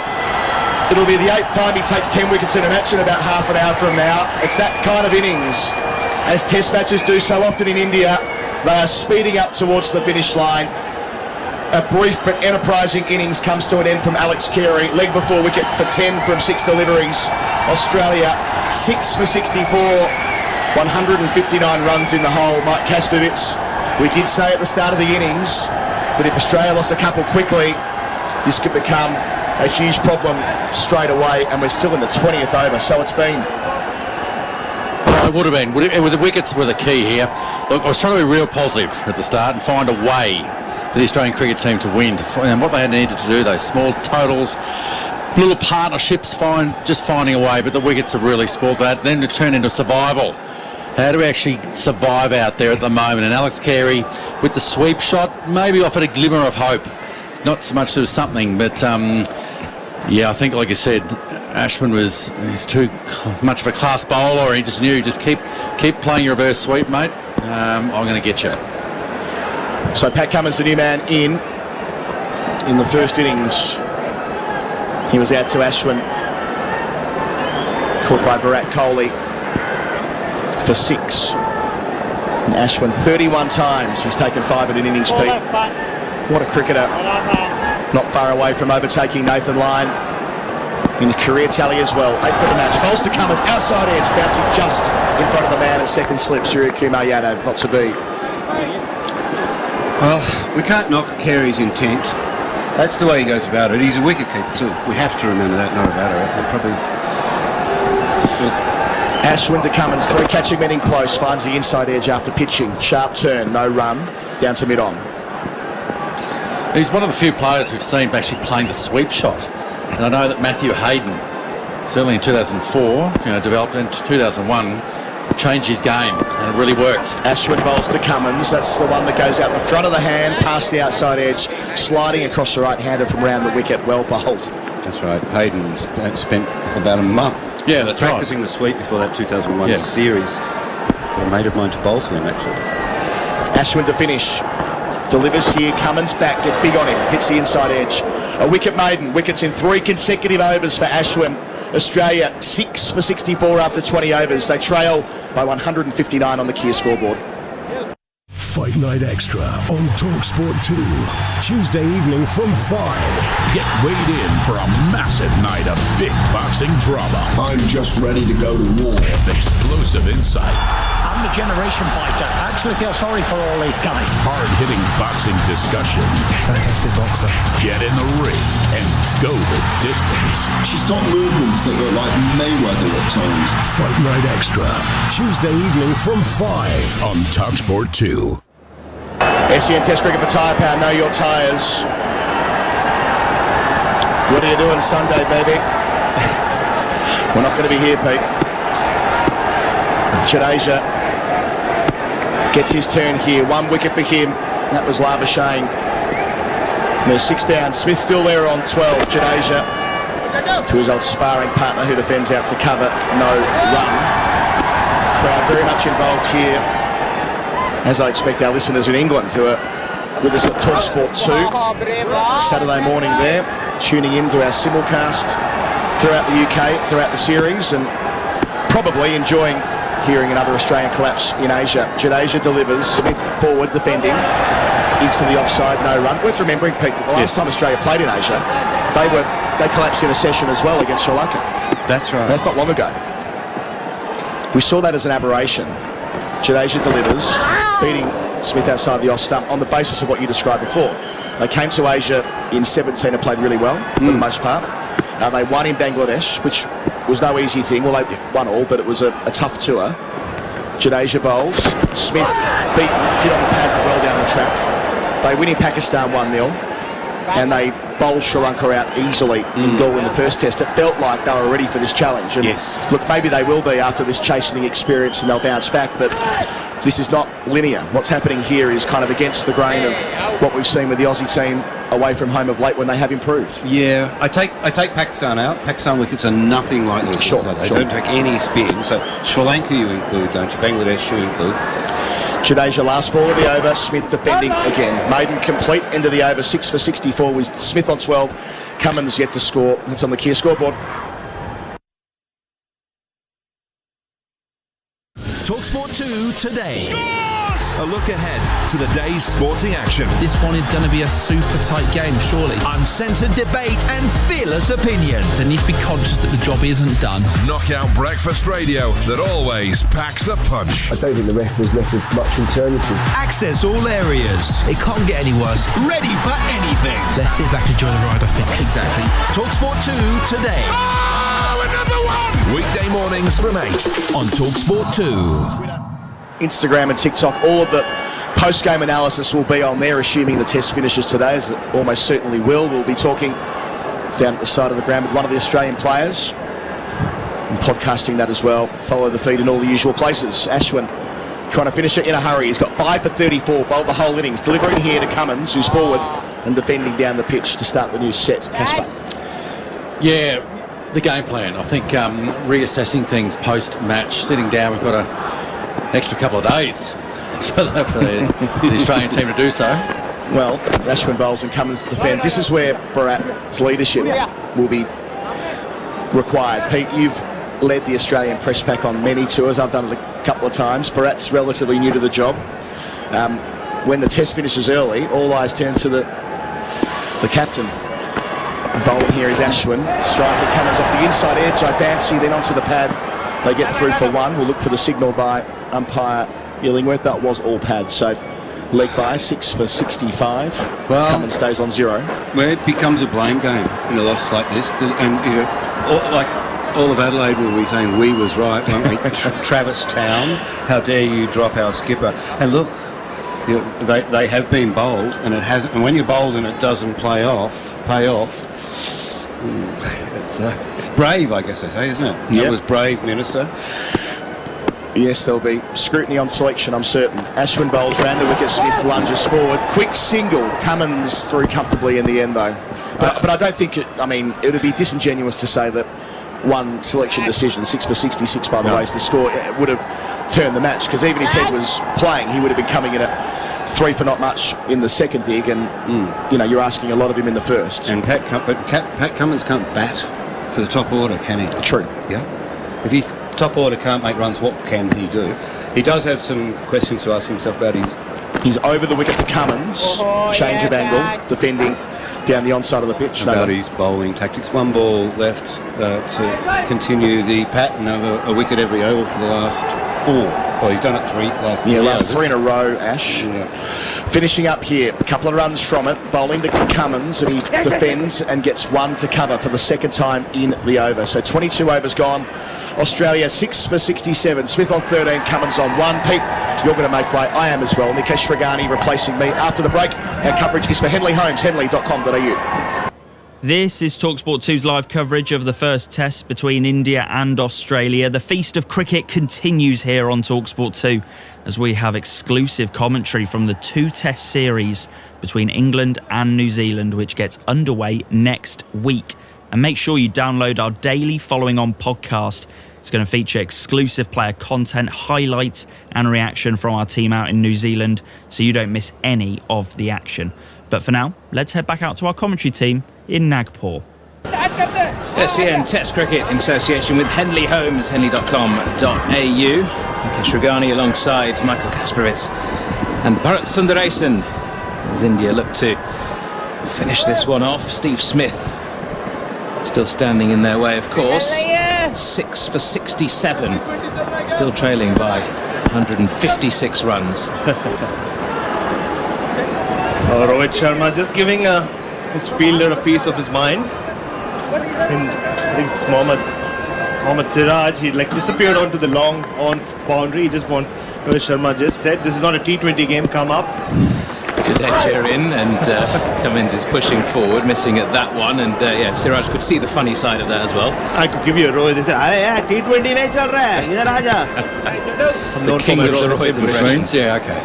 Speaker 19: it'll be the 8th time he takes 10 wickets in a match in about half an hour from now. It's that kind of innings. As Test matches do so often in India, they are speeding up towards the finish line. A brief but enterprising innings comes to an end from Alex Carey. Leg before wicket for 10 from 6 deliveries. Australia 6 for 64. 159 runs in the hole. Mike Kaspovitz, we did say at the start of the innings that if Australia lost a couple quickly, this could become a huge problem straight away, and we're still in the 20th over, so it's been...
Speaker 20: Well, it would have been. The wickets were the key here. Look, I was trying to be real positive at the start and find a way for the Australian cricket team to win, and what they needed to do, those small totals, little partnerships, just finding a way, but the wickets have really spoiled that. Then to turn into survival. How do we actually survive out there at the moment? And Alex Carey, with the sweep shot, maybe offered a glimmer of hope. Not so much there was something, but yeah, I think, like you said, Ashwin he's too much of a class bowler. He just knew, just keep playing your reverse sweep, mate. I'm going to get you.
Speaker 19: So Pat Cummins, the new man, in the first innings. He was out to Ashwin, caught by Virat Kohli for 6. And Ashwin 31 times. He's taken 5 in an innings, Pete. What a cricketer. Not far away from overtaking Nathan Lyon in the career tally as well. 8 for the match. Bowls to Cummins, outside edge, bouncing just in front of the man at second slip. Surya Kumar Yadav, not to be.
Speaker 18: Well, we can't knock Carey's intent. That's the way he goes about it. He's a wicketkeeper too. We have to remember that, not a batter.
Speaker 19: Ashwin to Cummins, 3 catching men in close, finds the inside edge after pitching. Sharp turn, no run, down to mid-on.
Speaker 20: He's one of the few players we've seen actually playing the sweep shot. And I know that Matthew Hayden, certainly in 2004, developed in 2001, changed his game, and it really worked.
Speaker 19: Ashwin bowls to Cummins. That's the one that goes out the front of the hand, past the outside edge, sliding across the right-hander from round the wicket. Well bowled.
Speaker 18: That's right. Hayden spent about a month practicing the sweep before that 2001 series. A mate of mine to bowl to him, actually.
Speaker 19: Ashwin to finish. Delivers here, Cummins back, gets big on him, hits the inside edge. A wicket maiden, wickets in 3 consecutive overs for Ashwin. Australia 6 for 64 after 20 overs. They trail by 159 on the Kia scoreboard.
Speaker 1: Fight Night Extra on TalkSport 2, Tuesday evening from 5.
Speaker 3: Get weighed in for a massive night of big boxing drama.
Speaker 1: I'm just ready to go to war.
Speaker 3: Explosive insight.
Speaker 17: I'm the generation fighter. I actually feel sorry for all these guys.
Speaker 3: Hard-hitting boxing discussion.
Speaker 8: Fantastic boxer.
Speaker 3: Get in the ring and go the distance.
Speaker 8: She's got movements that look like Mayweather at times.
Speaker 1: Fight Night Extra, Tuesday evening from 5
Speaker 3: on TalkSport 2.
Speaker 19: SEN Test Cricket for Tyre Power. Know your tyres. What are you doing Sunday, baby? We're not going to be here, Pete. Jadeja gets his turn here. 1 wicket for him. That was Labuschagne. There's 6 down. Smith still there on 12. Jadeja to his old sparring partner who defends out to cover. No run. Crowd very much involved here, as I expect our listeners in England who are with us at TalkSport 2 Saturday morning there, tuning in to our simulcast throughout the UK, throughout the series, and probably enjoying hearing another Australian collapse in Asia. Jadeja delivers. Smith forward defending into the offside, no run. Worth remembering, Pete, that the last time Australia played in Asia, they collapsed in a session as well against Sri Lanka.
Speaker 18: That's right.
Speaker 19: That's not long ago. We saw that as an aberration. Jadeja delivers, beating Smith outside the off stump on the basis of what you described before. They came to Asia in 17 and played really well for the most part. They won in Bangladesh, which was no easy thing. Well, they won all, but it was a tough tour. Jadeja bowls. Smith beaten, hit on the pad well down the track. They win in Pakistan 1-0, and they bowl Sri Lanka out easily in goal in the first test. It felt like they were ready for this challenge. And look, maybe they will be after this chastening experience and they'll bounce back, but this is not linear. What's happening here is kind of against the grain of what we've seen with the Aussie team away from home of late when they have improved.
Speaker 18: Yeah, I take Pakistan out. Pakistan wickets are nothing like this. They don't take any spin. So Sri Lanka you include, don't you? Bangladesh you include.
Speaker 19: Jadeja last ball of the over. Smith defending again. Maiden complete into the over. 6 for 64 with Smith on 12. Cummins yet to score. That's on the Kia scoreboard.
Speaker 22: TalkSport 2 today. A look ahead to the day's sporting action.
Speaker 6: This one is going to be a super tight game, surely.
Speaker 22: Uncensored debate and fearless opinion.
Speaker 6: They need to be conscious that the job isn't done.
Speaker 22: Knockout breakfast radio that always packs a punch.
Speaker 11: I don't think the ref was left with much alternative.
Speaker 22: Access all areas.
Speaker 6: It can't get any worse.
Speaker 22: Ready for anything.
Speaker 6: Let's sit back and enjoy the ride, I think.
Speaker 22: Exactly. TalkSport 2 today. Oh, another one! Weekday mornings from 8 on TalkSport 2.
Speaker 19: Instagram and TikTok, all of the post-game analysis will be on there, assuming the test finishes today, as it almost certainly will. We'll be talking down at the side of the ground with one of the Australian players and podcasting that as well. Follow the feed in all the usual places. Ashwin trying to finish it in a hurry. He's got 5 for 34, bowled the whole innings, delivering here to Cummins, who's forward and defending down the pitch to start the new set. Casper.
Speaker 20: Yeah, the game plan. I think reassessing things post-match, sitting down, we've got a extra couple of days for the Australian team to do so.
Speaker 19: Well, Ashwin bowls and Cummins defends. This is where Bharat's leadership will be required. Pete, you've led the Australian press pack on many tours. I've done it a couple of times. Bharat's relatively new to the job. When the test finishes early, all eyes turn to the captain. Bowling here is Ashwin. Striker Cummins off the inside edge, I fancy, then onto the pad. They get through for 1. We'll look for the signal by umpire Illingworth. That was all pads. So leg by 6 for 65.
Speaker 18: Well,
Speaker 19: Cummins stays on 0.
Speaker 18: Where it becomes a blame game in a loss like this, and like all of Adelaide will be saying we was right, won't we? Travis Town, how dare you drop our skipper? And look, they have been bowled, and it hasn't. And when you're bowled and it doesn't pay off. It's brave, I guess they say, isn't it? Yep. That was brave, Minister.
Speaker 19: Yes, there'll be scrutiny on selection, I'm certain. Ashwin bowls round the wicket, Smith lunges forward. Quick single, Cummins through comfortably in the end, though. But I don't think it would be disingenuous to say that one selection decision, 6 for 66, by the way, is the score, it would have turned the match, because even if Head was playing, he would have been coming in at 3 for not much in the second dig, and you're asking a lot of him in the first.
Speaker 18: And Pat Cummins can't bat for the top order, can he?
Speaker 19: True.
Speaker 18: Yeah. If he's top order can't make runs, what can he do? He does have some questions to ask himself about
Speaker 19: He's over the wicket to Cummins, change of angle, defending down the onside of the pitch.
Speaker 18: About his bowling tactics. 1 ball left to continue the pattern of a wicket every over for the last 4. Well, he's done it 3
Speaker 19: last 3 in a row, Ash. Yeah. Finishing up here, a couple of runs from it, bowling to Cummins, and he defends and gets 1 to cover for the second time in the over. So 22 overs gone. Australia 6 for 67. Smith on 13, Cummins on 1. Pete, you're going to make way. I am as well. Nikesh Shrigani replacing me after the break. Our coverage is for Henley Homes, henley.com.au.
Speaker 4: This is TalkSport 2's live coverage of the first test between India and Australia. The feast of cricket continues here on TalkSport 2 as we have exclusive commentary from the 2-test series between England and New Zealand, which gets underway next week. And make sure you download our daily Following On podcast. It's going to feature exclusive player content, highlights and reaction from our team out in New Zealand, so you don't miss any of the action. But for now, let's head back out to our commentary team in Nagpur.
Speaker 9: SEN Test Cricket in association with Henley Homes, henley.com.au. Mukesh Ragani alongside Michael Kasparitz and Bharat Sundaresan as India look to finish this one off. Steve Smith still standing in their way, of course. 6 for 67, still trailing by 156 runs.
Speaker 21: Rohit Sharma just giving his fielder a piece of his mind. I think it's Mohammad Siraj. He disappeared onto the long on boundary. Rohit Sharma just said, this is not a T20 game, come up.
Speaker 9: Jadeja in and Cummins is pushing forward, missing at that one, and Siraj could see the funny side of that as well.
Speaker 21: I could give you a Rohit. They said, T20 nahi chal raha hai, idhar aaja.
Speaker 9: The king of the Rohit impressions.
Speaker 20: Yeah, okay.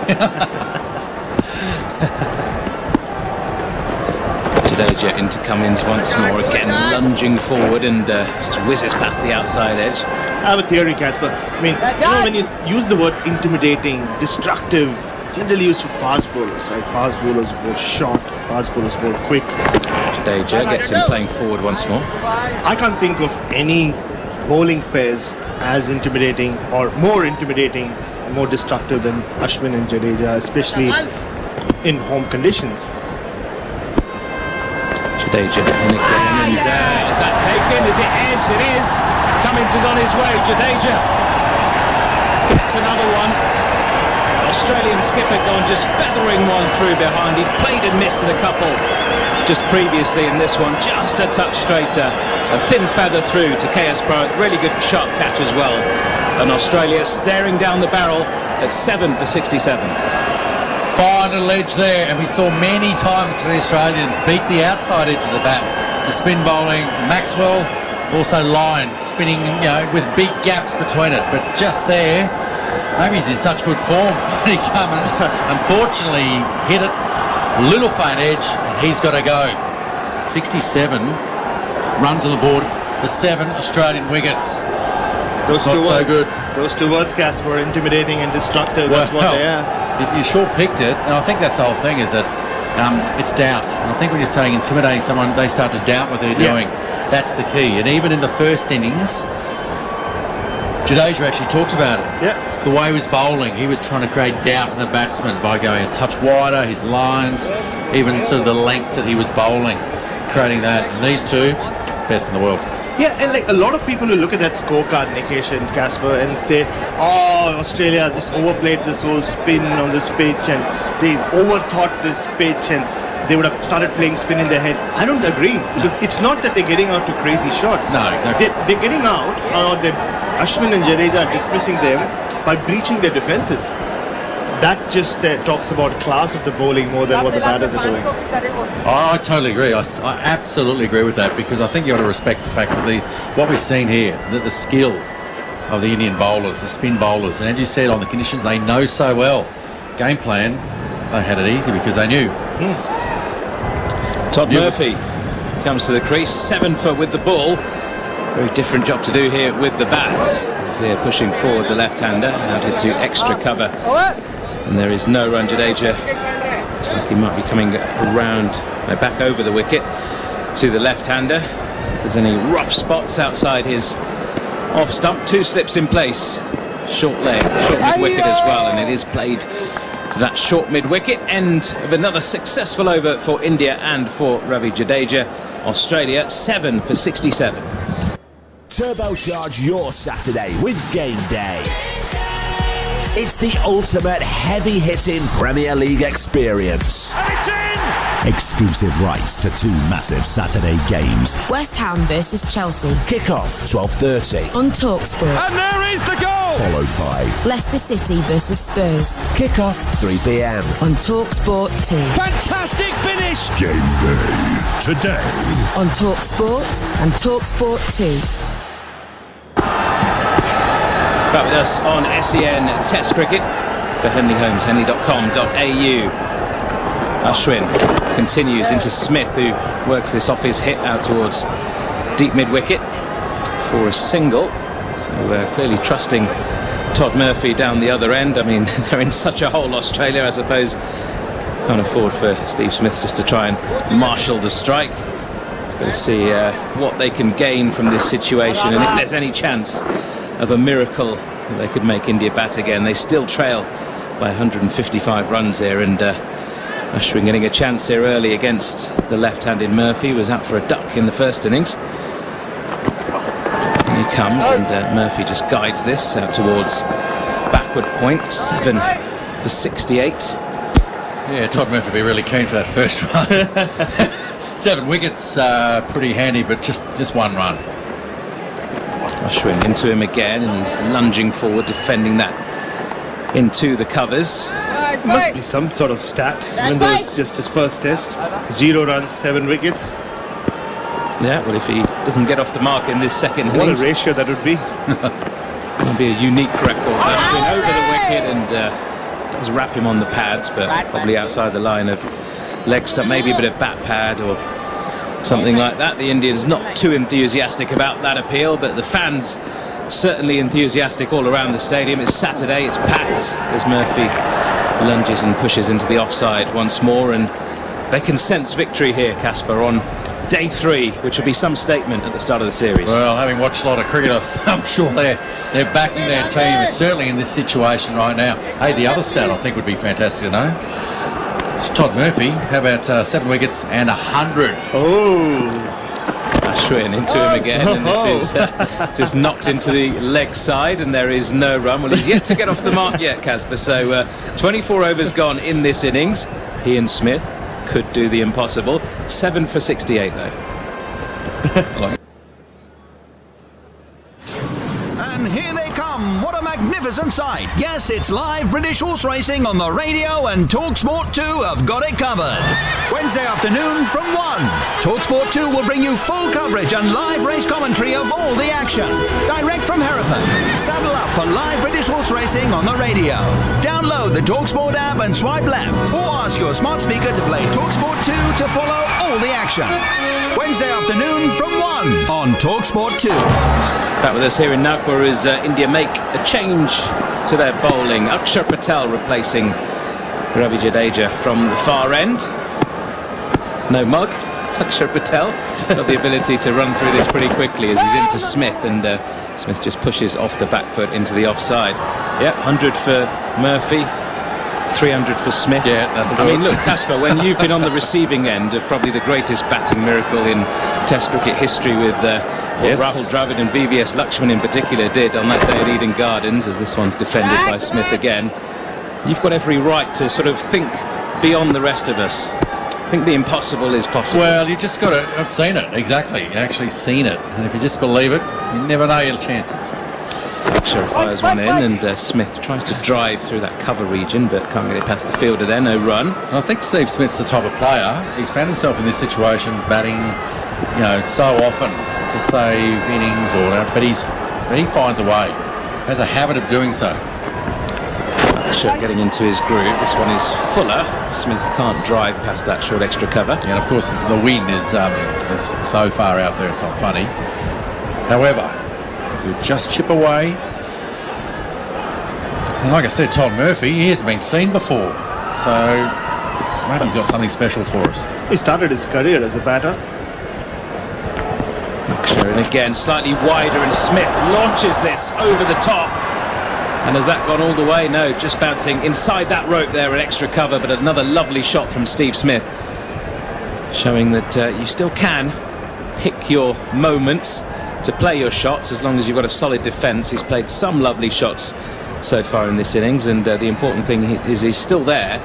Speaker 9: Jadeja into Cummins once more, again lunging forward and just whizzes past the outside edge.
Speaker 21: I have a theory, Casper. I mean, when you use the words intimidating, destructive, generally used for fast bowlers, right? Fast bowlers bowl short, fast bowlers bowl quick.
Speaker 9: Jadeja gets him playing forward once more.
Speaker 21: I can't think of any bowling pairs as intimidating or more intimidating, more destructive than Ashwin and Jadeja, especially in home conditions.
Speaker 9: Jadeja in again, and is that taken? Is it edged? It is. Cummins is on his way. Jadeja gets another one. Australian skipper gone just feathering one through behind. He played and missed in a couple just previously in this one. Just a touch straighter. A thin feather through to KS Bharat. Really good sharp catch as well. And Australia staring down the barrel at 7 for 67.
Speaker 20: Final edge there, and we saw many times for the Australians beat the outside edge of the bat. The spin bowling, Maxwell, also line, spinning, with big gaps between it. But just there, maybe he's in such good form. He Cummins, unfortunately, hit it, a little faint edge, and he's got to go. 67 runs on the board for 7 Australian wickets.
Speaker 21: Those
Speaker 20: not so good.
Speaker 21: Those two words, Casper, intimidating and destructive. That's what they are.
Speaker 20: You sure picked it, and I think that's the whole thing, is that it's doubt. And I think when you're saying intimidating someone, they start to doubt what they're doing. That's the key. And even in the first innings, Jadeja actually talked about it.
Speaker 21: Yeah.
Speaker 20: The way he was bowling, he was trying to create doubt in the batsman by going a touch wider, his lines, even sort of the lengths that he was bowling, creating that. And these two, best in the world.
Speaker 21: Yeah, and a lot of people will look at that scorecard, Nikesh and Casper, and say, Australia just overplayed this whole spin on this pitch and they overthought this pitch and they would have started playing spin in their head. I don't agree. Because it's not that they're getting out to crazy shots.
Speaker 20: No, exactly.
Speaker 21: They're getting out, Ashwin and Jadeja are dismissing them by breaching their defences. That just talks about class of the bowling more than what the batters are doing.
Speaker 20: I totally agree. I absolutely agree with that, because I think you ought to respect the fact that what we've seen here, that the skill of the Indian bowlers, the spin bowlers, and as you said, on the conditions they know so well, game plan, they had it easy because they knew.
Speaker 9: Todd Murphy comes to the crease, 7 for with the ball. Very different job to do here with the bats. He's here pushing forward the left-hander out into extra cover. And there is no run. Jadeja looks like he might be coming around, back over the wicket to the left-hander. So if there's any rough spots outside his off stump, 2 slips in place. Short leg, short mid-wicket as well, and it is played to that short mid-wicket. End of another successful over for India and for Ravi Jadeja. Australia 7 for 67.
Speaker 22: Turbocharge your Saturday with Game Day. It's the ultimate heavy-hitting Premier League experience.
Speaker 1: And it's in!
Speaker 16: Exclusive rights to 2 massive Saturday games.
Speaker 7: West Ham versus Chelsea.
Speaker 22: Kick-off 12:30
Speaker 7: on TalkSport.
Speaker 1: And there is the goal!
Speaker 16: Followed by
Speaker 7: Leicester City versus Spurs.
Speaker 22: Kick-off 3 p.m.
Speaker 7: on TalkSport 2.
Speaker 1: Fantastic finish!
Speaker 16: Game day today
Speaker 7: on TalkSport and TalkSport 2.
Speaker 9: Back with us on SEN Test Cricket for Henley Holmes, henley.com.au. Ashwin continues into Smith, who works this off his hip out towards deep mid-wicket for a single. So clearly trusting Todd Murphy down the other end. I mean, they're in such a hole, Australia, I suppose. Can't afford for Steve Smith just to try and marshal the strike. He's got to see what they can gain from this situation, and if there's any chance of a miracle they could make India bat again. They still trail by 155 runs here, and Ashwin getting a chance here early against the left-handed Murphy. Was out for a duck in the first innings. And he comes, and Murphy just guides this out towards backward point. 7 for 68.
Speaker 20: Yeah, Todd Murphy would be really keen for that first run. 7 wickets, pretty handy, but just 1 run.
Speaker 9: Ashwin into him again, and he's lunging forward, defending that into the covers.
Speaker 21: Must be some sort of stat, even though it's just his first test. 0 runs, 7 wickets.
Speaker 9: Yeah, well, if he doesn't get off the mark in this second
Speaker 21: what
Speaker 9: innings,
Speaker 21: a ratio that would be.
Speaker 9: It'll be a unique record. Ashwin over the wicket and does wrap him on the pads, but probably outside the line of leg stump, maybe a bit of bat pad or something like that. The Indians not too enthusiastic about that appeal, but the fans certainly enthusiastic all around the stadium. It's Saturday, it's packed as Murphy lunges and pushes into the offside once more, and they can sense victory here, Casper, on day 3, which will be some statement at the start of the series.
Speaker 20: Well, having watched a lot of cricket, I'm sure they're backing their team, and certainly in this situation right now. Hey, the other stat I think would be fantastic to know. It's Todd Murphy, how about 7 wickets and 100?
Speaker 21: Oh,
Speaker 9: Ashwin into him again, and this is just knocked into the leg side, and there is no run. Well, he's yet to get off the mark yet, Casper. So 24 overs gone in this innings. He and Smith could do the impossible. 7 for 68 though.
Speaker 3: And here they come. What a magnificent sight. Yes, it's live British horse racing on the radio, and TalkSport 2 have got it covered. Wednesday afternoon from 1. TalkSport 2 will bring you full coverage and live race commentary of all the action. Direct from Hereford. Saddle up for live British horse racing on the radio. Download the TalkSport app and swipe left, or ask your smart speaker to play TalkSport 2 to follow all the action. Wednesday afternoon from 1 on TalkSport 2.
Speaker 9: Back with us here in Nagpur as India make a change to their bowling. Akshar Patel replacing Ravi Jadeja from the far end. No mug. Akshar Patel got the ability to run through this pretty quickly as he's into Smith, and Smith just pushes off the back foot into the offside. Yeah, 100 for Murphy, 300 for Smith.
Speaker 20: Yeah,
Speaker 9: I mean, look, Casper, when you've been on the receiving end of probably the greatest batting miracle in Test cricket history with what Rahul Dravid and VVS Lakshman in particular did on that day at Eden Gardens, as this one's defended by Smith again, you've got every right to sort of think beyond the rest of us. I think the impossible is possible.
Speaker 20: Well, you just got to have seen it, exactly. You actually seen it, and if you just believe it, you never know your chances.
Speaker 9: Akshar fires one in, and Smith tries to drive through that cover region, but can't get it past the fielder there. No run.
Speaker 20: I think Steve Smith's the type of player. He's found himself in this situation, batting, so often to save innings or whatever, but he finds a way. Has a habit of doing so.
Speaker 9: Akshar getting into his groove. This one is fuller. Smith can't drive past that short extra cover.
Speaker 20: And of course, the wind is so far out there, it's not funny. However, if you just chip away, and like I said, Todd Murphy, he hasn't been seen before, so maybe he's got something special for us.
Speaker 21: He started his career as a batter.
Speaker 9: Akshar, and again slightly wider, and Smith launches this over the top. And has that gone all the way? No, just bouncing inside that rope there, an extra cover, but another lovely shot from Steve Smith, showing that you still can pick your moments to play your shots as long as you've got a solid defence. He's played some lovely shots so far in this innings, and the important thing is he's still there.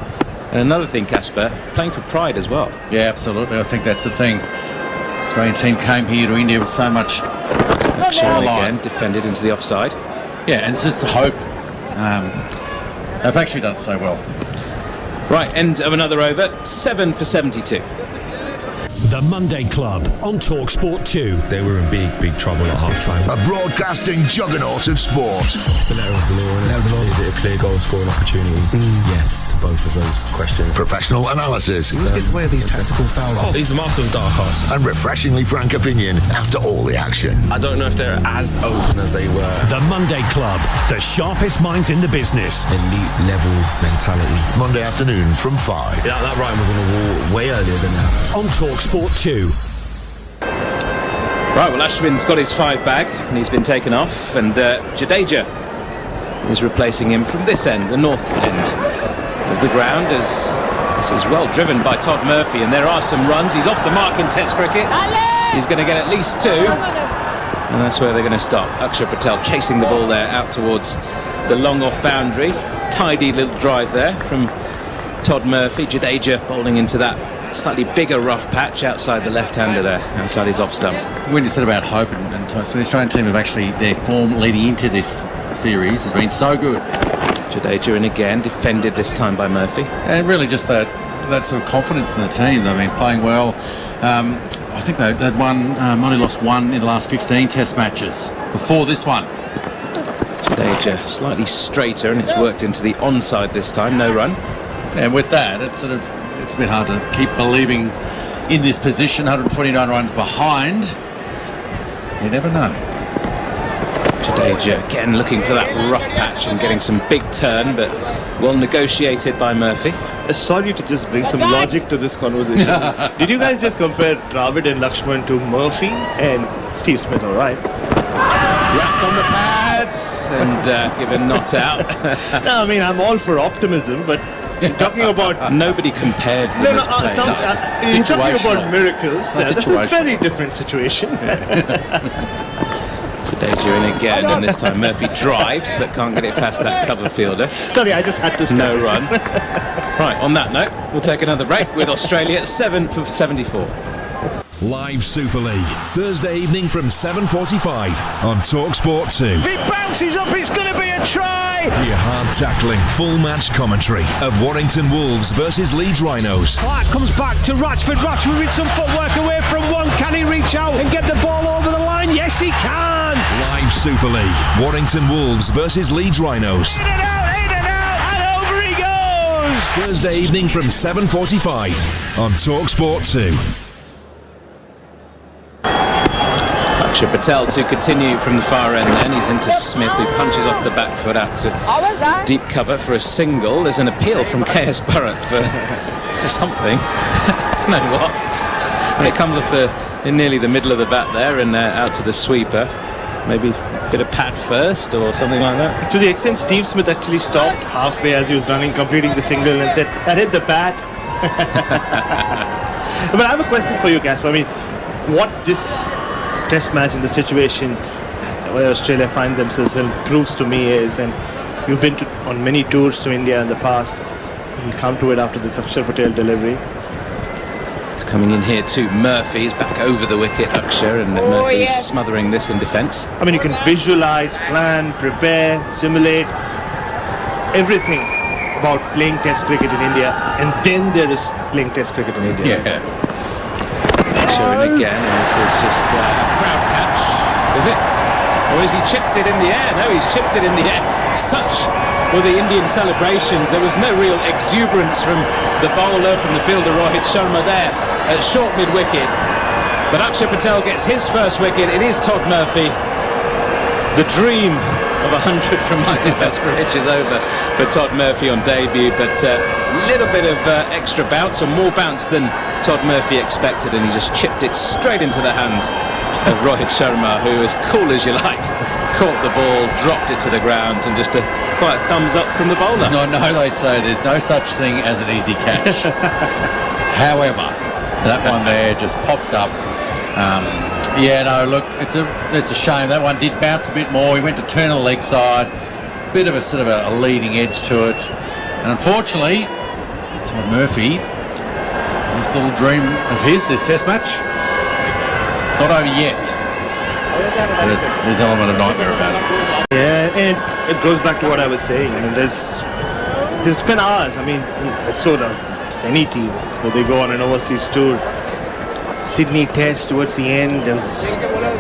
Speaker 9: And another thing, Casper, playing for pride as well.
Speaker 20: Yeah, absolutely. I think that's the thing. Australian team came here to India with so much
Speaker 9: action again, defended into the offside.
Speaker 20: Yeah, and it's just the hope. They've actually done so well.
Speaker 9: Right, end of another over, 7 for 72.
Speaker 1: The Monday Club on TalkSport 2.
Speaker 5: They were in big trouble at half-time.
Speaker 16: A broadcasting juggernaut of sport.
Speaker 5: It's the letter of the law. Is it a clear goal scoring opportunity? Yes, to both of those questions.
Speaker 16: Professional analysis.
Speaker 5: Who gets away with these tactical fouls? He's the master of dark arts.
Speaker 16: And refreshingly frank opinion after all the action.
Speaker 5: I don't know if they're as open as they were.
Speaker 1: The Monday Club, the sharpest minds in the business.
Speaker 5: Elite level mentality.
Speaker 16: Monday afternoon from 5.
Speaker 5: Yeah, that Ryan was on the wall way earlier than that.
Speaker 1: On TalkSport 2.
Speaker 9: Right, well, Ashwin's got his 5 bag and he's been taken off, and Jadeja is replacing him from this end, the north end of the ground, as this is well driven by Todd Murphy, and there are some runs. He's off the mark in Test cricket. He's going to get at least 2, and that's where they're going to stop. Akshar Patel chasing the ball there out towards the long off boundary. Tidy little drive there from Todd Murphy. Jadeja bowling into that slightly bigger rough patch outside the left-hander there, outside his off stump.
Speaker 20: When you said about hope and Toast, the Australian team have actually, their form leading into this series has been so good.
Speaker 9: Jadeja in again, defended this time by Murphy.
Speaker 20: And really just that sort of confidence in the team. They've been playing well. I think they'd only lost 1 in the last 15 Test matches before this one.
Speaker 9: Jadeja slightly straighter, and it's worked into the onside this time, no run.
Speaker 20: And with that, it's a bit hard to keep believing in this position. 149 runs behind. You never know.
Speaker 9: Jadeja again looking for that rough patch and getting some big turn, but well negotiated by Murphy.
Speaker 21: Sorry to just bring some logic to this conversation. Did you guys just compare Dravid and Lakshman to Murphy and Steve Smith? All right.
Speaker 9: Wrapped on the pads and given not out.
Speaker 21: No, I mean, I'm all for optimism, but you're talking about...
Speaker 9: Nobody compared them as players.
Speaker 21: You're talking about miracles. That's a very different situation.
Speaker 9: Jadeja in again, and this time Murphy drives but can't get it past that cover fielder.
Speaker 21: Sorry, I just had to stop.
Speaker 9: No run. Right, on that note, we'll take another break with Australia 7 for 74.
Speaker 1: Live Super League, Thursday evening from 7:45 on TalkSport 2.
Speaker 21: If he bounces up, it's going to be a try!
Speaker 1: Your hard-tackling, full-match commentary of Warrington Wolves versus Leeds Rhinos.
Speaker 12: Clark comes back to Ratchford. Ratchford with some footwork away from one. Can he reach out and get the ball over the line? Yes, he can!
Speaker 1: Live Super League, Warrington Wolves versus Leeds Rhinos.
Speaker 12: In and out, and over he goes!
Speaker 1: Thursday evening from 7:45 on TalkSport 2.
Speaker 9: Akshar Patel to continue from the far end then. He's into Smith, who punches off the back foot out to deep cover for a single. There's an appeal from KS Bharat for something. I don't know what. And it comes off in nearly the middle of the bat there and out to the sweeper. Maybe a bit of pat first or something like that.
Speaker 21: To the extent Steve Smith actually stopped halfway as he was running, completing the single, and said, "That hit the bat." But I have a question for you, Casper. I mean, what this Test match in the situation where Australia find themselves in proves to me is, and you've been on many tours to India in the past, we'll come to it after the Akshar Patel delivery.
Speaker 9: He's coming in here too. Murphy's back over the wicket, Akshar, and Murphy's smothering this in defence.
Speaker 21: I mean, you can visualise, plan, prepare, simulate everything about playing Test cricket in India, and then there is playing Test cricket in India.
Speaker 9: Yeah. Showing again, and this is just a crowd catch, is it? Or has he chipped it in the air? No, he's chipped it in the air. Such were the Indian celebrations. There was no real exuberance from the bowler, from the fielder Rohit Sharma there at short mid-wicket. But Akshar Patel gets his first wicket. It is Todd Murphy. The dream of 100 from Michael Kasparich is over for Todd Murphy on debut, but a little bit of extra bounce, or more bounce than Todd Murphy expected, and he just chipped it straight into the hands of Rohit Sharma, who, as cool as you like, caught the ball, dropped it to the ground, and just a quiet thumbs up from the bowler.
Speaker 20: No, they say there's no such thing as an easy catch. However, that one there just popped up. Look, it's a shame. That one did bounce a bit more. He went to turn on the leg side. bit of a sort of a leading edge to it. And unfortunately, Todd Murphy, this little dream of his, this test match, it's not over yet. But there's an element of nightmare about it.
Speaker 21: Yeah, and it goes back to what I was saying. I mean, there's been hours. I mean, so does any team before they go on an overseas tour. Sydney test towards the end, there was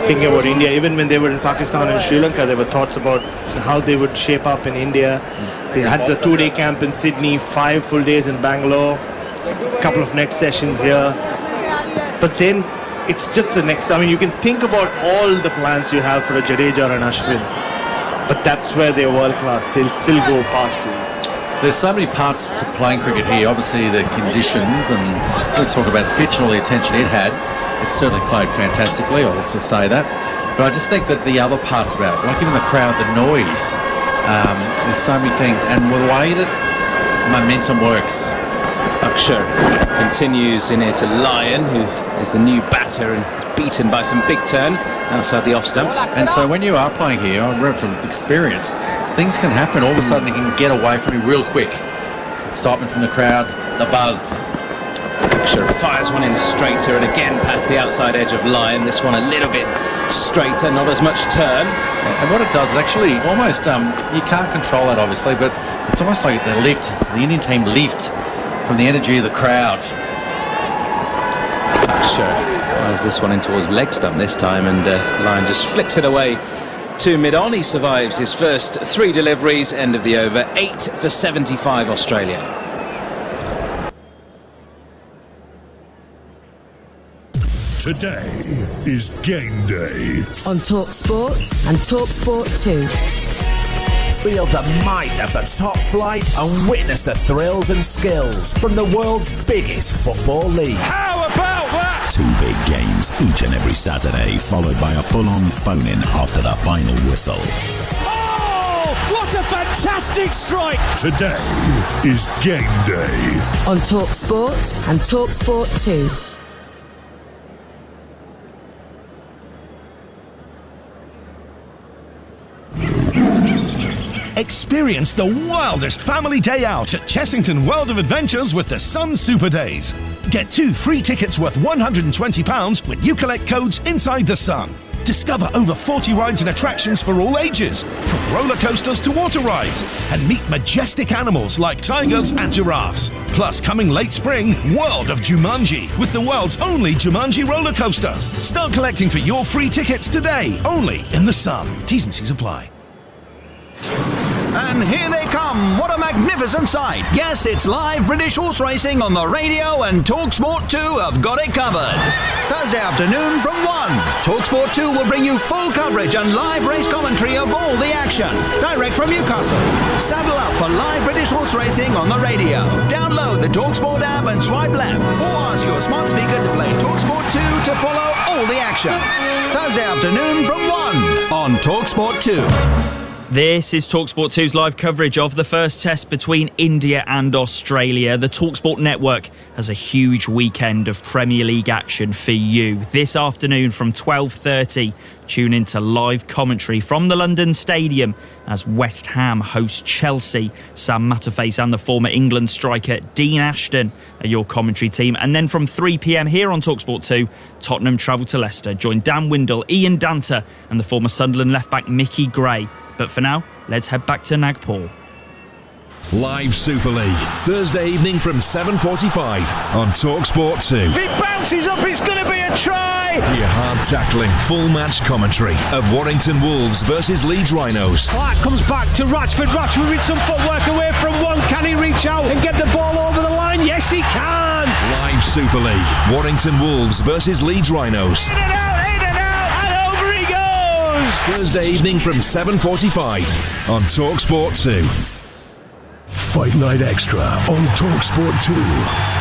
Speaker 21: thinking about India. Even when they were in Pakistan and Sri Lanka, there were thoughts about how they would shape up in India. They had the 2-day camp in Sydney, 5 full days in Bangalore, a couple of net sessions here. But then it's just the next. I mean, you can think about all the plans you have for a Jadeja or an Ashwin, but that's where they're world class. They'll still go past you.
Speaker 20: There's so many parts to playing cricket here. Obviously the conditions, and let's talk about the pitch and all the attention it had. It certainly played fantastically, or let's just say that. But I just think that the other parts about it, like even the crowd, the noise, there's so many things, and the way that momentum works.
Speaker 9: Akshar continues in here to Lyon, who is the new batter and is beaten by some big turn outside the off stump.
Speaker 20: And so when you are playing here, I remember from experience, things can happen. All of a sudden it can get away from you real quick. Excitement from the crowd, the buzz.
Speaker 9: Akshar fires one in straighter and again past the outside edge of Lyon. This one a little bit straighter, not as much turn.
Speaker 20: And what it does, it actually almost, you can't control that obviously, but it's almost like the Indian team lift from the energy of the crowd.
Speaker 9: Akshar fires this one in towards leg stump this time, and Lyon just flicks it away to mid-on. He survives his first 3 deliveries, end of the over, 8 for 75 Australia.
Speaker 1: Today is game day
Speaker 7: on TalkSport and TalkSport 2.
Speaker 22: Feel the might of the top flight and witness the thrills and skills from the world's biggest football league.
Speaker 1: How about that?
Speaker 16: 2 big games each and every Saturday, followed by a full-on phone-in after the final whistle.
Speaker 12: Oh, what a fantastic strike!
Speaker 1: Today is game day
Speaker 7: on TalkSport and TalkSport 2.
Speaker 13: Experience the wildest family day out at Chessington World of Adventures with the Sun Super Days. Get 2 free tickets worth £120 when you collect codes inside the Sun. Discover over 40 rides and attractions for all ages, from roller coasters to water rides, and meet majestic animals like tigers and giraffes. Plus, coming late spring, World of Jumanji with the world's only Jumanji roller coaster. Start collecting for your free tickets today, only in the Sun. T's and C's apply.
Speaker 3: And here they come. What a magnificent sight. Yes, it's live British horse racing on the radio, and TalkSport 2 have got it covered. Thursday afternoon from 1. TalkSport 2 will bring you full coverage and live race commentary of all the action. Direct from Newcastle. Saddle up for live British horse racing on the radio. Download the TalkSport app and swipe left, or ask your smart speaker to play TalkSport 2 to follow all the action. Thursday afternoon from 1 on TalkSport 2.
Speaker 4: This is TalkSport 2's live coverage of the first test between India and Australia. The TalkSport network has a huge weekend of Premier League action for you. This afternoon from 12:30, tune into live commentary from the London Stadium as West Ham host Chelsea. Sam Matterface and the former England striker Dean Ashton are your commentary team. And then from 3 p.m. here on TalkSport 2, Tottenham travel to Leicester. Join Dan Windle, Ian Danter and the former Sunderland left-back Mickey Gray. But for now, let's head back to Nagpur.
Speaker 1: Live Super League, Thursday evening from 7:45 on TalkSport 2.
Speaker 12: If it bounces up, it's going to be a try!
Speaker 1: Your hard-tackling, full-match commentary of Warrington Wolves versus Leeds Rhinos.
Speaker 12: Clark comes back to Ratchford. Ratchford with some footwork away from one. Can he reach out and get the ball over the line? Yes, he can!
Speaker 1: Live Super League, Warrington Wolves versus Leeds Rhinos.
Speaker 12: In and out, and over he goes!
Speaker 1: Thursday evening from 7:45 on TalkSport 2. Fight Night Extra on TalkSport 2.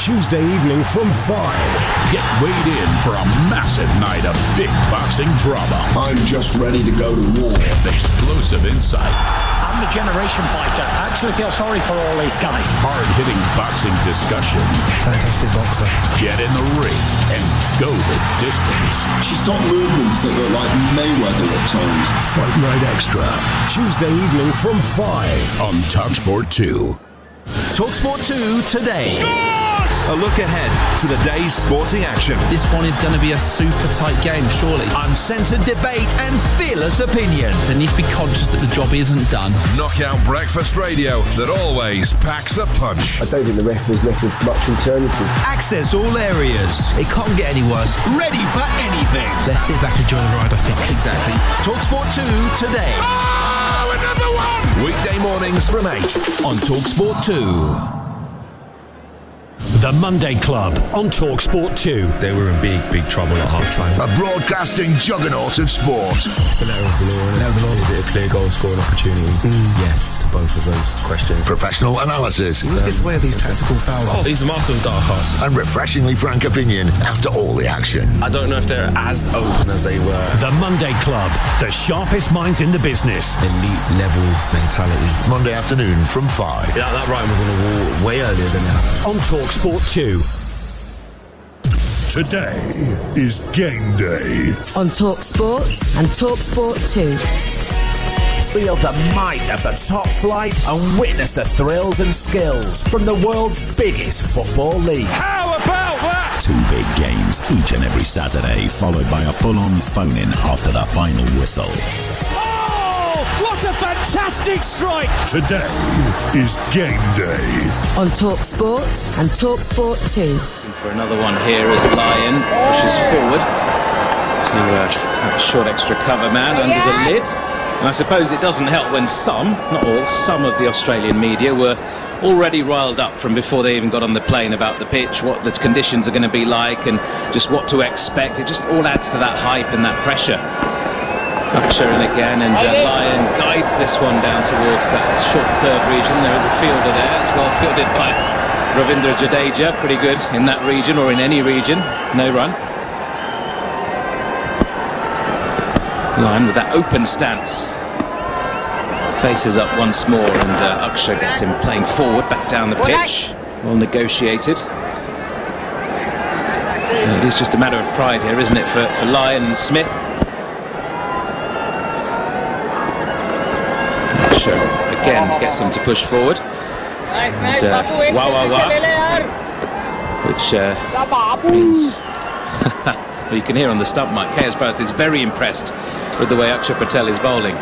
Speaker 1: Tuesday evening from 5. Get weighed in for a massive night of big boxing drama.
Speaker 8: I'm just ready to go to war.
Speaker 1: Explosive insight.
Speaker 22: A
Speaker 17: a generation fighter. I actually feel sorry for all these guys.
Speaker 1: Hard-hitting boxing discussion.
Speaker 5: Fantastic boxer.
Speaker 1: Get in the ring and go the distance.
Speaker 8: She's got movements that look like Mayweather at times.
Speaker 1: Fight Night Extra, Tuesday evening from 5 on TalkSport 2.
Speaker 3: TalkSport 2 today. A look ahead to the day's sporting action.
Speaker 6: This one is going to be a super tight game, surely.
Speaker 3: Uncensored debate and fearless opinion.
Speaker 6: They need to be conscious that the job isn't done.
Speaker 1: Knockout breakfast radio that always packs a punch.
Speaker 11: I don't think the referee's left with much alternative.
Speaker 3: Access all areas.
Speaker 6: It can't get any worse.
Speaker 3: Ready for anything.
Speaker 6: Let's sit back and enjoy the ride, I think.
Speaker 3: Exactly. TalkSport 2 today.
Speaker 1: Oh, another one!
Speaker 3: Weekday mornings from 8 on TalkSport 2.
Speaker 1: The Monday Club on TalkSport 2.
Speaker 5: They were in big trouble at half-time.
Speaker 16: A broadcasting juggernaut of sport.
Speaker 5: It's the letter of the law. Is it a clear goal scoring opportunity? Yes to both of those questions.
Speaker 16: Professional analysis.
Speaker 5: Look at where these tactical fouls are. He's the master of dark arts.
Speaker 16: And refreshingly frank opinion after all the action.
Speaker 5: I don't know if they're as open as they were.
Speaker 1: The Monday Club, the sharpest minds in the business.
Speaker 5: Elite level mentality.
Speaker 16: Monday afternoon from 5.
Speaker 5: Yeah, that Ryan was on the wall way earlier than that.
Speaker 1: On TalkSport 2. Today is game day.
Speaker 7: On TalkSport and TalkSport 2.
Speaker 22: Feel the might of the top flight and witness the thrills and skills from the world's biggest football league.
Speaker 3: How about that?
Speaker 16: 2 big games each and every Saturday, followed by a full-on phone-in after the final whistle.
Speaker 12: What a fantastic strike!
Speaker 1: Today is game day.
Speaker 7: On TalkSport and TalkSport 2.
Speaker 9: For another one here as Lion pushes forward to that short extra cover man under the lid. And I suppose it doesn't help when some, not all, some of the Australian media were already riled up from before they even got on the plane about the pitch, what the conditions are going to be like and just what to expect. It just all adds to that hype and that pressure. Sharon again, and Lion guides this one down towards that short third region. There is a fielder there. It's well fielded by Ravindra Jadeja. Pretty good in that region or in any region. No run. Lion with that open stance. Faces up once more, and Akshay gets him playing forward, back down the pitch. Well negotiated. It is just a matter of pride here, isn't it, for Lion and Smith? Again gets him to push forward, and which means well, you can hear on the stump mic, KS Bharat is very impressed with the way Akshay Patel is bowling.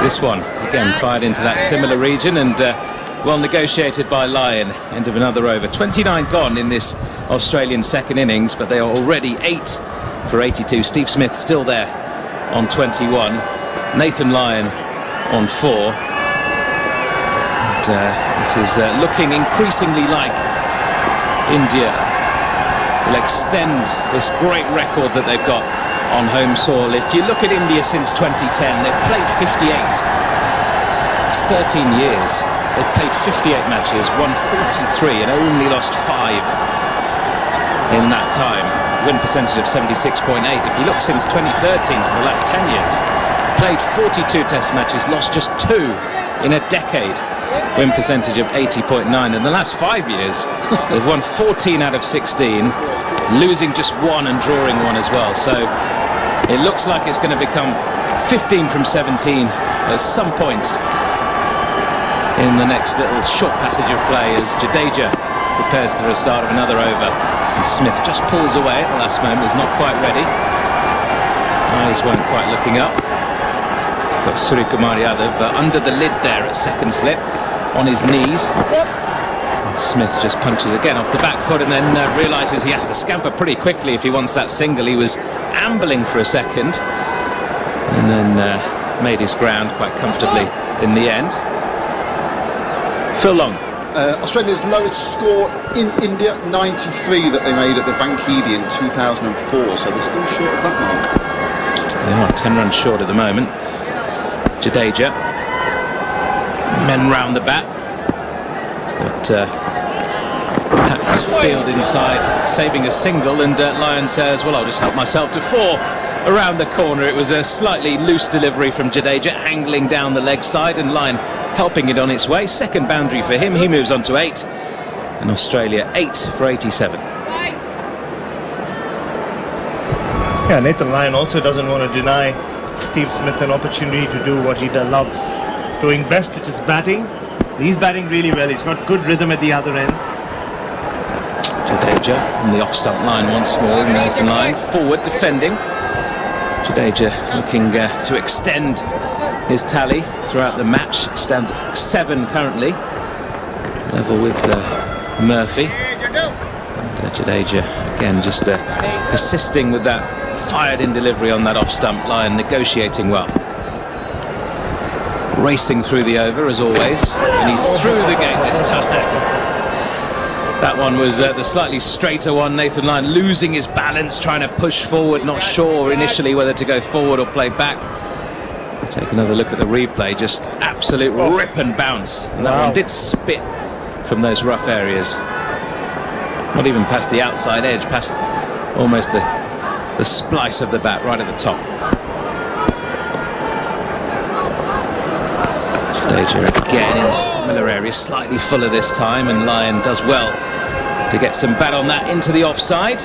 Speaker 9: This one again fired into that similar region, and well negotiated by Lion. End of another over. 29 gone in this Australian second innings, but they are already 8 for 82. Steve Smith still there on 21. Nathan Lyon on 4. This is looking increasingly like India will extend this great record that they've got on home soil. If you look at India since 2010, they've played 58. It's 13 years. They've played 58 matches, won 43 and only lost 5 in that time. Win percentage of 76.8. If you look since 2013, so the last 10 years, played 42 test matches, lost just 2 in a decade. Win percentage of 80.9. In the last 5 years, they've won 14 out of 16, losing just 1 and drawing 1 as well. So it looks like it's going to become 15 from 17 at some point in the next little short passage of play as Jadeja prepares for the start of another over. And Smith just pulls away at the last moment. He's not quite ready. Eyes weren't quite looking up. Got Surya Kumar Yadav under the lid there at second slip, on his knees. Smith just punches again off the back foot and then realises he has to scamper pretty quickly if he wants that single. He was ambling for a second and then made his ground quite comfortably in the end. Phil Long.
Speaker 2: Australia's lowest score in India, 93, that they made at the Vankhede in 2004, so they're still short of that mark.
Speaker 9: They are 10 runs short at the moment. Jadeja, men round the bat. He's got packed field inside, saving a single, and Lyon says, well, I'll just help myself to 4 around the corner. It was a slightly loose delivery from Jadeja, angling down the leg side, and Lyon helping it on its way. Second boundary for him. He moves on to 8. And Australia 8 for 87.
Speaker 21: Yeah, Nathan Lyon also doesn't want to deny Steve Smith an opportunity to do what he loves doing best, which is batting. He's batting really well. He's got good rhythm at the other end.
Speaker 9: Jadeja on the off-stump line once more. Nathan Lyon forward defending. Jadeja looking to extend his tally throughout the match. Stands at 7 currently, level with Murphy. And Jadeja again just persisting with that fired-in delivery on that off-stump line, negotiating well. Racing through the over as always, and he's through the gate this time. That one was the slightly straighter one. Nathan Lyon losing his balance, trying to push forward, not sure initially whether to go forward or play back. Take another look at the replay, just absolute rip and bounce. And that one did spit from those rough areas. Not even past the outside edge, past almost the splice of the bat right at the top. Jadeja again in a similar area, slightly fuller this time, and Lyon does well to get some bat on that into the offside.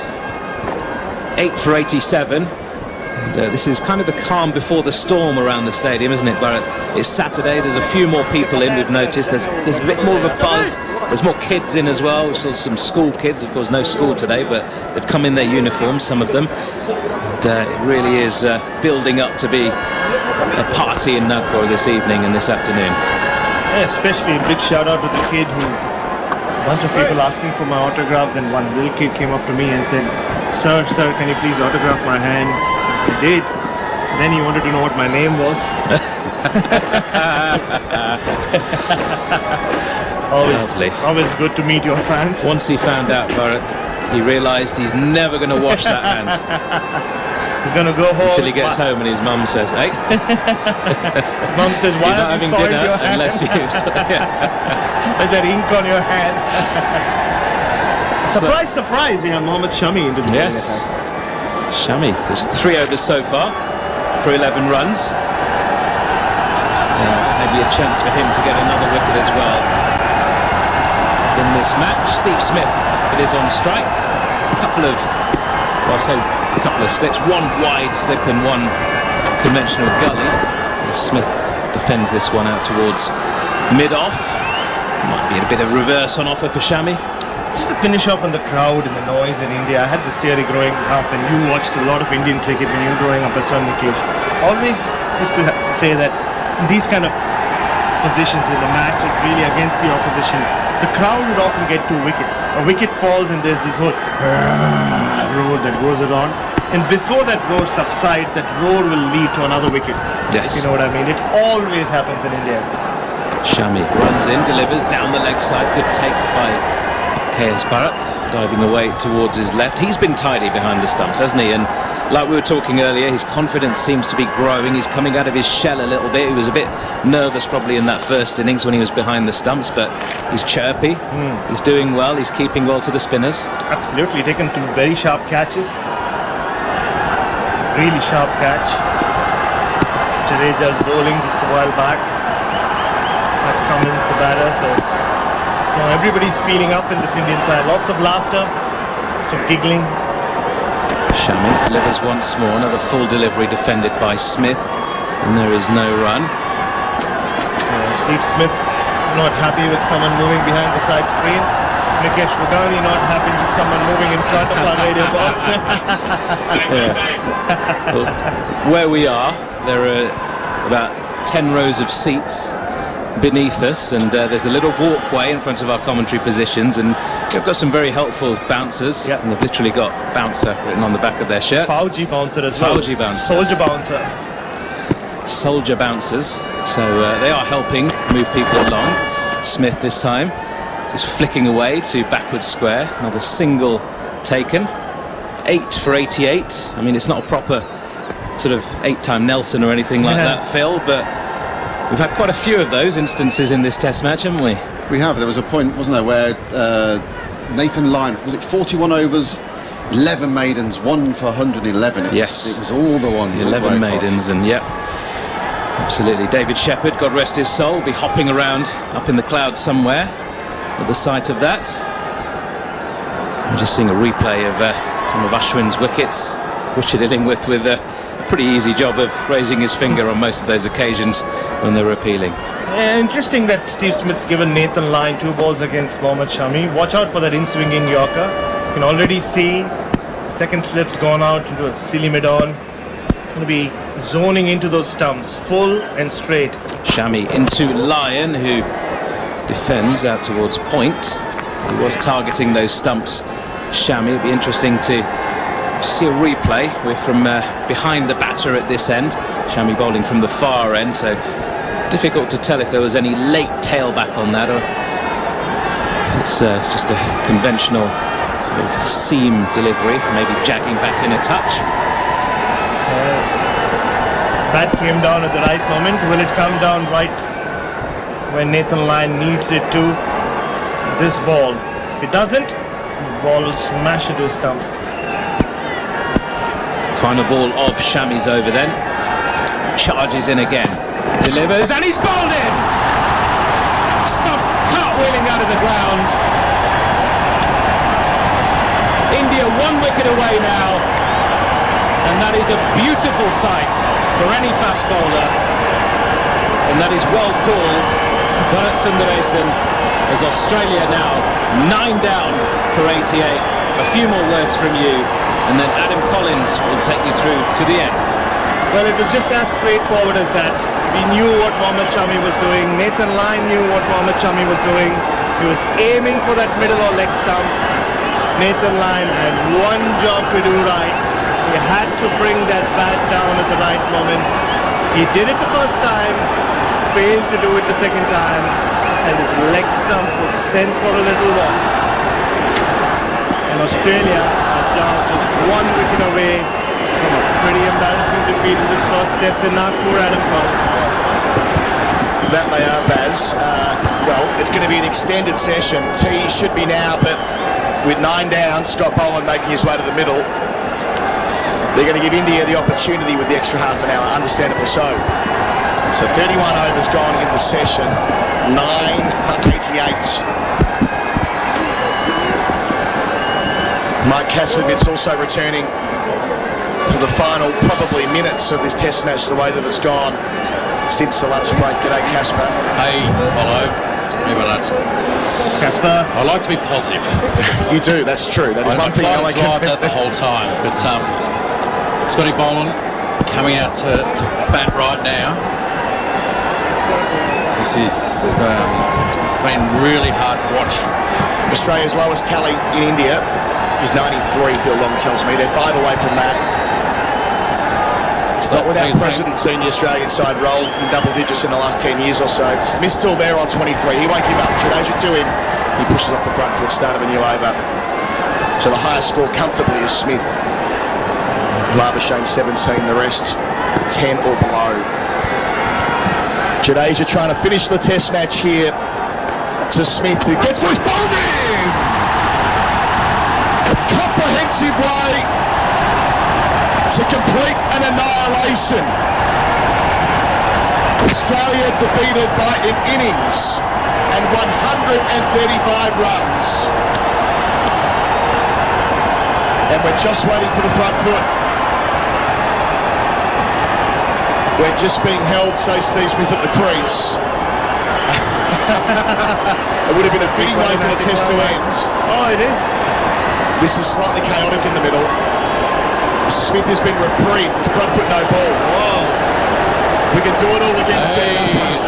Speaker 9: 8 for 87. And, this is kind of the calm before the storm around the stadium, isn't it, Barrett? It's Saturday, there's a few more people in, we've noticed. There's a bit more of a buzz. There's more kids in as well. We saw some school kids, of course no school today, but they've come in their uniforms, some of them. And, it really is building up to be a party in Nagpur this evening and this afternoon.
Speaker 21: Yeah, especially a big shout out to the kid who, a bunch of people asking for my autograph, then one little kid came up to me and said, sir, can you please autograph my hand? I did. Then he wanted to know what my name was. Always good to meet your fans.
Speaker 9: Once he found out, Bharat, he realised he's never going to wash that hand.
Speaker 21: He's going to go home
Speaker 9: until he gets home and his mum says, hey.
Speaker 21: His mum says, why have you soiled your hand?
Speaker 9: Unless you
Speaker 21: There's that ink on your hand. Surprise, we have Mohammad Shami into the
Speaker 9: Yes. Shami, there's 3 overs so far for 11 runs. Maybe a chance for him to get another wicket as well in this match. Steve Smith, it is on strike. A couple of slips, one wide slip and one conventional gully. As Smith defends this one out towards mid-off. Might be a bit of reverse on offer for Shami.
Speaker 21: Just to finish up on the crowd and the noise in India, I had this theory growing up, and you watched a lot of Indian cricket when you were growing up as well, Nikesh. Always used to say that in these kind of positions when the match is really against the opposition, the crowd would often get 2 wickets. A wicket falls and there's this whole roar that goes around, and before that roar subsides, that roar will lead to another wicket.
Speaker 9: Yes.
Speaker 21: If you know what I mean. It always happens in India.
Speaker 9: Shami runs in, delivers down the leg side. Good take by KS Bharat, diving away towards his left. He's been tidy behind the stumps, hasn't he? And like we were talking earlier, his confidence seems to be growing. He's coming out of his shell a little bit. He was a bit nervous probably in that first innings when he was behind the stumps, but he's chirpy. He's doing well. He's keeping well to the spinners.
Speaker 21: Absolutely. Taken 2 very sharp catches. Really sharp catch. Jadeja's bowling just a while back. Pat Cummins, the batter, so everybody's feeling up in this Indian side. Lots of laughter, some giggling.
Speaker 9: Shami delivers once more. Another full delivery defended by Smith, and there is no run.
Speaker 21: Steve Smith not happy with someone moving behind the side screen. Nikesh Rudani not happy with someone moving in front of our radio box.
Speaker 9: Well, where we are, there are about 10 rows of seats beneath us, and there's a little walkway in front of our commentary positions, and we've got some very helpful bouncers, and they've literally got bouncer written on the back of their shirts.
Speaker 21: Fauji bouncer as well.
Speaker 9: Fauji bouncer.
Speaker 21: Soldier bouncer.
Speaker 9: Soldier bouncers. So they are helping move people along. Smith this time just flicking away to backward square. Another single taken. 8 for 88. I mean, it's not a proper sort of 8-time Nelson or anything like that, Phil, but we've had quite a few of those instances in this Test match, haven't we?
Speaker 2: We have. There was a point, wasn't there, where Nathan Lyon, was it 41 overs, 11 maidens, 1 for 111? It was all the ones.
Speaker 9: 11 maidens, and Absolutely. David Shepherd, God rest his soul, will be hopping around up in the clouds somewhere at the sight of that. I'm just seeing a replay of some of Ashwin's wickets. Richard Illingworth with a pretty easy job of raising his finger on most of those occasions when they were appealing.
Speaker 21: Interesting that Steve Smith's given Nathan Lyon 2 balls against Mohammad Shami. Watch out for that in-swinging Yorker. You can already see the second slip's gone out into a silly mid-on. Going to be zoning into those stumps, full and straight.
Speaker 9: Shami into Lyon, who defends out towards point. He was targeting those stumps, Shami. It'd be interesting to see a replay. We're from behind the batter at this end. Shami bowling from the far end, so difficult to tell if there was any late tailback on that, or if it's just a conventional sort of seam delivery, maybe jagging back in a touch.
Speaker 21: Yes. Bat came down at the right moment. Will it come down right when Nathan Lyon needs it to? This ball. If it doesn't, the ball will smash into his stumps.
Speaker 9: Final ball of Shami's over then. Charges in again. Delivers, and he's bowled in! Stump cartwheeling out of the ground. India 1 wicket away now. And that is a beautiful sight for any fast bowler. And that is well called. Bharat Sundaresan, as Australia now 9 down for 88. A few more words from you, and then Adam Collins will take you through to the end.
Speaker 21: Well, it was just as straightforward as that. We knew what Mohammad Shami was doing. Nathan Lyon knew what Mohammad Shami was doing. He was aiming for that middle or leg stump. Nathan Lyon had one job to do right. He had to bring that bat down at the right moment. He did it the first time, failed to do it the second time, and his leg stump was sent for a little walk. And Australia are now just 1 wicket away from a pretty embarrassing defeat in this first test in Nagpur, Adam Collins.
Speaker 19: That they are, Baz. Well, it's going to be an extended session. Tea should be now, but with 9 down, Scott Ballin making his way to the middle. They're going to give India the opportunity with the extra half an hour, understandably so. So 31 overs gone in the session, 9 for 88. Mike Kaslovitz also returning for the final probably minutes of this test match, the way that it's gone since the lunch break. G'day, Casper.
Speaker 20: Hey, hello. Hey, Ballin.
Speaker 21: Casper.
Speaker 20: I like to be positive.
Speaker 19: You do, that's true. That is one thing I like.
Speaker 20: I drive that the whole time. But Scotty Ballin coming out to bat right now. This has been really hard to watch.
Speaker 19: Australia's lowest tally in India is 93, Phil Long tells me. They're 5 away from that. It's not without precedent seeing the Australian side rolled in double digits in the last 10 years or so. Smith's still there on 23. He won't give up. Jadeja to him. He pushes off the front foot, start of a new over. So the highest score comfortably is Smith. Labuschagne 17, the rest 10 or below. Jadeja trying to finish the test match here to Smith, who gets for his bowled in! A comprehensive way to complete an annihilation. Australia defeated by an innings and 135 runs. And we're just waiting for the front foot. We're just being held, say Steve Smith, at the crease. It would have been a fitting way for the test to end.
Speaker 21: Oh, it is.
Speaker 19: This is slightly chaotic in the middle. Smith has been reprieved. It's a front foot no ball.
Speaker 21: Whoa.
Speaker 19: We can do it all again soon.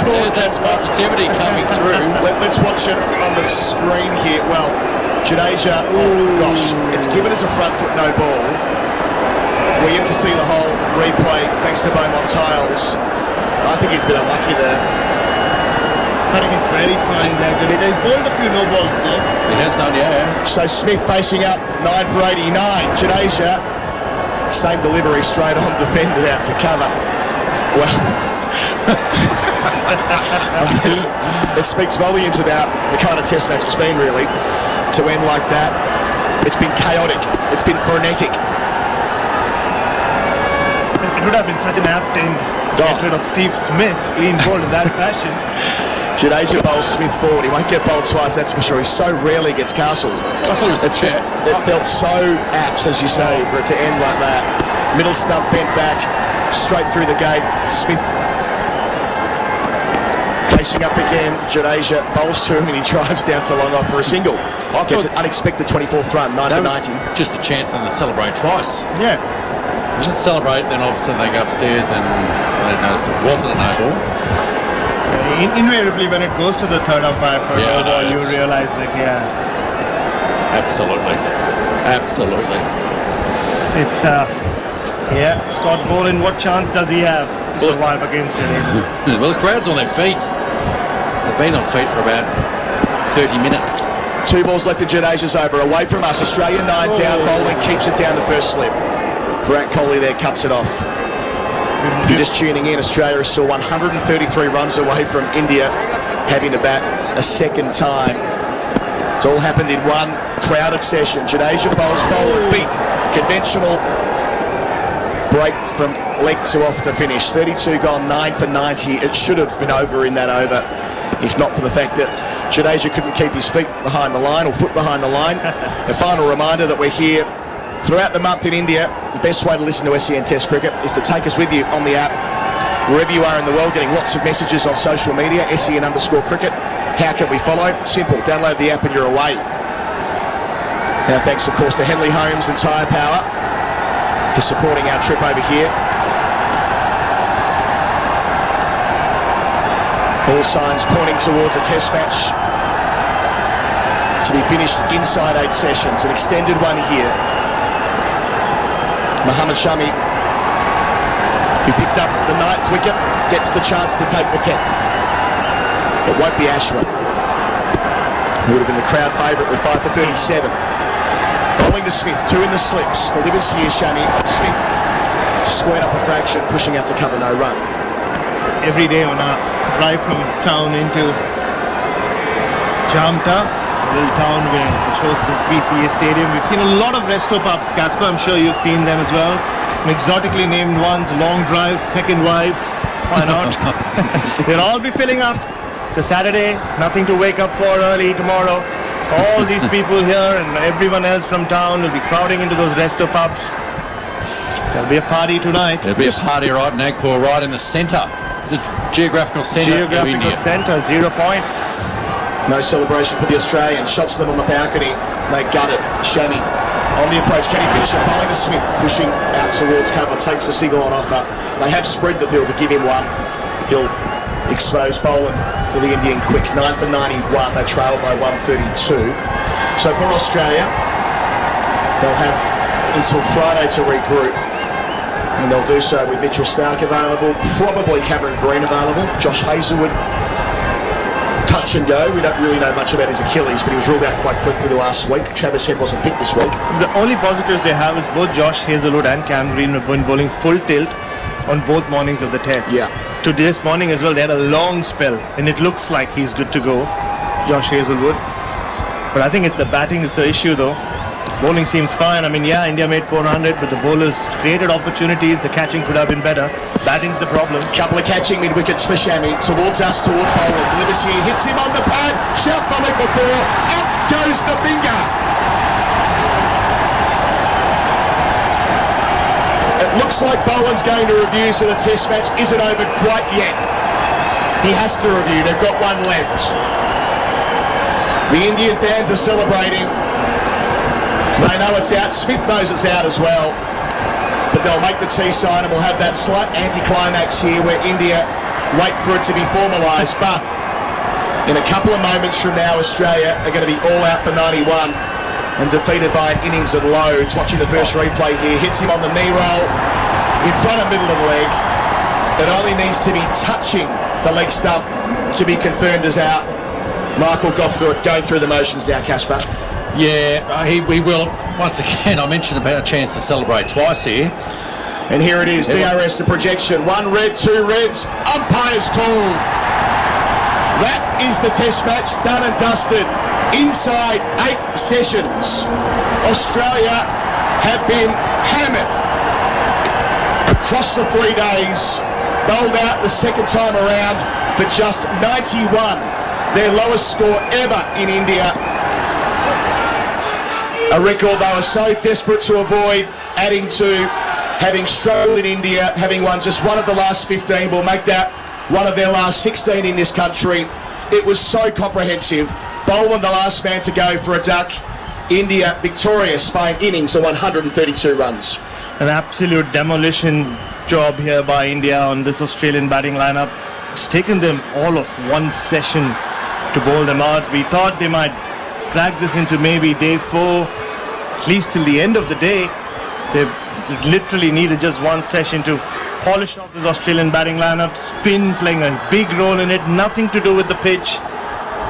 Speaker 20: There's that positivity coming through.
Speaker 19: Let's watch it on the screen here. Well, Jadeja, oh gosh, it's given us a front foot no ball. We're yet to see the whole replay thanks to Beaumont Tiles. I think he's been unlucky there.
Speaker 21: Cutting it very fine there, Jadeja. He's bowled a few no balls there.
Speaker 20: He has done, yeah.
Speaker 19: So Smith facing up, 9 for 89. Jadeja, same delivery, straight on, defended out to cover. Well, I mean, it speaks volumes about the kind of test match it's been, really, to end like that. It's been chaotic. It's been frenetic.
Speaker 21: It would have been such an apt end to get rid of Steve Smith, clean ball in that fashion.
Speaker 19: Jadeja bowls Smith forward. He won't get bowled twice, that's for sure. He so rarely gets castled.
Speaker 20: I thought it was a chance.
Speaker 19: It felt so apt, as you say, for it to end like that. Middle stump bent back, straight through the gate. Smith facing up again. Jadeja bowls to him and he drives down to long off for a single. Gets an unexpected 24th run, 9 for 90.
Speaker 20: Just a chance on to celebrate twice.
Speaker 21: Yeah.
Speaker 20: We should celebrate, then obviously they go upstairs and they noticed it wasn't a no ball.
Speaker 21: Invariably, when it goes to the third umpire for no ball, you realize,
Speaker 20: Absolutely.
Speaker 21: It's, Scott Ballin, what chance does he have to survive against it?
Speaker 20: Well, the crowd's on their feet. They've been on feet for about 30 minutes.
Speaker 19: 2 balls left in Jadeja's over. Away from us, Australia 9 down. Bowling keeps it down to first slip. Virat Kohli there cuts it off. If you're just tuning in, Australia is still 133 runs away from India having to bat a second time. It's all happened in one crowded session. Jadeja bowls, Bowling beat. Conventional break from leg to off to finish. 32 gone, 9 for 90. It should have been over in that over, if not for the fact that Jadeja couldn't keep his feet behind the line or foot behind the line. A final reminder that we're here throughout the month in India. The best way to listen to SEN Test Cricket is to take us with you on the app, wherever you are in the world, getting lots of messages on social media, SEN_cricket. How can we follow? Simple, download the app and you're away. Now thanks of course to Henley Homes and Tyre Power for supporting our trip over here. All signs pointing towards a test match to be finished inside 8 sessions. An extended one here. Mohammad Shami, who picked up the 9th wicket, gets the chance to take the 10th. It won't be Ashwin, who would have been the crowd favourite with 5 for 37. Bowling to Smith, 2 in the slips. Delivers here, Shami. Smith squared up a fraction, pushing out to cover, no run.
Speaker 21: Every day on our drive from town into Jamta, little town which hosts the VCAS Stadium, we've seen a lot of resto pubs. Casper, I'm sure you've seen them as well. Exotically named ones, long drives, second wife, why not? They'll all be filling up. It's a Saturday, nothing to wake up for early tomorrow. All these people here and everyone else from town will be crowding into those resto pubs. There'll be a party tonight.
Speaker 20: There'll be a party right in Nagpur, right in the centre. It's a geographical centre of India.
Speaker 21: Geographical centre, 0 point.
Speaker 19: No celebration for the Australians. Shots them on the balcony. They gut it. Shami on the approach. Can he finish it? Bowling to Smith. Pushing out towards cover. Takes a single on offer. They have spread the field to give him one. He'll expose Boland to the Indian quick. 9 for 91. They trail by 132. So for Australia, they'll have until Friday to regroup. And they'll do so with Mitchell Stark available. Probably Cameron Green available. Josh Hazlewood, touch and go. We don't really know much about his Achilles, but he was ruled out quite quickly last week. Travis Head wasn't picked this week.
Speaker 21: The only positives they have is both Josh Hazlewood and Cam Green have been bowling full tilt on both mornings of the test.
Speaker 19: Yeah.
Speaker 21: To this morning as well, they had a long spell, and it looks like he's good to go, Josh Hazlewood. But I think it's the batting is the issue, though. Bowling seems fine. I mean, yeah, India made 400, but the bowlers created opportunities. The catching could have been better. Batting's the problem.
Speaker 19: Couple of catching mid-wickets for Shami. Towards us, towards Bowler. Delivers here, hits him on the pad. Shout for leg before. Out goes the finger. It looks like Boland's going to review, so the test match isn't over quite yet. He has to review. They've got one left. The Indian fans are celebrating. They know it's out. Smith knows it's out as well. But they'll make the T sign and we'll have that slight anticlimax here where India wait for it to be formalised. But in a couple of moments from now, Australia are going to be all out for 91 and defeated by an innings and loads. Watching the first replay here. Hits him on the knee roll. In front of middle of the leg. It only needs to be touching the leg stump to be confirmed as out. Michael going through the motions now, Casper.
Speaker 20: Yeah, he will. Once again, I mentioned about a chance to celebrate twice here.
Speaker 19: And here it is, DRS, the projection. 1 red, 2 reds. Umpire's call. That is the test match done and dusted. Inside 8 sessions. Australia have been hammered. across the 3 days, bowled out the second time around for just 91, their lowest score ever in India. A record they were so desperate to avoid adding to, having struggled in India, having won just one of the last 15, will make that one of their last 16 in this country. It was so comprehensive. Bowman, the last man to go for a duck. India victorious by an innings of 132 runs.
Speaker 21: An absolute demolition job here by India on this Australian batting lineup. It's taken them all of one session to bowl them out. We thought they might drag this into maybe day 4, at least till the end of the day. They literally needed just one session to polish off this Australian batting lineup. Spin playing a big role in it, nothing to do with the pitch.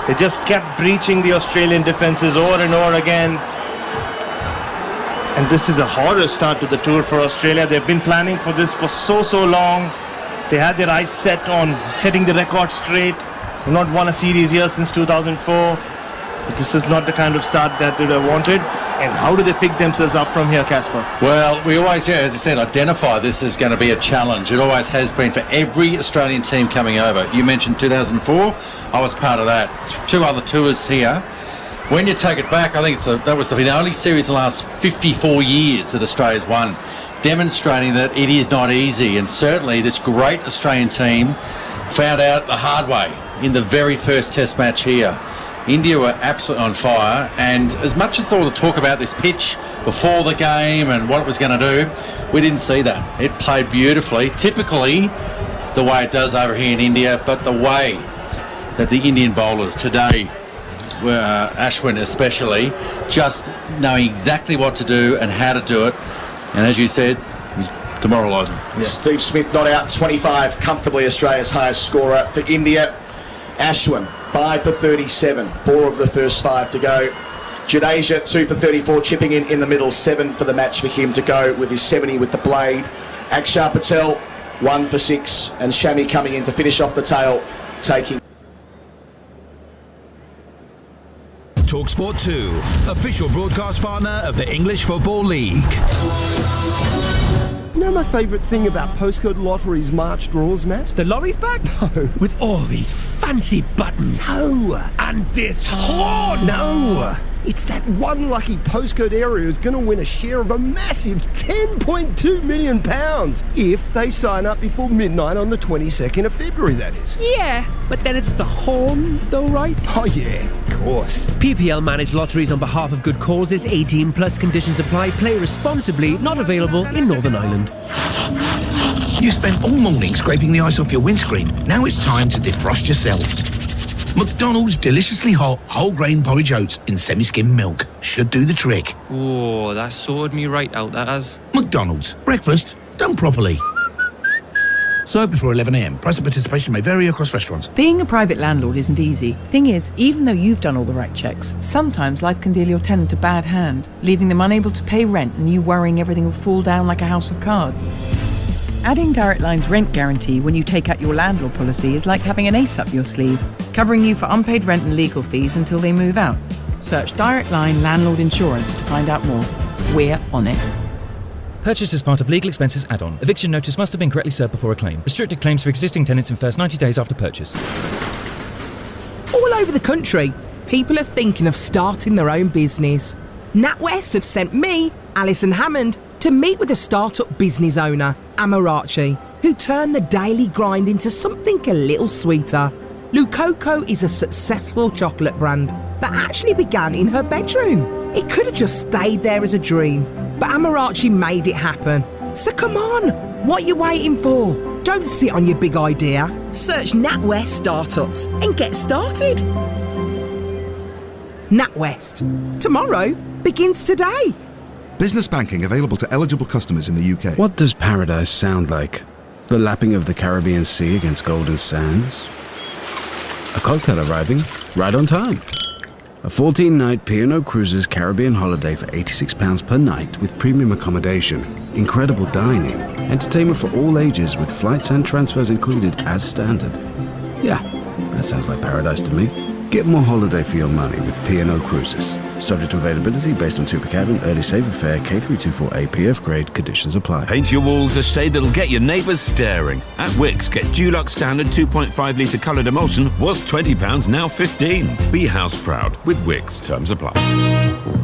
Speaker 21: They just kept breaching the Australian defences over and over again. And this is a horror start to the tour for Australia. They've been planning for this for so long. They had their eyes set on setting the record straight. They've not won a series here since 2004. But this is not the kind of start that they would have wanted. And how do they pick themselves up from here, Casper?
Speaker 20: Well, we always, as I said, identify this as going to be a challenge. It always has been for every Australian team coming over. You mentioned 2004. I was part of that. 2 other tours here. When you take it back, I think that was the only series in the last 54 years that Australia's won, demonstrating that it is not easy. And certainly this great Australian team found out the hard way in the very first test match here. India were absolutely on fire, and as much as all the talk about this pitch before the game and what it was going to do, we didn't see that. It played beautifully, typically the way it does over here in India, but the way that the Indian bowlers today, Ashwin especially, just knowing exactly what to do and how to do it, and as you said, it was demoralising.
Speaker 19: Yeah. Steve Smith not out, 25, comfortably Australia's highest scorer for India. Ashwin 5 for 37, 4 of the first 5 to go. Jadeja 2 for 34, chipping in the middle, 7 for the match for him to go with his 70 with the blade. Akshar Patel 1 for 6, and Shami coming in to finish off the tail, taking.
Speaker 3: TalkSport 2, official broadcast partner of the English Football League.
Speaker 10: You know my favourite thing about postcode lotteries March draws, Matt?
Speaker 12: The lorry's back?
Speaker 10: No.
Speaker 12: With all these fancy buttons.
Speaker 10: No.
Speaker 12: And this horn.
Speaker 10: No. It's that one lucky postcode area who's going to win a share of a massive £10.2 million if they sign up before midnight on the 22nd of February, that is.
Speaker 12: Yeah, but then it's the horn, though, right?
Speaker 10: Oh, yeah, of course.
Speaker 12: PPL manage lotteries on behalf of good causes. 18 plus conditions apply. Play responsibly. Not available in Northern Ireland.
Speaker 14: You spent all morning scraping the ice off your windscreen. Now it's time to defrost yourself. McDonald's deliciously hot whole grain porridge oats in semi-skim milk should do the trick.
Speaker 23: Oh, that sorted me right out, that has.
Speaker 14: McDonald's. Breakfast done properly. Served before 11 a.m. Price of participation may vary across restaurants.
Speaker 24: Being a private landlord isn't easy. Thing is, even though you've done all the right checks, sometimes life can deal your tenant a bad hand, leaving them unable to pay rent and you worrying everything will fall down like a house of cards. Adding Direct Line's rent guarantee when you take out your landlord policy is like having an ace up your sleeve, covering you for unpaid rent and legal fees until they move out. Search Direct Line Landlord Insurance to find out more. We're on it.
Speaker 25: Purchased as part of legal expenses add-on. Eviction notice must have been correctly served before a claim. Restricted claims for existing tenants in first 90 days after purchase.
Speaker 26: All over the country, people are thinking of starting their own business. NatWest have sent me, Alison Hammond, to meet with a startup business owner, Amarachi, who turned the daily grind into something a little sweeter. Luccoco is a successful chocolate brand that actually began in her bedroom. It could have just stayed there as a dream, but Amarachi made it happen. So come on, what are you waiting for? Don't sit on your big idea. Search NatWest Startups and get started. NatWest. Tomorrow begins today.
Speaker 27: Business banking available to eligible customers in the UK.
Speaker 28: What does paradise sound like? The lapping of the Caribbean Sea against golden sands? A cocktail arriving right on time. A 14-night P&O Cruises Caribbean holiday for £86 per night with premium accommodation, incredible dining, entertainment for all ages with flights and transfers included as standard. Yeah, that sounds like paradise to me. Get more holiday for your money with P&O Cruises. Subject to availability based on 2 per cabin, early saver fare, K324A PF grade, conditions apply.
Speaker 4: Paint your walls a shade that'll get your neighbours staring. At Wickes, get Dulux Standard 2.5 litre coloured emulsion was £20, now £15. Be house proud with Wickes. Terms apply.